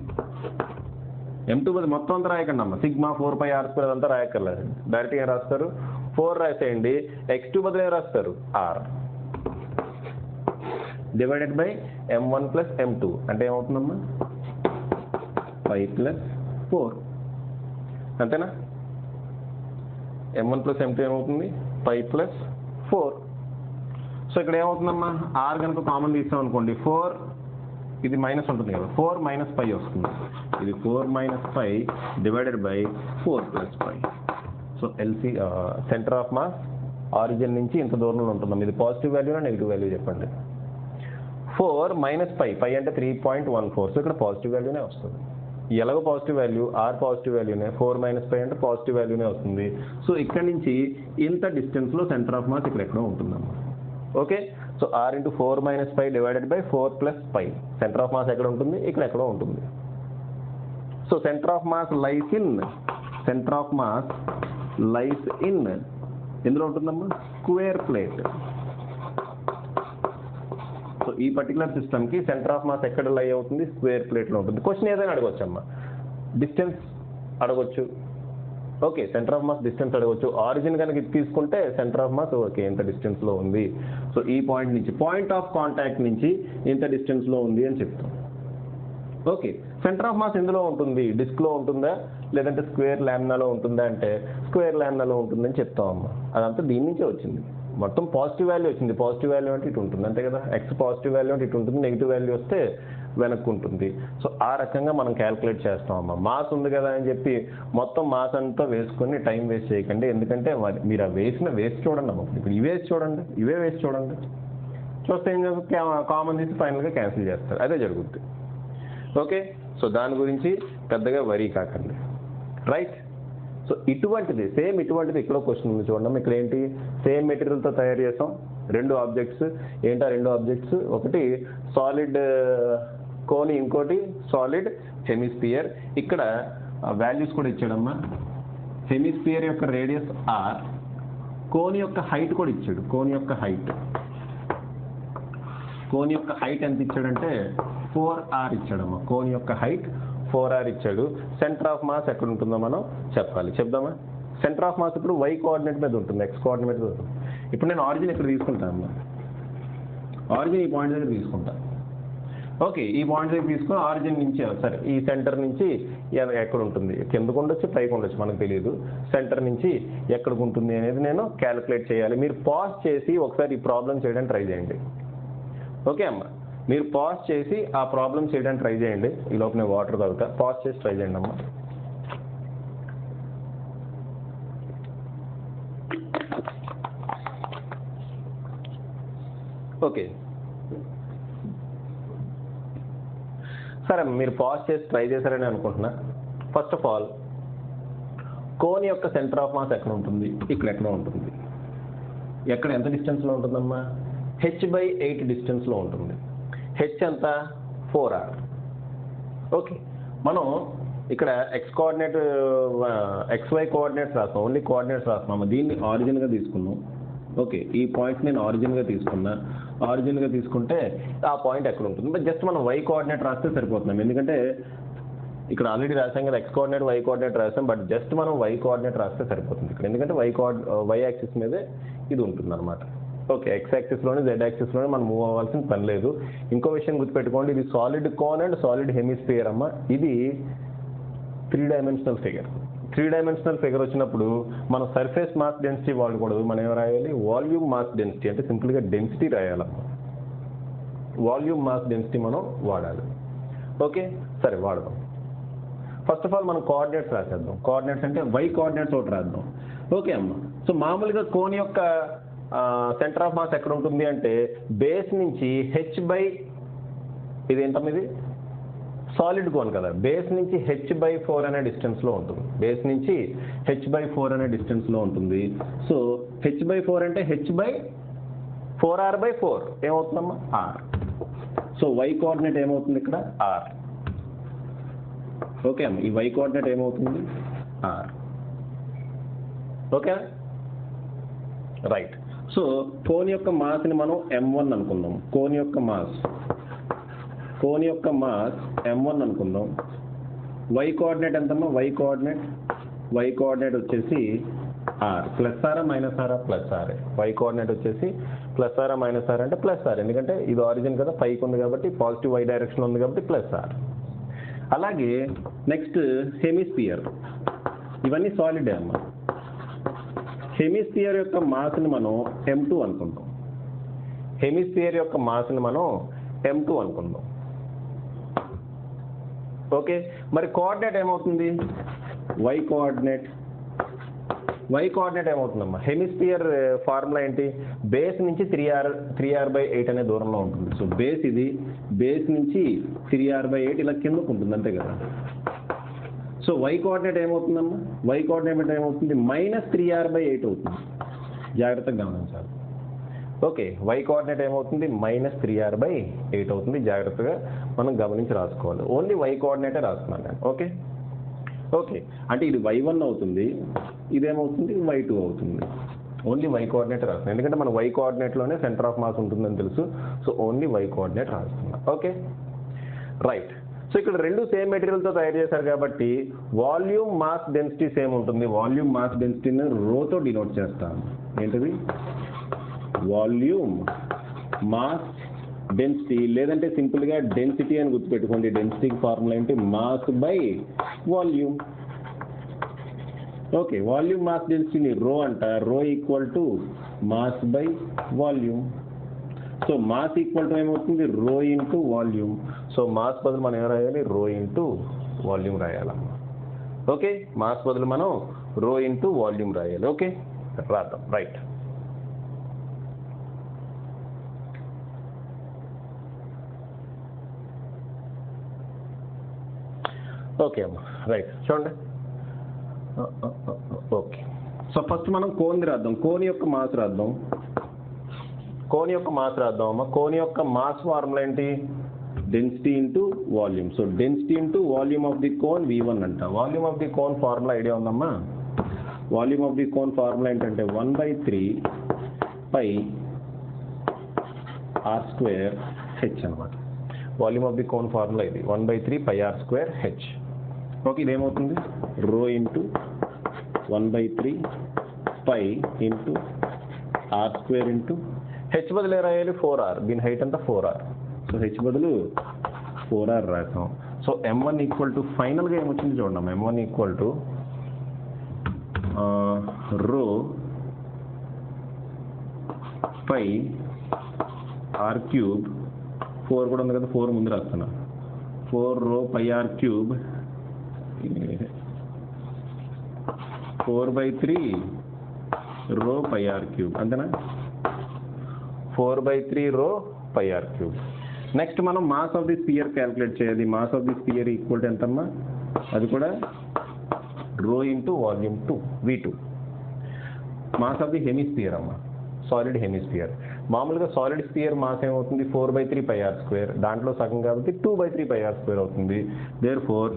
m2 బదులు మొత్తం అంతా రాయకండి అమ్మా, సిగ్మా 4πr² అదంతా రాయక్కర్లేదు. డైరెక్ట్గా ఏం రాస్తారు? 4 రాసేయండి. x2 బదులు ఏం రాస్తారు? r divided by m1 plus m2 అంటే ఏమవుతుందమ్మా? 5 ప్లస్ 4, అంతేనా? m1 ప్లస్ m2 ఏమవుతుంది? 5 ప్లస్ 4. సో ఇక్కడ ఏమవుతుందమ్మా? r కనుక కామన్ తీస్తాం అనుకోండి, 4 ఇది మైనస్ ఉంటుంది కదా, 4 మైనస్ 5 వస్తుంది. ఇది 4 minus 5 divided by 4 plus 5. So centre of mass origin నుంచి ఇంత దూరంలో ఉంటుందమ్మా. ఇది పాజిటివ్ వాల్యూనా నెగిటివ్ వాల్యూ చెప్పండి? 4 మైనస్ 5 అంటే 3.14. సో ఇక్కడ పాజిటివ్ వాల్యూనే వస్తుంది. ఎలాగో పాజిటివ్ వాల్యూ, r పాజిటివ్ వాల్యూనే, 4 మైనస్ 5 అంటే పాజిటివ్ వాల్యూనే వస్తుంది. సో ఇక్కడ నుంచి ఇంత డిస్టెన్స్లో సెంటర్ ఆఫ్ మాస్ ఇక్కడ ఎక్కడో ఉంటుందమ్మా. Okay, so r into 4 minus 5 divided by 4 plus 5. Centre of mass ఎక్కడ ఉంటుంది? ఇక్కడ ఎక్కడో ఉంటుంది. So centre of mass lies in ఎందులో ఉంటుందమ్మా? Square plate. సో ఈ పర్టికులర్ సిస్టమ్కి సెంటర్ ఆఫ్ మాస్ ఎక్కడ లై అవుతుంది? స్క్వేర్ ప్లేట్లో ఉంటుంది. క్వశ్చన్ ఏదైనా అడగవచ్చు అమ్మా, డిస్టెన్స్ అడగొచ్చు. Okay, centre of mass distance అడగవచ్చు. ఆరిజిన్ కనుక ఇది తీసుకుంటే సెంటర్ ఆఫ్ మాస్ ఓకే ఎంత డిస్టెన్స్లో ఉంది, సో ఈ పాయింట్ నుంచి పాయింట్ ఆఫ్ కాంటాక్ట్ నుంచి ఎంత డిస్టెన్స్లో ఉంది అని చెప్తాం. ఓకే, సెంటర్ ఆఫ్ మాస్ ఎందులో ఉంటుంది? డిస్క్లో ఉంటుందా లేదంటే స్క్వేర్ ల్యామినాలో ఉంటుందా అంటే స్క్వేర్ ల్యామినాలో ఉంటుందని చెప్తాం అమ్మా. అదంతా దీని నుంచే వచ్చింది. మొత్తం పాజిటివ్ వాల్యూ వచ్చింది. పాజిటివ్ వాల్యూ అంటే ఇటు ఉంటుంది, అంతే కదా. x పాజిటివ్ వాల్యూ అంటే ఇటు ఉంటుంది, నెగిటివ్ వాల్యూ వస్తే వెనక్కు ఉంటుంది. సో ఆ రకంగా మనం క్యాల్కులేట్ చేస్తామమ్మా. మాస్ ఉంది కదా అని చెప్పి మొత్తం మాస్ అంతా వేసుకొని టైం వేస్ట్ చేయకండి, ఎందుకంటే మీరు ఆ వేస్ట్ చూడండి అమ్మ. ఇప్పుడు ఇవే వేసి చూడండి, చూస్తే ఏం చేస్తారు? కామన్ తీసి ఫైనల్గా క్యాన్సిల్ చేస్తారు, అదే జరుగుతుంది. ఓకే, సో దాని గురించి పెద్దగా వరీ కాకండి, రైట్. సో ఇటువంటిది ఇక్కడ క్వశ్చన్ ఉంది చూడండి. ఇక్కడ ఏంటి? సేమ్ మెటీరియల్తో తయారు చేసాం రెండు ఆబ్జెక్ట్స్. ఏంటా రెండు ఆబ్జెక్ట్స్? ఒకటి సాలిడ్ కోన్, ఇంకోటి సాలిడ్ హెమిస్పియర్. ఇక్కడ వాల్యూస్ కూడా ఇచ్చాడమ్మా. హెమిస్పియర్ యొక్క రేడియస్ r, కోన్ యొక్క హైట్ కూడా ఇచ్చాడు. కోన్ యొక్క హైట్ ఎంత ఇచ్చాడంటే 4r ఇచ్చాడమ్మా. కోన్ యొక్క హైట్ 4r ఇచ్చాడు. సెంటర్ ఆఫ్ మాస్ ఎక్కడ ఉంటుందో మనం చెప్దామా? సెంటర్ ఆఫ్ మాస్ ఇప్పుడు y కోఆర్డినేట్ మీద ఉంటుంది, x కోఆర్డినేట్ మీద ఉంటుంది. ఇప్పుడు నేను ఆరిజిన్ ఇక్కడ తీసుకుంటాను అమ్మా. ఆరిజిన్ ఈ పాయింట్ దగ్గర తీసుకుంటా. ఓకే, ఈ పాయింట్ దగ్గర తీసుకుని ఆరిజిన్ నుంచి సరే ఈ సెంటర్ నుంచి ఎక్కడ ఉంటుంది? కిందకు ఉండొచ్చు, పైకి ఉండొచ్చు, మనకు తెలియదు. సెంటర్ నుంచి ఎక్కడికి ఉంటుంది అనేది నేను క్యాలిక్యులేట్ చేయాలి. మీరు పాజ్ చేసి ఒకసారి ఈ ప్రాబ్లం చేయడానికి ట్రై చేయండి. ఓకే అమ్మా, మీరు పాజ్ చేసి ఆ ప్రాబ్లం చేయడానికి ట్రై చేయండి. ఈ లోపు నేను వాటర్ తాగుతా. పాజ్ చేసి ట్రై చేయండి అమ్మా. ఓకే సరే మీరు పాజ్ చేసి ట్రై చేశారని అనుకుంటున్నా. ఫస్ట్ ఆఫ్ ఆల్ కోన్ యొక్క సెంటర్ ఆఫ్ మాస్ ఎక్కడ ఉంటుంది? ఇక్కడ ఎక్కడ ఉంటుంది. ఎక్కడ ఎంత డిస్టెన్స్లో ఉంటుందమ్మా? h/8 డిస్టెన్స్లో ఉంటుంది. హెచ్ ఎంత? 4r. ఓకే మనం ఇక్కడ ఎక్స్ కోఆర్డినేట్ XY కోఆర్డినేట్స్ రాస్తాం, ఓన్లీ కోఆర్డినేట్స్ రాస్తున్నాము. దీన్ని ఆరిజిన్గా తీసుకున్నాం. ఓకే ఈ పాయింట్ నేను ఆరిజిన్గా తీసుకున్నా. ఆరిజిన్గా తీసుకుంటే ఆ పాయింట్ ఎక్కడ ఉంటుంది? బట్ జస్ట్ మనం Y కోఆర్డినేట్ రాస్తే సరిపోతున్నాం. ఎందుకంటే ఇక్కడ ఆల్రెడీ రాసాం కదా, X కోఆర్డినేట్ Y కోఆర్డినేట్ రాసాం. బట్ జస్ట్ మనం Y కోఆర్డినేట్ రాస్తే సరిపోతుంది ఇక్కడ. ఎందుకంటే Y యాక్సిస్ మీదే ఇది ఉంటుంది అనమాట. ఓకే X యాక్సిస్లోనే Z యాక్సిస్లోనే మనం మూవ్ అవ్వాల్సిన పని లేదు. ఇంకో విషయం గుర్తుపెట్టుకోండి, ఇది solid cone and solid hemisphere అమ్మ. ఇది 3 డైమెన్షనల్ ఫిగర్. 3 డైమెన్షనల్ ఫిగర్ వచ్చినప్పుడు మనం సర్ఫేస్ మాస్ డెన్సిటీ వాడకూడదు. మనం ఏం రాయాలి? వాల్యూమ్ మాస్ డెన్సిటీ, అంటే సింపుల్గా డెన్సిటీ రాయాలమ్మా. వాల్యూమ్ మాస్ డెన్సిటీ మనం వాడాలి. ఓకే సరే వాడదాం. ఫస్ట్ ఆఫ్ ఆల్ మనం కోఆర్డినేట్స్ రాసేద్దాం. కోఆర్డినేట్స్ అంటే Y కోఆర్డినేట్స్ ఒకటి రాద్దాం. ఓకే అమ్మ. సో మామూలుగా కోన్ యొక్క సెంటర్ ఆఫ్ మాస్ ఎక్కడ ఉంటుంది అంటే బేస్ నుంచి ఇది ఏంటమ్మా, ఇది సాలిడ్ కోన్ కదా, బేస్ నుంచి h/4 అనే డిస్టెన్స్లో ఉంటుంది. బేస్ నుంచి h/4 అనే డిస్టెన్స్లో ఉంటుంది. సో h/4 అంటే h/4r/4 ఏమవుతుందమ్మా? r. So Y coordinate ఏమవుతుంది ఇక్కడ? r. ఓకే అమ్మ ఈ Y కోఆర్డినేట్ ఏమవుతుంది? r. Okay right. So cone యొక్క మాస్ని మనం m1 అనుకుందాం. కోన్ యొక్క మాస్ m1 అనుకుందాం. Y కోఆర్డినేట్ ఎంతమ్మా? Y కోఆర్డినేట్ వచ్చేసి r. ప్లస్ ఆరా మైనస్ ఆరా? Plus R. Y కోఆర్డినేట్ వచ్చేసి ప్లస్ ఆరా మైనస్ ఆర్ అంటే ప్లస్ ఆర్. ఎందుకంటే ఇది ఆరిజిన్ కదా, పైకి ఉంది కాబట్టి పాజిటివ్ Y డైరెక్షన్ ఉంది కాబట్టి ప్లస్ ఆర్. అలాగే నెక్స్ట్ హెమిస్ఫియర్. ఇవన్నీ సాలిడే అమ్మా. హెమిస్ఫియర్ యొక్క మాస్ని మనం m2 అనుకుందాం. ఓకే మరి కోఆర్డినేట్ ఏమవుతుంది? Y కోఆర్డినేట్ ఏమవుతుందమ్మా? హెమిస్ఫియర్ ఫార్ములా ఏంటి? బేస్ నుంచి 3r/8 అనే దూరంలో ఉంటుంది. సో బేస్ ఇది, బేస్ నుంచి 3r/8 ఇలా కిందకు ఉంటుంది అంతే కదా. సో Y కోఆర్డినేట్ ఏమవుతుందమ్మా? Y కోఆర్డినేట్ ఏమవుతుంది? -3r/8 అవుతుంది. జాగ్రత్తగా గమనించాలి. ఓకే Y కోఆర్డినేట్ ఏమవుతుంది? -3r/8 అవుతుంది. జాగ్రత్తగా మనం గమనించి రాసుకోవాలి. ఓన్లీ Y కోఆర్డినేటే రాస్తున్నాను నేను. ఓకే అంటే ఇది Y1 అవుతుంది, ఇదేమవుతుంది? Y2 అవుతుంది. ఓన్లీ Y కోఆర్డినేట్ రాస్తున్నాను ఎందుకంటే మన Y కోఆర్డినేట్లోనే సెంటర్ ఆఫ్ మాస్ ఉంటుందని తెలుసు. సో ఓన్లీ Y కోఆర్డినేట్ రాస్తున్నా. Okay right. సో ఇక్కడ రెండు సేమ్ మెటీరియల్తో తయారు చేశారు కాబట్టి వాల్యూమ్ మాస్ డెన్సిటీ సేమ్ ఉంటుంది. వాల్యూమ్ మాస్ డెన్సిటీని రోతో డినోట్ చేస్తాను. ఏంటిది? వాల్యూమ్ మాస్ డెన్సిటీ, లేదంటే సింపుల్గా డెన్సిటీ అని గుర్తుపెట్టుకోండి. డెన్సిటీకి ఫార్ములా ఏంటి? Mass by volume. Okay volume mass డెన్సిటీని రో అంట. Rho equal to mass by volume. So mass equal to ఏమవుతుంది? Rho into volume. So mass బదులు మనం ఏం రాయాలి? రో ఇంటూ వాల్యూమ్ రాయాలమ్మా. ఓకే మాస్ బదులు మనం రో ఇంటూ వాల్యూమ్ రాయాలి. ఓకే రాద్దాం. రైట్. ఓకే అమ్మా రైట్ చూడండి. ఓకే సో ఫస్ట్ మనం కోన్ రాద్దాం. కోన్ యొక్క మాస్ రాద్దాం. అమ్మా. కోన్ యొక్క మాస్ ఫార్ములా ఏంటి? Density into volume. So density into volume of the cone V1 అంట. Volume of the cone formula idea ఉందమ్మా? Volume of the cone formula ఏంటంటే 1/3πr²h అనమాట. Volume of the cone formula ఇది 1/3πr²h. Okay ఇదేమవుతుంది? Rho into 1/3π into r² into h బదులు ఏ రాయాలి? 4r. దీని height అంతా 4r. So h బదులు 4r రాసాం. సో m1 ఈక్వల్ టు ఫైనల్గా ఏమొచ్చింది చూడండి. m1 ఈక్వల్ టు రో పై r³ 4 కూడా ఉంది కదా, 4 ముందు రాస్తున్నా. 4 రో పై r³ 4/3 రో పై r³ అంతేనా? 4/3 rho pi r cube. Next మనం mass of the sphere calculate చేయాలి. Mass of the sphere equal to ఎంతమ్మా, అది కూడా rho into volume 2 V2. Mass of the hemisphere అమ్మా, సాలిడ్ హెమిస్పియర్. మామూలుగా సాలిడ్ స్పియర్ మాస్ ఏమవుతుంది 4/3 pi are square, దాంట్లో సగం కాబట్టి 2/3 పై ఆర్ స్క్వేర్ అవుతుంది. దేర్ ఫోర్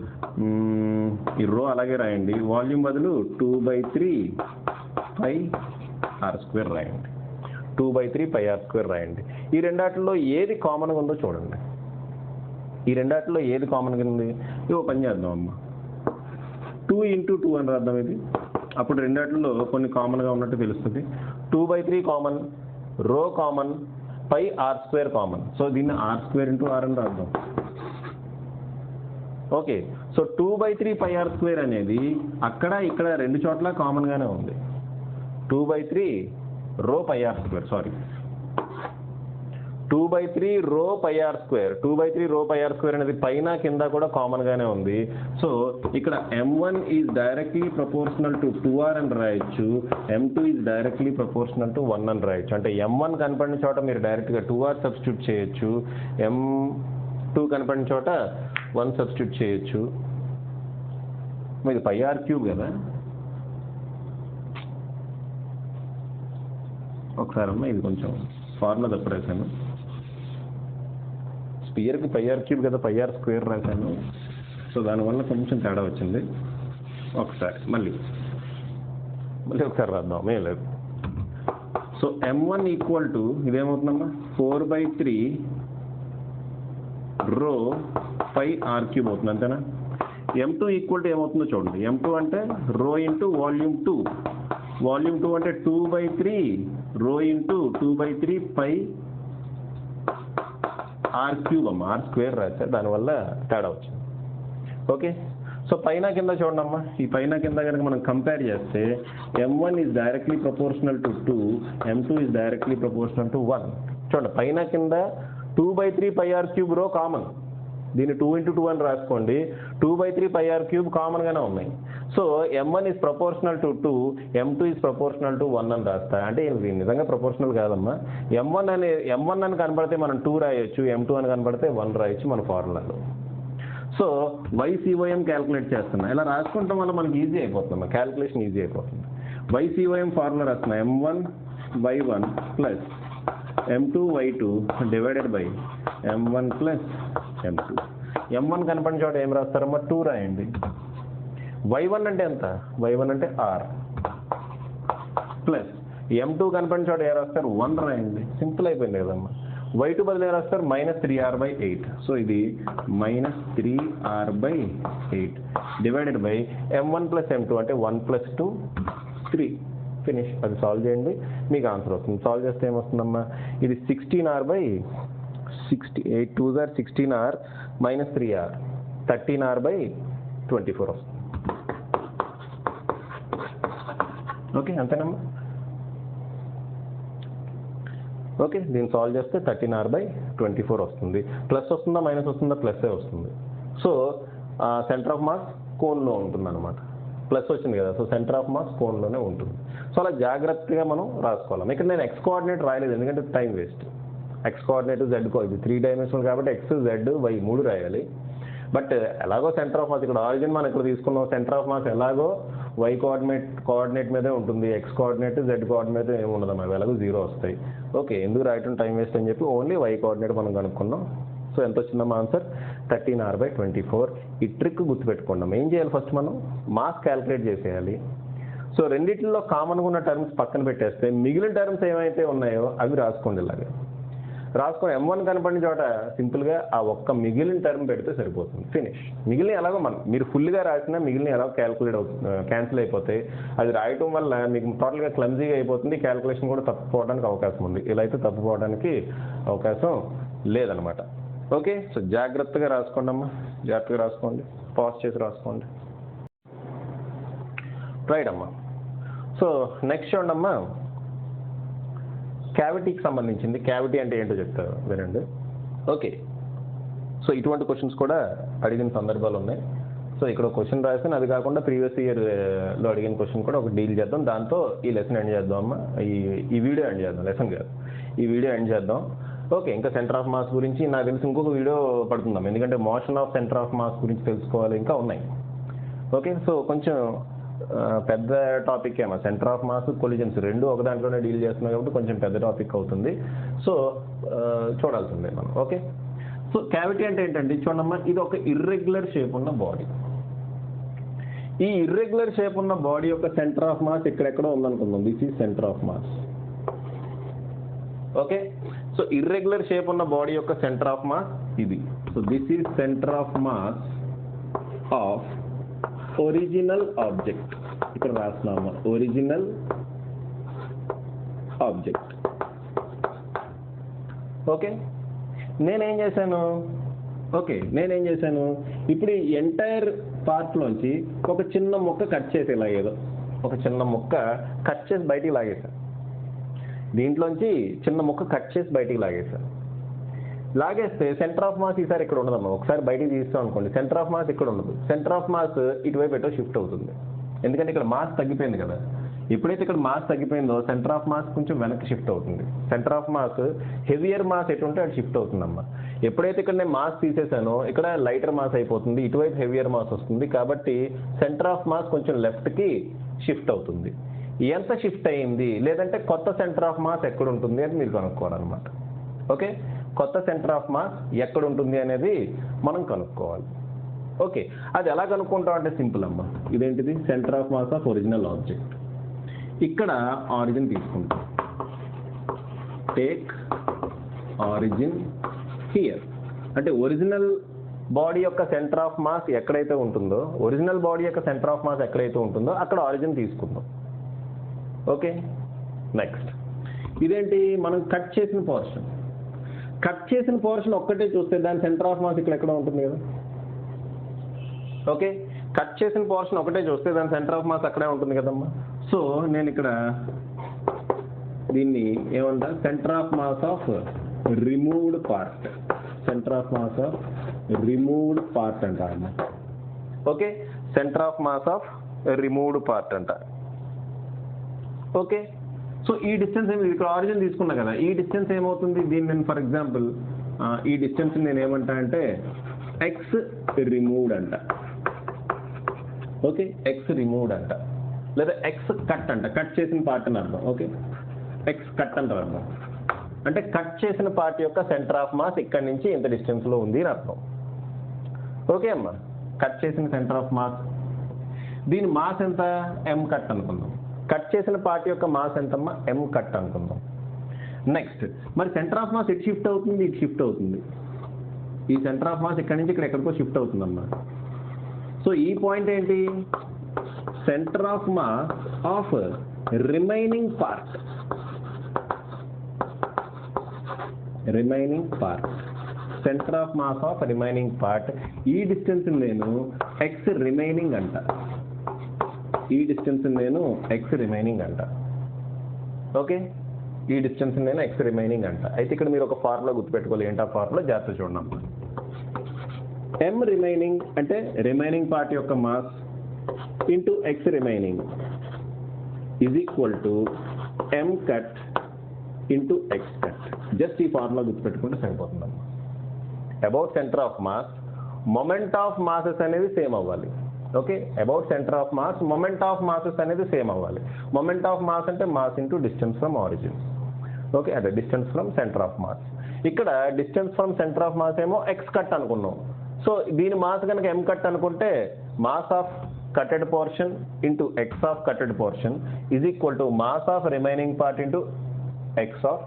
ఈ రో అలాగే రాయండి, వాల్యూమ్ బదులు 2/3 పై ఆర్ స్క్వేర్ రాయండి, 2/3 పై ఆర్ స్క్వేర్ రాయండి. ఈ రెండాటిలో ఏది కామన్గా ఉందో చూడండి. ఈ రెండాటిలో ఏది కామన్గా ఉంది? ఇవో పని చేద్దాం అమ్మా, 2 × 2 అని రాద్దాం. ఇది అప్పుడు రెండాటిలో కొన్ని కామన్గా ఉన్నట్టు తెలుస్తుంది. 2/3 common, rho common, pi are square common. So దీన్ని ఆర్ స్క్వేర్ ఇంటూ ఆర్ అని రాద్దాం. Okay, so 2/3 pi are square అనేది అక్కడ ఇక్కడ రెండు చోట్ల కామన్గానే ఉంది. 2/3 రో పై ఆర్ స్క్వేర్, సారీ 2/3 రో పై ఆర్ స్క్వేర్, 2/3 రో పై ఆర్ స్క్వేర్ అనేది పైన కింద కూడా కామన్గానే ఉంది. సో ఇక్కడ M1 is directly proportional to 2R అని రాయొచ్చు, M2 is directly proportional to 1 అని రాయొచ్చు. అంటే M1 కనపడిన చోట మీరు డైరెక్ట్గా 2R సబ్స్టిట్యూట్ చేయొచ్చు, M2 కనపడిన చోట 1 సబ్స్టిట్యూట్ చేయొచ్చు. ఇది పై ఆర్ క్యూబ్ కదా, ఒకసారి అమ్మా ఇది కొంచెం ఫార్ములా తప్పు రాశాను. స్పియర్కి పై ఆర్ క్యూబ్ కదా, పై ఆర్ స్క్వేర్ రాశాను. సో దానివల్ల కొంచెం తేడా వచ్చింది. ఒకసారి మళ్ళీ ఒకసారి రాద్దాం, ఏం లేదు. So M1 equal to ఇదేమవుతుందమ్మా 4/3 rho pi r cube అవుతుంది, అంతేనా? M2 ఈక్వల్ టు ఏమవుతుందో చూడండి. M2 అంటే రో ఇంటూ వాల్యూమ్ 2, వాల్యూమ్ 2 అంటే 2/3 rho into 2/3 pi r cube అమ్మా, ఆర్ స్క్వేర్ రాశారు, దానివల్ల తేడా వచ్చింది. ఓకే, సో పైన కింద చూడండి అమ్మా, ఈ పైన కింద కనుక మనం కంపేర్ చేస్తే M1 is directly proportional to 2, M2 is directly proportional to 1. చూడండి పైన కింద 2/3 పై ఆర్ క్యూబ్ రో కామన్, దీన్ని 2 × 2 అని రాసుకోండి. 2/3 పై ఆర్ క్యూబ్ కామన్గానే ఉన్నాయి. So M1 is proportional to 2, M2 is proportional to 1 అని రాస్తా. అంటే ఇది నిజంగా ప్రపోర్షనల్ కాదమ్మా. M1 అని కనపడితే మనం 2 రాయొచ్చు, M2 అని కనపడితే 1 రాయొచ్చు మన ఫార్ములాలో. సో YCOM క్యాల్కులేట్ చేస్తున్నా, ఇలా రాసుకుంటాం వల్ల మనకి ఈజీ అయిపోతుంది, క్యాల్కులేషన్ ఈజీ అయిపోతుంది. YCOM ఫార్ములా రాస్తున్నా, M1/1 plus M2/2 divided by M1 plus M2. M1 కనపడిన చోట ఏం రాస్తారమ్మా 2 రాయండి. Y1 అంటే ఎంత? Y1 అంటే R ప్లస్ M2 కనపడిన చోట ఏ రాస్తారు 1 రాయండి. సింపుల్ అయిపోయింది కదమ్మా. Y2 బదులు ఏ రాస్తారు -3R/8. సో ఇది -3R/8 divided by M1 plus M2 అంటే 1 + 2 3. ఫినిష్. అది సాల్వ్ చేయండి, మీకు ఆన్సర్ వస్తుంది. సాల్వ్ చేస్తే ఏమొస్తుందమ్మా, ఇది 16R/60, 8 2s are 16R minus 3R 13R/24 వస్తుంది. ఓకే, అంతేనమ్మా. ఓకే, దీన్ని సాల్వ్ చేస్తే 13R/24 వస్తుంది. ప్లస్ వస్తుందా మైనస్ వస్తుందా? ప్లస్సే వస్తుంది. సో సెంటర్ ఆఫ్ మాస్ కోన్లో ఉంటుంది అనమాట. ప్లస్ వచ్చింది కదా, సో సెంటర్ ఆఫ్ మాస్ కోన్లోనే ఉంటుంది. సో అలా జాగ్రత్తగా మనం రాసుకోవాలి. ఇక్కడ నేను ఎక్స్ కోఆర్డినేట్ రాయలేదు, ఎందుకంటే time waste. X coordinate Z ఇది 3 డైమెన్షనల్ కాబట్టి ఎక్స్ జెడ్ వై 3 రాయాలి. బట్ ఎలాగో సెంటర్ ఆఫ్ మాస్ ఇక్కడ ఆరిజిన్ మనం ఇక్కడ తీసుకున్నాం, సెంటర్ ఆఫ్ మాస్ ఎలాగో వై కోఆర్డినేట్ మీదే ఉంటుంది, ఎక్స్ కోఆర్డినేట్ జెడ్ కోఆర్డినేట్ ఏమి ఉండదు, అవి ఎలాగో 0 వస్తాయి. ఓకే, ఎందుకు రాయటం టైం వేస్ట్ అని చెప్పి ఓన్లీ వై కోఆర్డినేట్ మనం కనుక్కున్నాం. సో ఎంత వచ్చిందమ్మా ఆన్సర్ 13R/24. ఈ ట్రిక్ గుర్తుపెట్టుకున్నాం. ఏం చేయాలి, ఫస్ట్ మనం మాస్ క్యాలిక్యులేట్ చేసేయాలి. సో రెండిట్లో కామన్గా ఉన్న టర్మ్స్ పక్కన పెట్టేస్తే మిగిలిన టర్మ్స్ ఏమైతే ఉన్నాయో అవి రాసుకోండి. ఇలాగే రాసుకొని M1 కనపడిన చోట సింపుల్గా ఆ ఒక్క మిగిలిన టర్మ్ పెడితే సరిపోతుంది. ఫినిష్. మిగిలిన ఎలాగో మీరు ఫుల్గా రాసినా మిగిలిన ఎలాగో క్యాన్సిల్ అయిపోతాయి. అది రాయటం వల్ల మీకు టోటల్గా క్లమ్జీగా అయిపోతుంది, క్యాల్కులేషన్ కూడా తప్పుకోవడానికి అవకాశం ఉంది. ఇలా అయితే తప్పుకోవడానికి అవకాశం లేదనమాట. ఓకే, సో జాగ్రత్తగా రాసుకోండి అమ్మా, జాగ్రత్తగా రాసుకోండి, పాజ్ చేసి రాసుకోండి. రైట్ అమ్మా. సో నెక్స్ట్ చూడండి అమ్మా, క్యావిటీకి సంబంధించింది. క్యావిటీ అంటే ఏంటో చెప్తారు, వినండి. ఓకే, సో ఇటువంటి క్వశ్చన్స్ కూడా అడిగిన సందర్భాలు ఉన్నాయి. సో ఇక్కడ క్వశ్చన్ రాస్తాను, అది కాకుండా ప్రీవియస్ ఇయర్లో అడిగిన క్వశ్చన్ కూడా ఒక డీల్ చేద్దాం, దాంతో ఈ లెసన్ ఎండ్ చేద్దాం అమ్మా. ఈ వీడియో ఎండ్ చేద్దాం, లెసన్ కాదు. ఈ వీడియో ఎండ్ చేద్దాం. ఓకే, ఇంకా సెంటర్ ఆఫ్ మాస్ గురించి నాకు తెలిసి ఇంకొక వీడియో పడుతుందాం, ఎందుకంటే motion of centre of mass గురించి తెలుసుకోవాలి, ఇంకా ఉన్నాయి. ఓకే, సో కొంచెం పెద్ద టాపిక్ ఏమో సెంటర్ ఆఫ్ మాస్ కొలిజన్స్ రెండు ఒక దాంట్లోనే డీల్ చేస్తున్నాం కాబట్టి కొంచెం పెద్ద టాపిక్ అవుతుంది. సో చూడాల్సిందే మనం. ఓకే, సో క్యావిటీ అంటే ఏంటంటే చూడమ్మా, ఇది ఒక ఇర్రెగ్యులర్ షేప్ ఉన్న బాడీ. ఈ ఇర్రెగ్యులర్ షేప్ ఉన్న బాడీ యొక్క సెంటర్ ఆఫ్ మాస్ ఎక్కడెక్కడో ఉందనుకుందాం. This is centre of mass. Okay, so irregular shape ఉన్న బాడీ యొక్క సెంటర్ ఆఫ్ మాస్ ఇది. So this is centre of mass of original object. ఇక్కడ రాస్తున్నాము ఒరిజినల్ ఆబ్జెక్ట్. ఓకే, నేనేం చేశాను ఇప్పుడు ఈ ఎంటైర్ పార్ట్లోంచి ఒక చిన్న ముక్క కట్ చేసి ఇలాగేదో ఒక చిన్న ముక్క కట్ చేసి బయటికి లాగేశాను. దీంట్లోంచి చిన్న ముక్క కట్ చేసి బయటికి లాగేశాను. లాగేస్తే సెంటర్ ఆఫ్ మాస్ ఈసారి ఇక్కడ ఉండదమ్మా. ఒకసారి బయటికి తీస్తాం అనుకోండి, సెంటర్ ఆఫ్ మాస్ ఇక్కడ ఉండదు. సెంటర్ ఆఫ్ మాస్ ఇటువైపు ఎటో షిఫ్ట్ అవుతుంది, ఎందుకంటే ఇక్కడ మాస్ తగ్గిపోయింది కదా. ఎప్పుడైతే ఇక్కడ మాస్ తగ్గిపోయిందో సెంటర్ ఆఫ్ మాస్ కొంచెం వెనక్కి షిఫ్ట్ అవుతుంది. Centre of mass heavier mass ఎటు ఉంటే అటు షిఫ్ట్ అవుతుందమ్మా. ఎప్పుడైతే ఇక్కడ నేను మాస్ తీసేసానో ఇక్కడ లైటర్ మాస్ అయిపోతుంది, ఇటువైపు హెవియర్ మాస్ వస్తుంది. కాబట్టి సెంటర్ ఆఫ్ మాస్ కొంచెం లెఫ్ట్కి షిఫ్ట్ అవుతుంది. ఎంత షిఫ్ట్ అయింది, లేదంటే కొత్త సెంటర్ ఆఫ్ మాస్ ఎక్కడ ఉంటుంది అని మీరు కనుక్కోవాలన్నమాట. ఓకే, కొత్త సెంటర్ ఆఫ్ మాస్ ఎక్కడ ఉంటుంది అనేది మనం కనుక్కోవాలి. ఓకే, అది ఎలా కనుక్కుంటాం అంటే సింపుల్ అమ్మా. ఇదేంటిది centre of mass of original object. ఇక్కడ ఆరిజిన్ తీసుకుంటాం. Take origin here. అంటే ఒరిజినల్ బాడీ యొక్క సెంటర్ ఆఫ్ మాస్ ఎక్కడైతే ఉంటుందో, ఒరిజినల్ బాడీ యొక్క సెంటర్ ఆఫ్ మాస్ ఎక్కడైతే ఉంటుందో అక్కడ ఆరిజిన్ తీసుకుందాం. ఓకే, నెక్స్ట్ ఇదేంటి, మనం కట్ చేసిన పోర్షన్ ఒక్కటే చూస్తే దాని సెంటర్ ఆఫ్ మాస్ ఇక్కడ ఎక్కడ ఉంటుంది కదా. ఓకే, కట్ చేసిన పోర్షన్ ఒకటే చూస్తే దాని సెంటర్ ఆఫ్ మాస్ అక్కడే ఉంటుంది కదమ్మా. సో నేను ఇక్కడ దీన్ని ఏమంటా, centre of mass of removed part. Centre of mass of removed part అంట అమ్మ. Okay, centre of mass of removed part అంట. ఓకే, సో ఈ డిస్టెన్స్ ఇక్కడ ఆరిజిన్ తీసుకున్నా కదా, ఈ డిస్టెన్స్ ఏమవుతుంది, దీన్ని నేను ఫర్ ఎగ్జాంపుల్ ఈ డిస్టెన్స్ నేను ఏమంటా అంటే ఎక్స్ రిమూవ్డ్ అంట. ఓకే, ఎక్స్ రిమూవ్డ్ అంట, లేదా ఎక్స్ కట్ అంట. కట్ చేసిన పార్ట్ అని అర్థం. ఓకే, ఎక్స్ కట్ అంటారు అర్థం. అంటే కట్ చేసిన పార్ట్ యొక్క సెంటర్ ఆఫ్ మాస్ ఇక్కడ నుంచి ఇంత డిస్టెన్స్లో ఉంది అని అర్థం. ఓకే అమ్మా, కట్ చేసిన సెంటర్ ఆఫ్ మాస్, దీని మాస్ ఎంత, ఎం కట్ అనుకుందాం. కట్ చేసిన పార్ట్ యొక్క మాస్ ఎంతమ్మా, ఎం కట్ అనుకుందాం. నెక్స్ట్ మరి సెంటర్ ఆఫ్ మాస్ ఇటు షిఫ్ట్ అవుతుంది, ఇటు షిఫ్ట్ అవుతుంది. ఈ సెంటర్ ఆఫ్ మాస్ ఇక్కడ నుంచి ఇక్కడ ఎక్కడికో షిఫ్ట్ అవుతుందమ్మా. సో ఈ పాయింట్ ఏంటి, centre of mass of remaining part. Centre of mass of remaining part. ఈ డిస్టెన్స్ నేను ఎక్స్ రిమైనింగ్ అంట. ఓకే, ఈ డిస్టెన్స్ నేను ఎక్స్ రిమైనింగ్ అంట. అయితే ఇక్కడ మీరు ఒక ఫార్ములా గుర్తుపెట్టుకోవాలి. ఏంటి ఆ ఫార్ములా, జాగ్రత్త చూడండి. ఎం రిమైనింగ్ అంటే రిమైనింగ్ పార్ట్ యొక్క mass into x remaining is equal to m cut into x cut. Just ఈ ఫార్ములా గుర్తుపెట్టుకుంటే సరిపోతుందమ్మా. About center of mass, moment of masses అనేది సేమ్ అవ్వాలి. Okay, about center of mass, moment of masses అనేది same అవ్వాలి. Moment of mass అంటే mass into distance from origin. Okay, అదే distance from center of mass. ఇక్కడ distance from center of mass ఏమో x cut అనుకున్నాం. So దీని mass కనుక m cut అనుకుంటే mass of cutted portion into x of cutted portion is equal to mass of remaining part into x of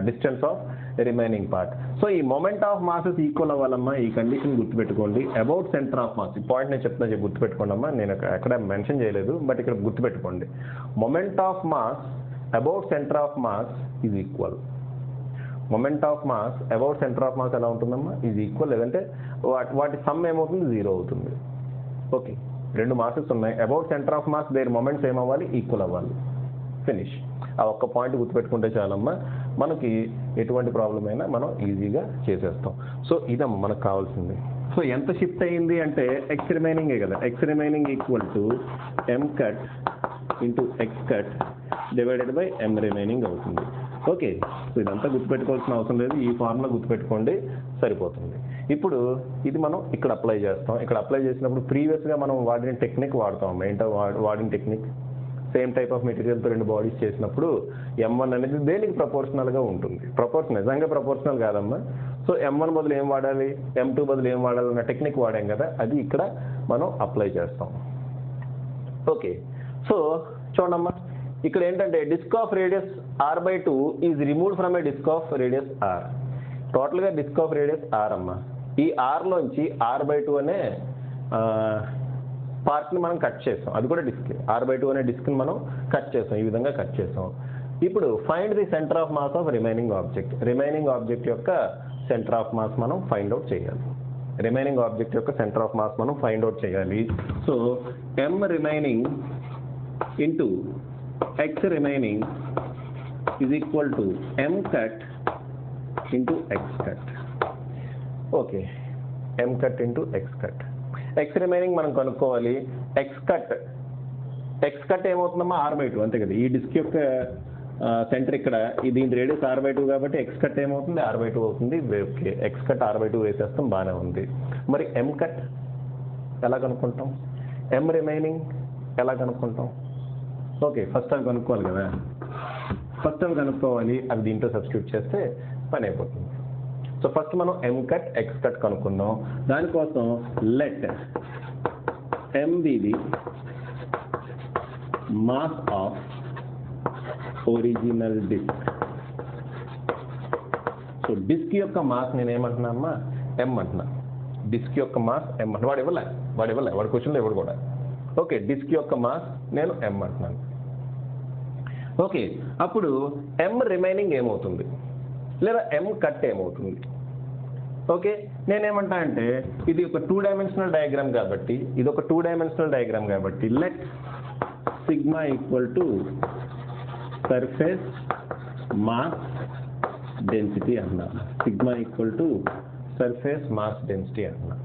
distance of remaining part. So ఈ moment of masses equal అవ్వాలమ్మా. ఈ condition గుర్తుపెట్టుకోండి. About center of mass, ఈ point నేను చెప్తున్నా, గుర్తుపెట్టుకోండి అమ్మా. నేను ఎక్కడ మెన్షన్ చేయలేదు, బట్ ఇక్కడ గుర్తుపెట్టుకోండి. Moment of mass about center of mass is equal. Moment of mass about center of mass ఎలా ఉంటుందమ్మా, ఈజ్ ఈక్వల్. లేదంటే వాటి సమ్ ఏమవుతుంది, 0 అవుతుంది. ఓకే, రెండు మాసెస్ ఉన్నాయి. About center of mass their moments ఏమవ్వాలి, ఈక్వల్ అవ్వాలి. ఫినిష్. ఆ ఒక్క పాయింట్ గుర్తుపెట్టుకుంటే చాలమ్మా, మనకి ఎటువంటి ప్రాబ్లం అయినా మనం ఈజీగా చేసేస్తాం. సో ఇదమ్మా మనకు కావాల్సింది. సో ఎంత షిఫ్ట్ అయ్యింది అంటే ఎక్స్ రిమైనింగే కదా. X remaining equal to m cut into x cut divided by M remaining అవుతుంది. ఓకే, సో ఇదంతా గుర్తుపెట్టుకోవాల్సిన అవసరం లేదు, ఈ ఫార్ములా గుర్తుపెట్టుకోండి సరిపోతుంది. ఇప్పుడు ఇది మనం ఇక్కడ అప్లై చేస్తాం. ఇక్కడ అప్లై చేసినప్పుడు ప్రీవియస్గా మనం వాడిన టెక్నిక్ వాడతాం. ఏంటో వాడిన టెక్నిక్ సేమ్ టైప్ ఆఫ్ మెటీరియల్తో 2 బాడీస్ చేసినప్పుడు M1 అనేది దేనికి ప్రపోర్షనల్గా ఉంటుంది. నిజంగా ప్రపోర్షనల్ కాదమ్మా. సో M1 బదులు ఏం వాడాలి, M2 బదులు ఏం వాడాలి అన్న టెక్నిక్ వాడాం కదా, అది ఇక్కడ మనం అప్లై చేస్తాం. ఓకే, సో చూడమ్మా, ఇక్కడ ఏంటంటే disc of radius r/2 is removed from a disc of radius r. టోటల్గా డిస్క్ ఆఫ్ రేడియస్ r అమ్మా. ఈ r లోంచి r/2 అనే పార్ట్ని మనం కట్ చేస్తాం. అది కూడా డిస్క్, r/2 అనే డిస్క్ని మనం కట్ చేస్తాం, ఈ విధంగా కట్ చేస్తాం. ఇప్పుడు find the centre of mass of remaining object. Remaining object యొక్క సెంటర్ ఆఫ్ మాస్ మనం ఫైండ్ అవుట్ చేయాలి. రిమైనింగ్ ఆబ్జెక్ట్ యొక్క సెంటర్ ఆఫ్ మాస్ మనం ఫైండ్ అవుట్ చేయాలి. So m remaining into x remaining is equal to m cut into x cut. Okay, m cut into x cut. x remaining మనం కనుక్కోవాలి. x cut ఏమవుతుందమ్మా, r/2 అంతే కదా. ఈ disc యొక్క centre ఇక్కడ, దీని రేడియస్ r/2 కాబట్టి x కట్ ఏమవుతుంది, r/2 అవుతుంది. ఓకే, x కట్ r/2 వేసేస్తాం, బాగానే ఉంది. మరి m కట్ ఎలా కనుక్కుంటాం, m రిమైనింగ్ ఎలా కనుక్కుంటాం? ఓకే, ఫస్ట్ అవి కనుక్కోవాలి కదా, అవి దీంట్లో సబ్స్టిట్యూట్ చేస్తే పని అయిపోతుంది. సో ఫస్ట్ మనం m కట్ x కట్ కనుక్కుందాం. దానికోసం let m be the mass of original disc. So disc యొక్క మాస్ నేను ఏమంటున్నా అమ్మా, m అంటున్నా. డిస్క్ యొక్క మాస్ m అంటున్నా. వాడు క్వశ్చన్లో ఇవ్వడు కూడా. ఓకే, డిస్క్ యొక్క మాస్ నేను m అంటున్నాను. ఓకే, అప్పుడు m రిమైనింగ్ ఏమవుతుంది, లేదా m కట్ ఏమవుతుంది? ఓకే, నేనేమంటా అంటే ఇది ఒక 2 డైమెన్షనల్ డయాగ్రామ్ కాబట్టి let sigma equal to surface mass density అన్నా. Sigma equal to surface mass density అన్నా.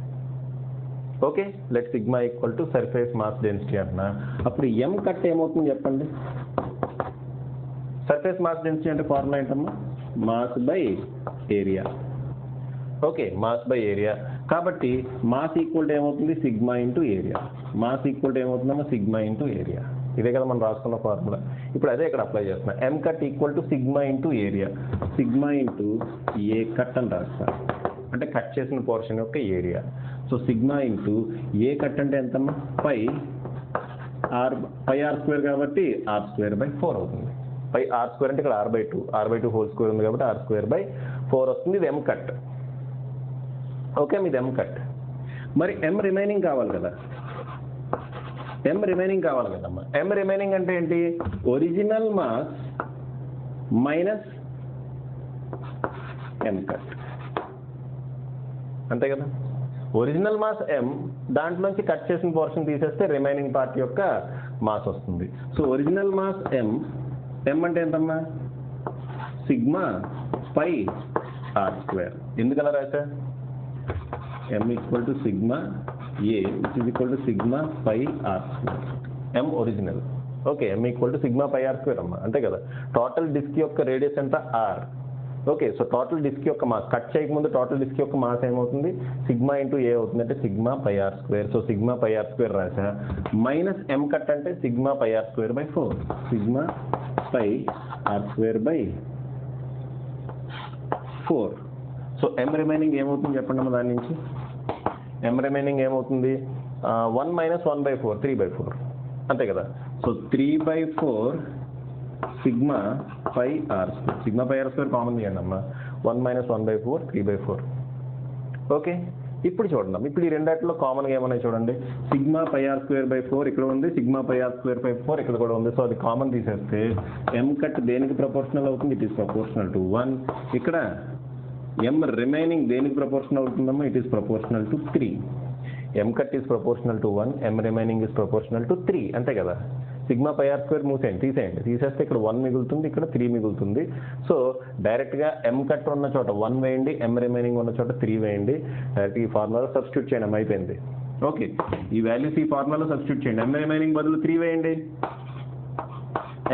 Okay, let sigma equal to surface mass density అన్నా. అప్పుడు m కట్ ఏమవుతుంది చెప్పండి. సర్ఫేస్ మాస్ డెన్సిటీ అంటే ఫార్ములా ఏంటమ్మా, mass by area. Okay, mass by area కాబట్టి mass equal to ఏమవుతుంది, sigma into area. Mass equal to ఏమవుతుందమ్మా, సిగ్మా ఇంటూ ఏరియా. ఇదే కదా మనం రాసుకున్న ఫార్ములా. ఇప్పుడు అదే ఇక్కడ అప్లై చేస్తున్నా. m cut equal to sigma into area. Sigma into A cut అని రాస్తాను, అంటే కట్ చేసిన పోర్షన్ యొక్క ఏరియా. సో సిగ్మా ఇంటూ ఏ కట్ అంటే ఎంతమ్మా, పై r² కాబట్టి r²/4 అవుతుంది. పై r² అంటే ఇక్కడ r/2 హోల్ స్క్వేర్ ఉంది కాబట్టి r²/4 వస్తుంది. ఇది m కట్. ఓకే, మీది m కట్. మరి m రిమైనింగ్ కావాలి కదమ్మా. m రిమైనింగ్ అంటే ఏంటి, original mass minus m cut, అంతే కదా. ఒరిజినల్ మాస్ m, దాంట్లోంచి కట్ చేసిన పోర్షన్ తీసేస్తే రిమైనింగ్ పార్ట్ యొక్క మాస్ వస్తుంది. సో ఒరిజినల్ మాస్ m అంటే ఎంతమ్మా, సిగ్మా పై r². ఎందుకలా రాసా, m equal to sigma A which is equal to sigma pi r². m original. Okay, m equal to sigma pi r² అమ్మా, అంతే కదా. Total disc యొక్క radius ఎంత, r. Okay, so total disc యొక్క mass, cut చేయకముందు total disc యొక్క mass ఏమవుతుంది, sigma into A అవుతుంది, అంటే sigma pi r². So sigma pi r² రాసా. మైనస్ m కట్ అంటే sigma pi r²/4. Sigma pi r²/4. So m remaining ఏమవుతుంది చెప్పండి అమ్మా, దాని నుంచి m రిమైనింగ్ ఏమవుతుంది, 1 - 1/4, 3/4, అంతే కదా. So 3/4 sigma pi r². Sigma pi r² common చేయండి అమ్మా. 1 - 1/4, 3/4. ఓకే, ఇప్పుడు చూడండి, ఇప్పుడు ఈ రెండాటిలో కామన్గా ఏమన్నా చూడండి. సిగ్మా పై r²/4 ఇక్కడ ఉంది, సిగ్మా పై r²/4 ఇక్కడ కూడా ఉంది. సో అది కామన్ తీసేస్తే m కట్ దేనికి ప్రపోర్షనల్ అవుతుంది, ఇట్ ఈస్ ప్రపోర్షనల్ టు 1. ఇక్కడ m రిమైనింగ్ దేనికి ప్రపోర్షనల్ అవుతుందమ్మా, it is proportional to 3. m cut is proportional to 1, m remaining is proportional to 3, అంతే కదా. సిగ్మా పై r² తీసేస్తే ఇక్కడ 1 మిగులుతుంది, ఇక్కడ 3 మిగులుతుంది. సో డైరెక్ట్గా m కట్ ఉన్న చోట 1 వేయండి, m రిమైనింగ్ ఉన్న చోట 3 వేయండి. డైరెక్ట్ ఈ ఫార్ములాలో సబ్స్టిట్యూట్ చేయడం అయిపోయింది. ఓకే, ఈ వాల్యూస్ ఈ ఫార్ములాలో సబ్స్టిట్యూట్ చేయండి. m రిమైనింగ్ బదులు 3 వేయండి.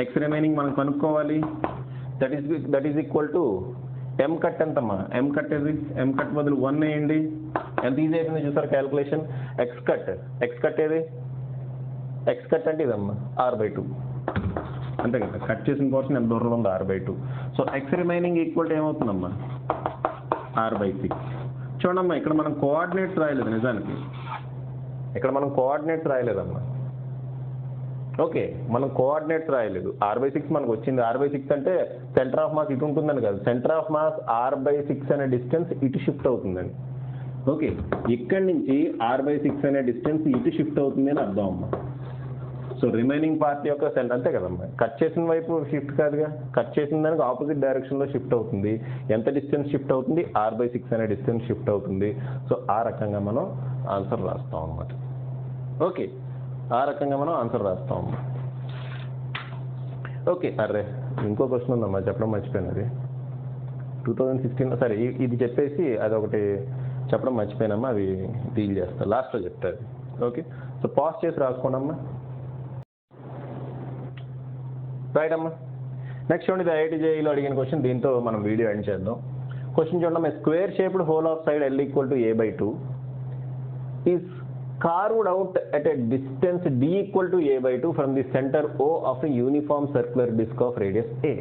x రిమైనింగ్ మనం కనుక్కోవాలి. That is equal to m cut ఎంతమ్మా, ఎం కట్ బదులు 1 వేయండి, ఎంత ఈజీ అయిపోయింది చూసారు క్యాలిక్యులేషన్. ఎక్స్ కట్ ఏది, ఎక్స్ కట్ అంటే ఇదమ్మా r/2 అంతే కదా, కట్ చేసిన పోర్షన్ ఎంత దూరంలో ఉంది r/2. So x remaining equal to ఏమవుతుందమ్మా r/6. చూడమ్మా ఇక్కడ మనం కోఆర్డినేట్స్ రాయలేదు, నిజానికి ఇక్కడ మనం కోఆర్డినేట్స్ రాయలేదమ్మా. ఓకే, మనం కోఆర్డినేట్స్ రాయలేదు, r/6 మనకు వచ్చింది. r/6 అంటే సెంటర్ ఆఫ్ మాస్ ఇటు ఉంటుందని కాదు, సెంటర్ ఆఫ్ మాస్ r/6 అనే డిస్టెన్స్ ఇటు షిఫ్ట్ అవుతుందని. ఓకే, ఇక్కడి నుంచి r/6 అనే డిస్టెన్స్ ఇటు షిఫ్ట్ అవుతుంది అని అర్థం అమ్మా. సో రిమైనింగ్ పార్ట్ యొక్క సెంటర్ అంతే కదమ్మా, కట్ చేసిన వైపు షిఫ్ట్ కాదుగా, కట్ చేసిన దానికి ఆపోజిట్ డైరెక్షన్లో షిఫ్ట్ అవుతుంది. ఎంత డిస్టెన్స్ షిఫ్ట్ అవుతుంది, r/6 అనే డిస్టెన్స్ షిఫ్ట్ అవుతుంది. సో ఆ రకంగా మనం ఆన్సర్ రాస్తాం అన్నమాట. ఓకే, ఆ రకంగా మనం ఆన్సర్ రాస్తాం. ఓకే, అరే ఇంకో క్వశ్చన్ ఉందమ్మా, చెప్పడం మర్చిపోయాను. అది 2016 సరే ఇది చెప్పేసి అదొకటి చెప్పడం మర్చిపోయానమ్మా, అవి డీల్ చేస్తా, లాస్ట్లో చెప్తా అది. ఓకే, సో పాజ్ చేసి రాసుకోండమ్మా. రైట్ అమ్మా. నెక్స్ట్ చూడండి, ఇది IIT JEEలో అడిగిన క్వశ్చన్, దీంతో మనం వీడియో ఎండ్ చేద్దాం. క్వశ్చన్ చూడండి, square shaped whole of side L = a/2 is carved out at a distance d = a/2 from the center O of a uniform circular disc of radius a.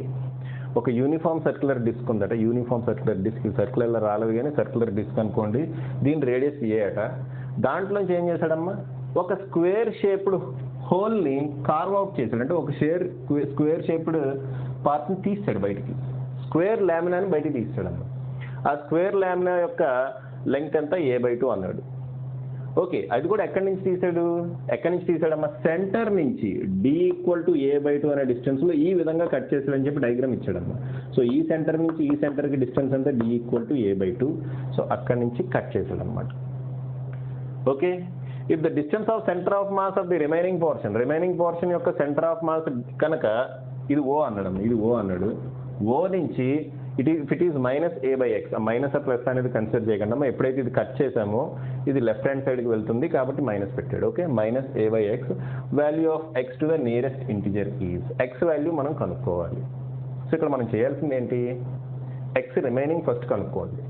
ఒక uniform circular disc ఉందట, uniform circular disc, circular రాలేదు కానీ circular disc అనుకోండి, దీని radius ఏ అట. దాంట్లోంచి ఏం చేశాడమ్మా, ఒక స్క్వేర్ షేప్డ్ హోల్ని కార్వ్ అవుట్ చేశాడు, అంటే ఒక స్క్వేర్ షేప్డ్ పార్ట్ని తీస్తాడు బయటికి, స్క్వేర్ లామినాని బయటికి తీస్తాడమ్మా. ఆ స్క్వేర్ లామినా యొక్క లెంగ్త్ ఎంత, a/2 అన్నాడు. ఓకే, అది కూడా ఎక్కడి నుంచి తీసాడమ్మా, సెంటర్ నుంచి d = a/2 అనే డిస్టెన్స్లో ఈ విధంగా కట్ చేసాడని చెప్పి డయాగ్రామ్ ఇచ్చాడమ్మా. సో ఈ సెంటర్ నుంచి ఈ సెంటర్కి డిస్టెన్స్ అంతా d = a/2. సో అక్కడి నుంచి కట్ చేసాడనమాట. Okay, if the distance of centre of mass of the remaining portion యొక్క సెంటర్ ఆఫ్ మాస్ కనుక ఇది O అన్నాడమ్మా, ఇది O అన్నాడు. O నుంచి if it is -a/x, minus ఆ ప్లస్ అనేది కన్సిడర్ చేయకుండా ఎప్పుడైతే ఇది కట్ చేసామో ఇది లెఫ్ట్ హ్యాండ్ సైడ్కి వెళ్తుంది కాబట్టి మైనస్ పెట్టాడు. Okay, -a/x, value of x to the nearest integer is, x value మనం కనుక్కోవాలి. సో ఇక్కడ మనం చేయాల్సింది ఏంటి, x రిమైనింగ్ ఫస్ట్ కనుక్కోండి.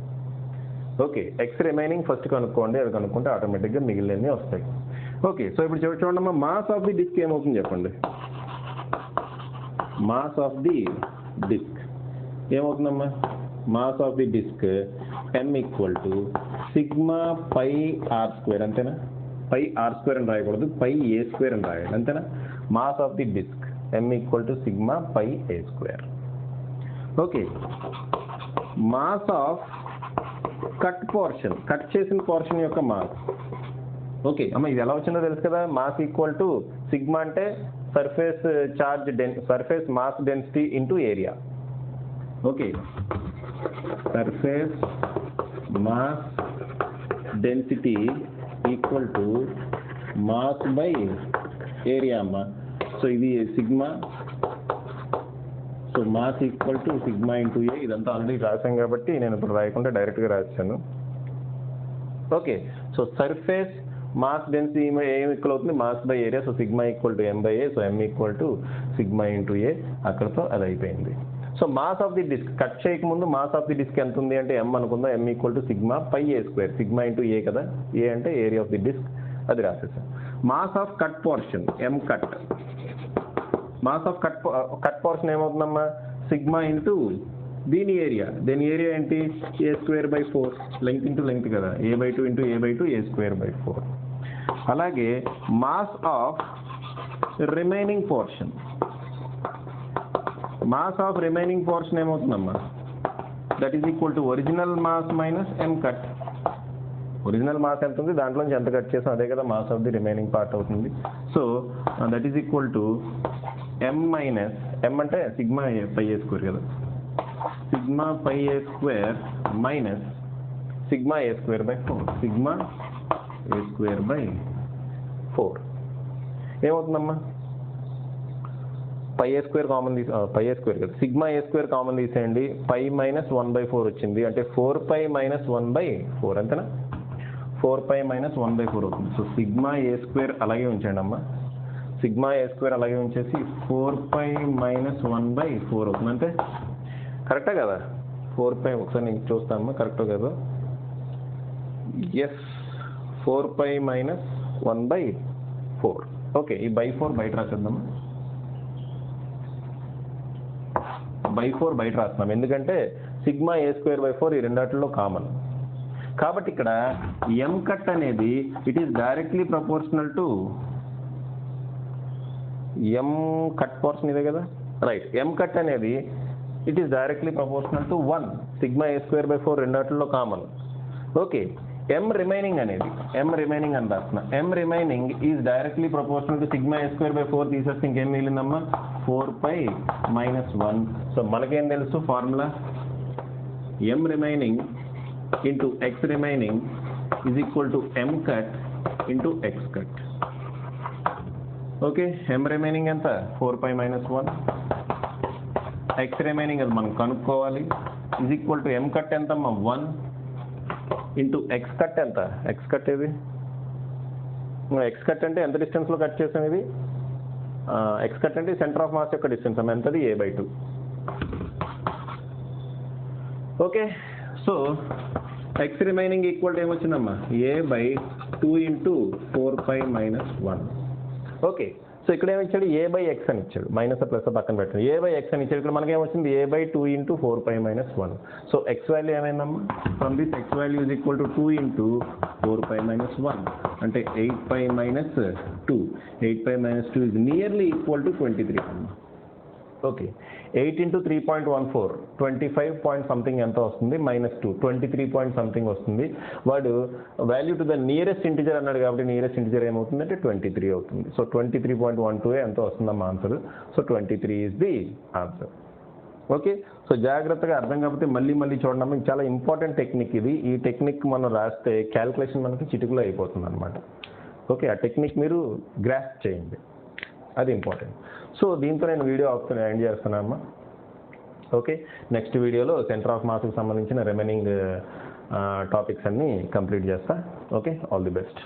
ఓకే, x రిమైనింగ్ ఫస్ట్ కనుక్కోండి, అది కనుక్కుంటే ఆటోమేటిక్గా మిగిలినవి వస్తాయి. ఓకే, సో ఇప్పుడు చూడమ్మా, మాస్ ఆఫ్ ది డిస్క్ ఏమవుతుంది చెప్పండి, మాస్ ఆఫ్ ది డిస్క్ ఏమవుతుందమ్మా, mass of the disc m = σ πr², అంతేనా, πr² అని రాయకూడదు, πa² అని రాయాలి, అంతేనా. Mass of the disc m = σ πa². Okay, mass of cut portion, cut చేసిన పోర్షన్ యొక్క మాస్. ఓకే అమ్మ, ఇది ఎలా వచ్చిందో తెలుసు కదా, మాస్ ఈక్వల్ టు సిగ్మా అంటే surface mass density into area. Okay, surface mass density equal to mass by area అమ్మా. సో ఇది sigma, so mass equal to sigma into A. ఇదంతా ఆల్రెడీ రాసాం కాబట్టి నేను ఇప్పుడు రాయకుండా డైరెక్ట్గా రాశాను. Okay, so surface mass density ఏం ఈక్వల్ అవుతుంది, mass by area. So sigma = m/a, so m = sigma into A. అక్కడతో అది అయిపోయింది. So mass of the disc, cut చేయకముందు మాస్ ఆఫ్ ది డిస్క్ ఎంత ఉంది అంటే m అనుకుందాం, m = σ πa², సిగ్మా ఇంటూ ఏ కదా, ఏ అంటే ఏరియా ఆఫ్ ది డిస్క్, అది రాసేసాం. Mass of cut portion m cut, mass of cut portion ఏమవుతుందమ్మా, సిగ్మా ఇంటూ దీని ఏరియా ఏంటి, a²/4, లెంగ్త్ ఇంటూ లెంగ్త్ కదా, a/2 ఇంటూ a/2, a²/4. అలాగే mass of remaining portion, mass of remaining portion ఏమవుతుందమ్మా, that is equal to original mass minus m cut. Original mass ఎంత ఉంది, దాంట్లోంచి ఎంత కట్ చేసాం అదే కదా mass of the remaining part అవుతుంది. So that is equal to m అంటే సిగ్మా πa² కదా, sigma πa² minus sigma a²/4, sigma a²/4 ఏమవుతుందమ్మా, πa² కామన్ πa² కదా, సిగ్మా a² కామన్ తీసేయండి, π - 1/4 వచ్చింది, అంటే 4π - 1/4 అంతేనా, 4π - 1/4 అవుతుంది. సో సిగ్మా a² అలాగే ఉంచండి అమ్మా, సిగ్మా a² అలాగే ఉంచేసి 4π - 1/4 అవుతుంది, అంటే కరెక్టా కదా? 4π ఒకసారి నేను చూస్తాను కరెక్టో కదా? Yes, 4π minus 1/4. ఓకే, ఈ /4 బయట రాసేద్దాము. /4 బయట రాస్తున్నాం ఎందుకంటే సిగ్మా a²/4 ఈ రెండాటిలో కామన్. కాబట్టి ఇక్కడ m కట్ అనేది it is directly proportional to m cut portion ఇదే కదా, రైట్. m కట్ అనేది it is directly proportional to 1 sigma a²/4 రెండాటిలో కామన్. ఓకే, m రిమైనింగ్ అనేది m రిమైనింగ్ అని రాస్తున్నా. m remaining is directly proportional to sigma a²/4 తీసేస్తే ఇంకేం మిగిలిందమ్మా? 4π minus 1. So మనకేం తెలుసు formula? m remaining into x remaining is equal to m cut into x cut. Okay, m remaining ఎంత? 4π minus 1. x remaining అది మనం కనుక్కోవాలి. Is equal to m cut ఎంతమ్మా? 1 into x cut ఎంత? ఎక్స్ కట్ ఏది? X cut అంటే ఎంత డిస్టెన్స్లో కట్ చేసాం ఇది? ఎక్స్ కట్ అంటే సెంటర్ ఆఫ్ మాస్ యొక్క డిస్టెన్స్ అమ్మ ఎంతది? a/2. Okay, so x remaining equal to ఏమొచ్చిందమ్మా? a/2 into 4π minus 1. Okay, so ఇక్కడ ఏమిచ్చాడు? a/x అని ఇచ్చాడు. మైనస్ ప్లస్ పక్కన పెట్టండి. a/x అని ఇచ్చాడు. ఇక్కడ మనకి ఏమొచ్చింది? a/2 into 4π minus 1. So x value ఏమైందమ్మా? From this x value is equal to 2 into 4π minus 1 అంటే 8π minus 2. 8π minus 2 is nearly equal to 23 అమ్మా. ఓకే, 8 ఇంటూ 3.14 25 పాయింట్ సంథింగ్ ఎంత వస్తుంది? -2 23 పాయింట్ సంథింగ్ వస్తుంది. వాడు value to the nearest integer అన్నాడు కాబట్టి nearest integer ఏమవుతుంది అంటే 23 అవుతుంది. సో 23.12 ఎంత వస్తుందమ్మా answer? So 23 is the answer. Okay, so జాగ్రత్తగా అర్థం కాకపోతే మళ్ళీ చూడడం చాలా ఇంపార్టెంట్ టెక్నిక్ ఇది. ఈ టెక్నిక్ మనం రాస్తే క్యాల్కులేషన్ మనకి చిటికలో అయిపోతుంది అనమాట. ఓకే, ఆ టెక్నిక్ మీరు గ్రాస్ప్ చేయండి, అది ఇంపార్టెంట్. సో దీంతో నేను వీడియో ఎండ్ చేస్తున్నానమ్మా. ఓకే, నెక్స్ట్ వీడియోలో సెంటర్ ఆఫ్ మాస్కి సంబంధించిన రిమైనింగ్ టాపిక్స్ అన్నీ కంప్లీట్ చేస్తా. Okay, all the best.